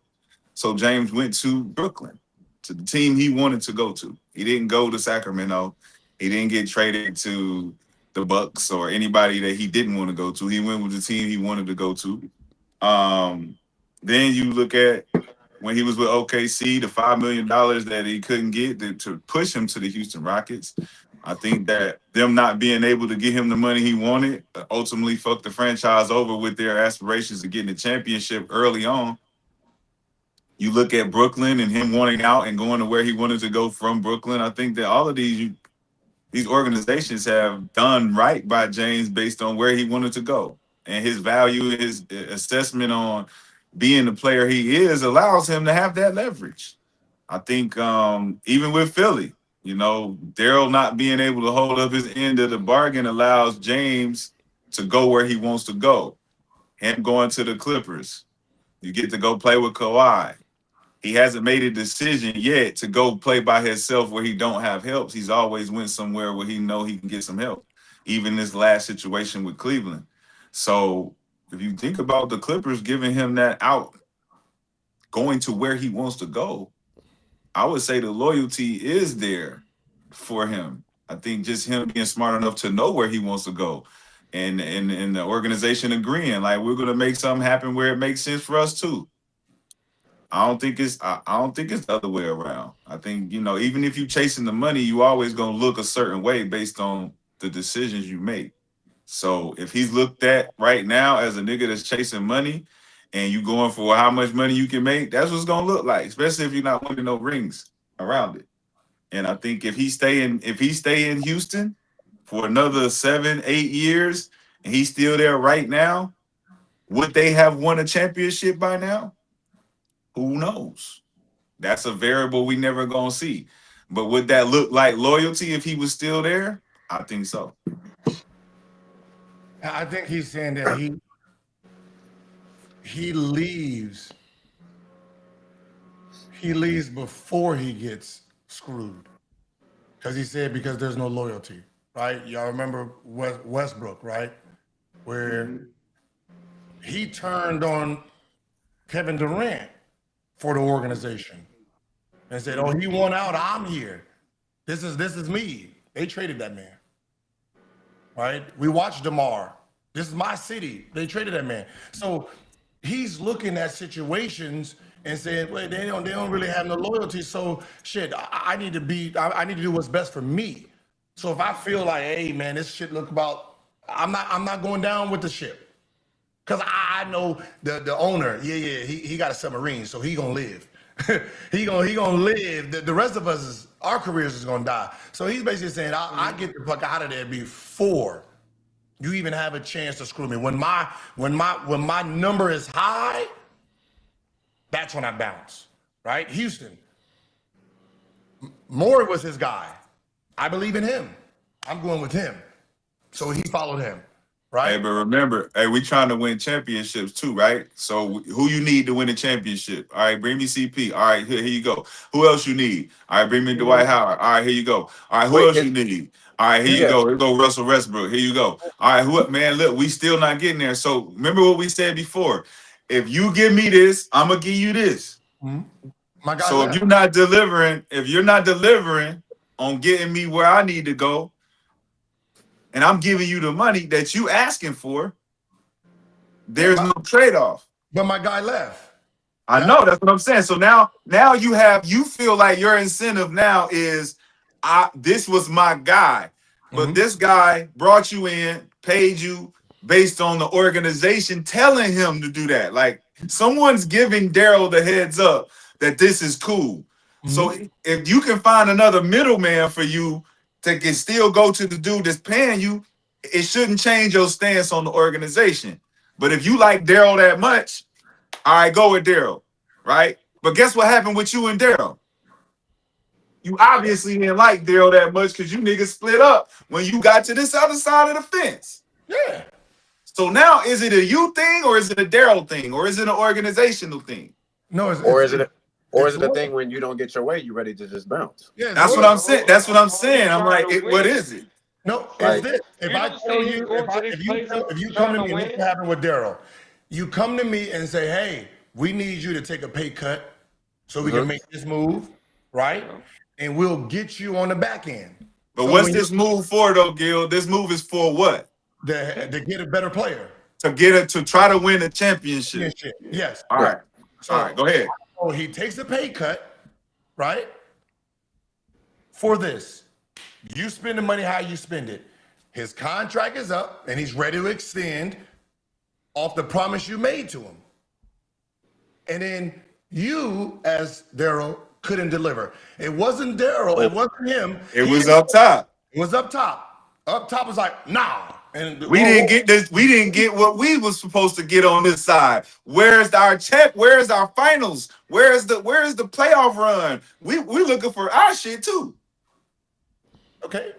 E: So James went to Brooklyn, to the team he wanted to go to. He didn't go to Sacramento. He didn't get traded to the Bucks or anybody that he didn't want to go to. He went with the team he wanted to go to. Then you look at when he was with OKC, the $5 million that he couldn't get to push him to the Houston Rockets. I think that them not being able to get him the money he wanted ultimately fucked the franchise over with their aspirations of getting a championship early on. You look at Brooklyn and him wanting out and going to where he wanted to go from Brooklyn. I think that all of these organizations have done right by James based on where he wanted to go. And his value, his assessment on being the player he is allows him to have that leverage. I think even with Philly, you know, Daryl not being able to hold up his end of the bargain allows James to go where he wants to go. Him going to the Clippers. You get to go play with Kawhi. he hasn't made a decision yet to go play by himself where he don't have help. He's always went somewhere where he know he can get some help. Even this last situation with Cleveland. So if you think about the Clippers giving him that out, going to where he wants to go, I would say the loyalty is there for him. I think just him being smart enough to know where he wants to go, and the organization agreeing, like, we're gonna make something happen where it makes sense for us too. I don't think it's the other way around. I think, even if you're chasing the money, you always gonna look a certain way based on the decisions you make. So if he's looked at right now as a nigga that's chasing money, and you going for how much money you can make, that's what's gonna look like, especially if you're not winning no rings around it. And I think if he stay in Houston for another 7-8 years and he's still there right now, would they have won a championship by now? Who knows? That's a variable we never gonna see. But would that look like loyalty if he was still there? I think so.
B: I think he's saying that he leaves before he gets screwed, because he said because there's no loyalty, right? Y'all remember Westbrook, right? Where he turned on Kevin Durant for the organization and said, "Oh, he won out. I'm here. This is me." They traded that man, right? We watched DeMar. This is my city. They traded that man. So he's looking at situations and saying, "Wait, they don't really have no loyalty. So shit, I need to do what's best for me. So if I feel like, hey man, this shit look about, I'm not going down with the ship, because I know the owner. He got a submarine, so he gonna live. he gonna live. The rest of us, our careers is gonna die. So he's basically saying, I get the fuck out of there before you even have a chance to screw me. When my number is high, that's when I bounce, right? Houston, Moore was his guy. I believe in him. I'm going with him. So he followed him, right?
E: Hey, but remember, we trying to win championships too, right? So who you need to win a championship? All right, bring me CP. All right, here you go. Who else you need? All right, bring me Dwight Howard. All right, here you go. All right, who else you need? All right, here you go. Here go Russell Westbrook. Here you go. All right, man, look, we still not getting there. So remember what we said before. If you give me this, I'm gonna give you this.
B: My guy
E: so if you're not delivering on getting me where I need to go, and I'm giving you the money that you asking for, there's no trade-off.
B: But my guy left.
E: I know, that's what I'm saying. So now you feel like your incentive now is, this was my guy, but this guy brought you in, paid you based on the organization telling him to do that. Like, someone's giving Daryl the heads up that this is cool. So if you can find another middleman for you that can still go to the dude that's paying you, it shouldn't change your stance on the organization. But if you like Daryl that much, all right, go with Daryl, right? But guess what happened with you and Daryl? You obviously didn't like Daryl that much, because you niggas split up when you got to this other side of the fence.
B: Yeah.
E: So now, is it a you thing, or is it a Daryl thing, or is it an organizational thing?
B: No,
H: is it the thing when you don't get your way, you're ready to just bounce?
B: Yeah,
E: that's what I'm saying. That's what I'm saying. I'm like, what is it?
B: No, it's this. If I tell you, if you come to me, and this happened with Daryl, you come to me and say, "Hey, we need you to take a pay cut so we can make this move, right? And we'll get you on the back end."
E: But what's this move for, though, Gil? This move is for what?
B: To get a better player.
E: To try to win a championship.
B: Yes.
E: All right. All right, go ahead.
B: So he takes a pay cut, right? For this. You spend the money how you spend it. His contract is up and he's ready to extend off the promise you made to him. And then you, as Daryl, couldn't deliver. It wasn't Daryl, it wasn't him.
E: It was up top.
B: It was up top. Up top was like, nah. And
E: we didn't get this. We didn't get what we was supposed to get on this side. Where's our check? Where's our finals? Where's the playoff run? We're looking for our shit too.
B: Okay.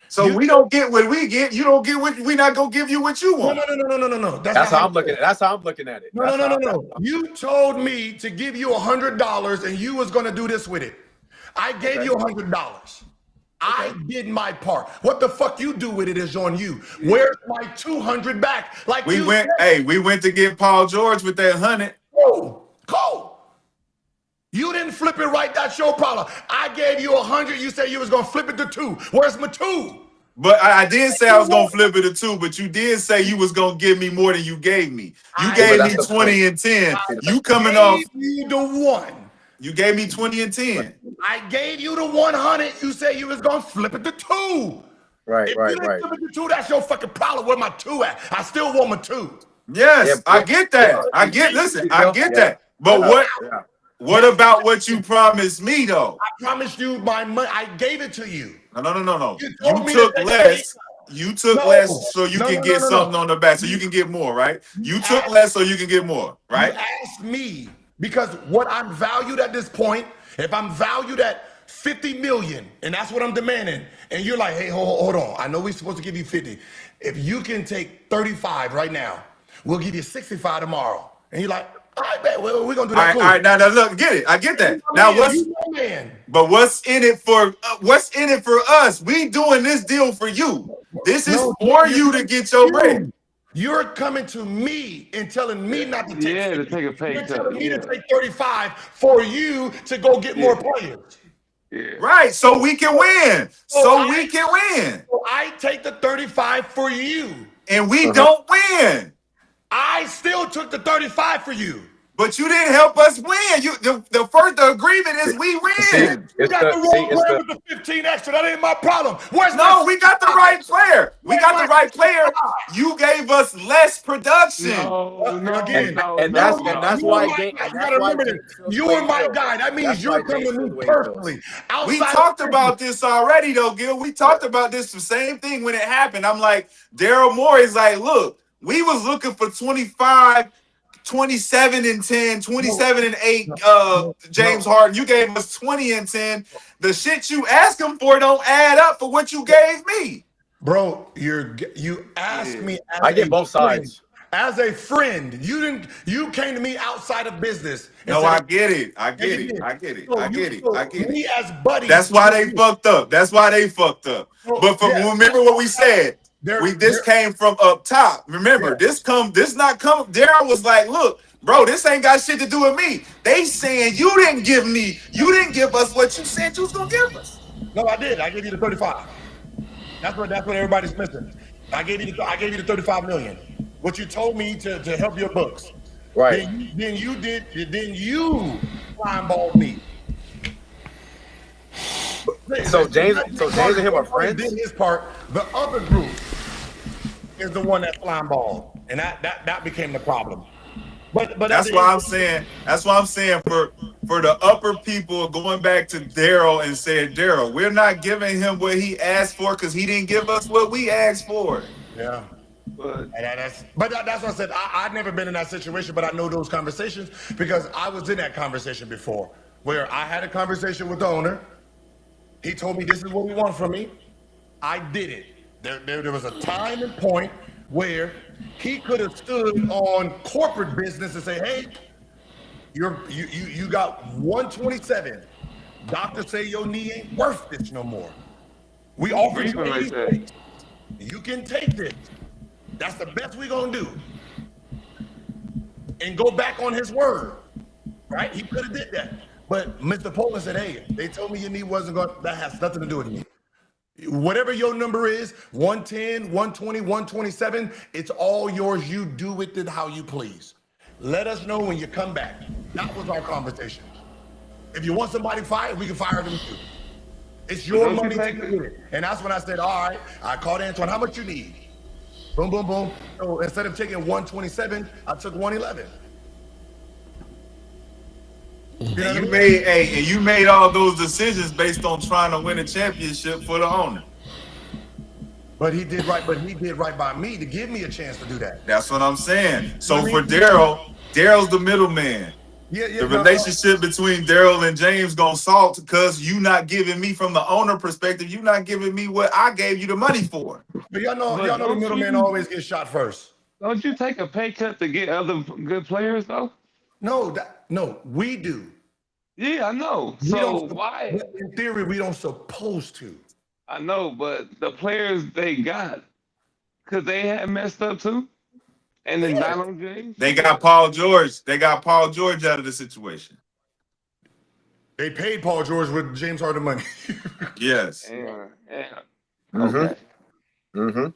E: So we don't get what we get. You don't get what we not gonna give you what you want.
B: No.
H: That's how I'm looking at it. That's how I'm looking at it.
B: No. You told me to give you $100 and you was gonna do this with it. I gave you $100. I did my part. What the fuck you do with it is on you. Where's my 200 back? Like
E: we went to get Paul George with that 100.
B: Cole. You didn't flip it right. That's your problem. I gave you 100. You said you was gonna flip it to 2. Where's my 2?
E: But I did say I was gonna flip it to 2. But you did say you was gonna give me more than you gave me. You gave me 20 and 10. You coming off?
B: You the 1.
E: You gave me 20 and 10.
B: I gave you the 100. You said you was gonna flip it to 2.
H: Right.
B: If you didn't flip it to 2, that's your fucking problem. Where my 2 at? I still want my 2.
E: Yes, I get that. I get that. But what about what you promised me though?
B: I promised you my money. I gave it to you.
E: No. You took less. You took less so you can get something on the back, so you can get more, right? You took less so you can get more, right?
B: You asked me because what I'm valued at this point, if I'm valued at 50 million, and that's what I'm demanding, and you're like, hey, hold on. I know we're supposed to give you 50. If you can take 35 right now, we'll give you 65 tomorrow. And you're like, all right, man, we're gonna do that.
E: All right, now look, get it. I get that. Now what's in it for us? We doing this deal for you. This is for you to get your bread.
B: You're coming to me and telling me not to take
D: to take a pay
B: You're
D: cut.
B: telling me to take 35 for you to go get more players.
D: Yeah.
E: Right, so we can win. So
B: I take the 35 for you.
E: And we don't win.
B: I still took the 35 for you.
E: But you didn't help us win. The agreement is we win.
B: You got the wrong player with the 15 extra. That ain't my problem.
E: We got the right player. We got the right player. You gave us less production.
H: And that's why
B: you are my guy. That means you're coming to me personally.
E: We talked about this already, though, Gil. We talked about this the same thing when it happened. I'm like, Daryl Morey is like, look, we was looking for 25. 27 and 10, 27 and 8, James Harden. You gave us 20 and 10. The shit you asked him for don't add up for what you gave me.
B: Bro, you asked me.
H: I get both sides.
B: As a friend, you came to me outside of business.
E: No, I get it. I get it.
B: Me as buddies.
E: That's why they fucked up. But remember what we said. This came from up top. Remember, this not come. Daryl was like, look, bro, this ain't got shit to do with me. They saying you didn't give us what you said you was gonna give us.
B: No, I did. I gave you the 35. That's what everybody's missing. I gave you the 35 million. What you told me to help your books.
H: Right.
B: Then you flying-balled me.
H: So James and him are friends.
B: Did his part. The other group is the one that flying ball, and that became the problem. But
E: that's why I'm saying. For the upper people going back to Daryl and saying, Daryl, we're not giving him what he asked for because he didn't give us what we asked for.
B: Yeah. But that's what I said. I've never been in that situation, but I know those conversations because I was in that conversation before, where I had a conversation with the owner. He told me this is what we want from me. I did it. There was a time and point where he could have stood on corporate business and say, hey, you got 127. Doctors say your knee ain't worth this no more. We offer you 80. You can take this. That's the best we're gonna do. And go back on his word. Right? He could have did that. But Mr. Poland said, hey, they told me your knee wasn't going to, that has nothing to do with me. Whatever your number is, 110, 120, 127, it's all yours. You do with it how you please. Let us know when you come back. That was our conversation. If you want somebody fired, we can fire them too. It's your money to do it. And that's when I said, all right, I called Antoine, how much you need? Boom, boom, boom. So instead of taking 127, I took 111.
E: You made all those decisions based on trying to win a championship for the owner.
B: But he did right. But he did right by me to give me a chance to do that.
E: That's what I'm saying. So for Daryl's the middleman. The relationship between Daryl and James gonna salt because you not giving me from the owner perspective. You not giving me what I gave you the money for.
B: But y'all know the middleman always gets shot first.
D: Don't you take a pay cut to get other good players though?
B: No, we do.
D: Yeah, I know. So why?
B: In theory, we don't supposed to.
D: I know, but the players they got, because they had messed up too. And then Donald James.
E: They got Paul George. They got Paul George out of the situation.
B: They paid Paul George with James Harden money.
E: Yes.
D: Yeah.
C: Mm-hmm.
D: Okay.
C: Mm-hmm.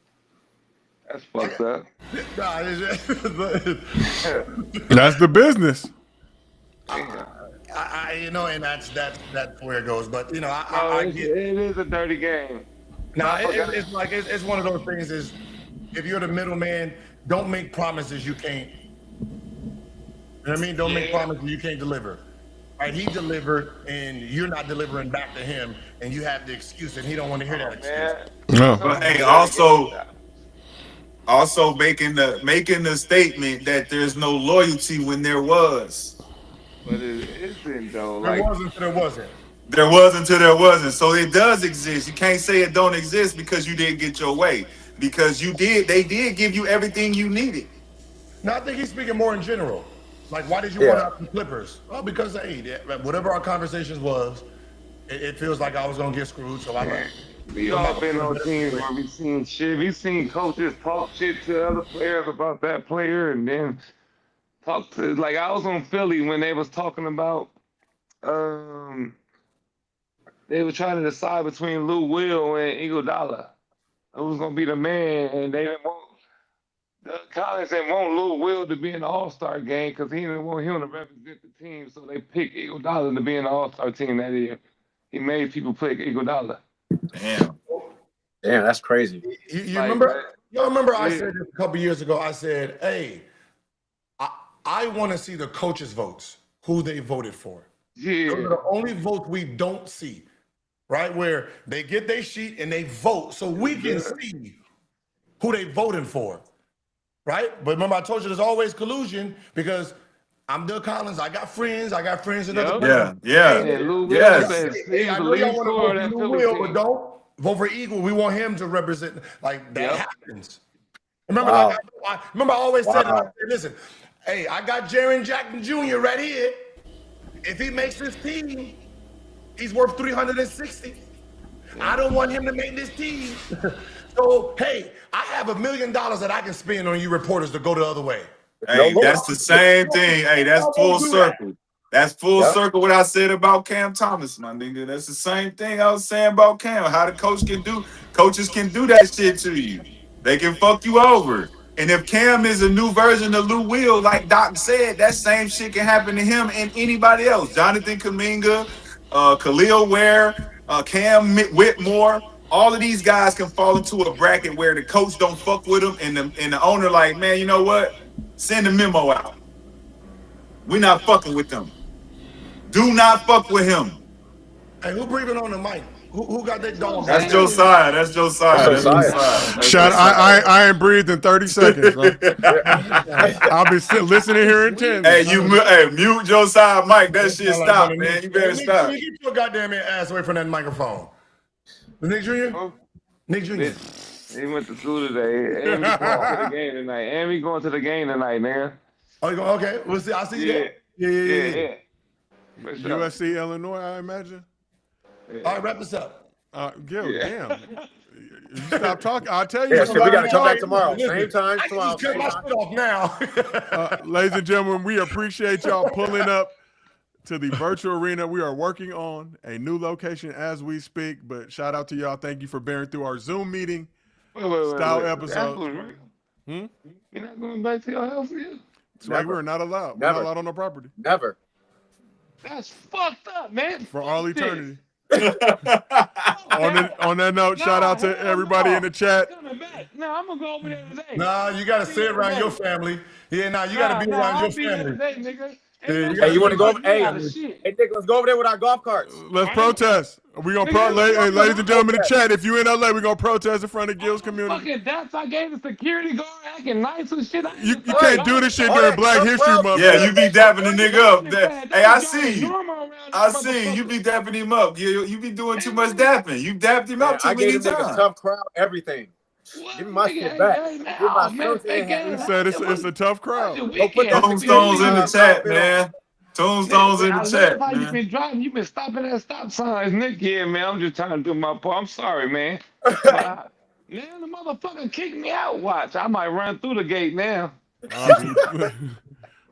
D: That's fucked up.
A: That's the business.
B: And that's where it goes. But
D: it is a dirty game.
B: No, it's one of those things. Is if you're the middleman, don't make promises you can't. You know what I mean? Don't make promises you can't deliver. Right? He delivered, and you're not delivering back to him, and you have the excuse, and he don't want to hear that excuse.
A: No.
E: But hey, also making the statement that there's no loyalty when there was.
D: But it isn't though.
B: There wasn't till there wasn't.
E: There wasn't till there wasn't. So it does exist. You can't say it don't exist because you didn't get your way. Because they did give you everything you needed.
B: No, I think he's speaking more in general. Like, why did you want out the Clippers? Well, because whatever our conversations was, it feels like I was gonna get screwed. So
D: we all been on teams where we seen shit. We seen coaches talk shit to other players about that player, and then talk to I was on Philly when they was talking about they were trying to decide between Lou Will and Iguodala. Who was gonna be the man, and they didn't want Collins didn't want Lou Will to be in the All-Star game because he didn't want him to represent the team, so they picked Iguodala to be in the All-Star team that year. He made people pick Iguodala.
C: Damn, that's crazy.
B: You remember? Y'all remember I said this a couple years ago? I said, "Hey, I want to see the coaches' votes, who they voted for.
D: Yeah,
B: those are the only votes we don't see." Right, where they get their sheet and they vote, so we can see who they voting for, right? But remember, I told you there's always collusion because I'm Doug Collins. I got friends in other places.
D: Lou Will says
B: I know y'all want to vote for Lou Will, but don't vote for Eagle. We want him to represent. Like that happens. Remember, I always said, listen, hey, I got Jaren Jackson Jr. right here. If he makes this team, he's worth 360. I don't want him to make this team. So, hey, I have $1 million that I can spend on you reporters to go the other way.
E: Hey, that's the same thing. Hey, that's full circle. That's full circle what I said about Cam Thomas, my nigga. That's the same thing I was saying about Cam. How the coaches can do that shit to you. They can fuck you over. And if Cam is a new version of Lou Will, like Doc said, that same shit can happen to him and anybody else. Jonathan Kuminga, Khalil Ware, Cam Whitmore, all of these guys can fall into a bracket where the coach don't fuck with them and the owner like, man, you know what? Send a memo out. We're not fucking with them. Do not fuck with him.
B: Hey, who breathing on the mic? Who got that dog?
E: That's Josiah. That's Josiah.
A: Shut. I ain't breathed in 30 seconds. I'll be listening here in 10.
E: Hey, mute Josiah, Mike. That shit stop, man. You better stop.
B: Get your goddamn ass away from that microphone. Nick Jr. Nick Jr.
D: He went to school today, and we going to the game tonight. Man.
B: Oh, you go? Okay. We'll see. I'll see you there. Yeah.
A: USC, Illinois, I imagine.
B: Yeah. All right, wrap this up.
A: Damn. You stop talking. I'll tell you.
H: Yeah, we got to come back tomorrow. Same time tomorrow.
B: I can just cut my shit off now.
A: Ladies and gentlemen, we appreciate y'all pulling up to the virtual arena. We are working on a new location as we speak, but shout out to y'all. Thank you for bearing through our Zoom meeting style episode.
D: You're not going back to your house yet?
A: That's right. We're not allowed. We're not allowed on the property.
H: Never.
D: That's fucked up, man.
A: For all eternity. on that note, shout out to everybody in the chat.
D: No, I'm gonna go over there today.
B: Nah, you gotta stay around your family. Yeah, you gotta be around your family.
D: Today, nigga.
H: Hey, you want to go over? Hey, Nick, let's go over there with our golf carts.
A: Let's protest. We're going to ladies and gentlemen in the chat, if you in LA, we're going to protest in front of Gil's community.
D: Fucking that's I gave the security guard acting nice and shit.
A: You can't do this shit during Black History Month.
E: Yeah, you be dapping the nigga up. Hey, I see you. I see you be dapping him up. You be doing too much dapping. You dapped him up too many times.
H: I gave him a tough crowd, everything. Give me my shit back. Give my
A: He said it's a tough crowd.
E: Tombstones in the chat, man. Tombstones in the chat, man.
D: You been driving, you been stopping at stop signs, Nick. Yeah, man, I'm just trying to do my part. I'm sorry, man. Now the motherfucker kicked me out. Watch, I might run through the gate now.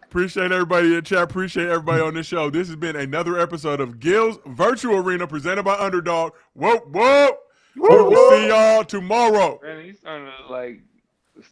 A: Appreciate everybody in the chat. Appreciate everybody on this show. This has been another episode of Gil's Virtual Arena presented by Underdog. Whoa, whoa. We'll see y'all tomorrow.
D: Man, he's starting to like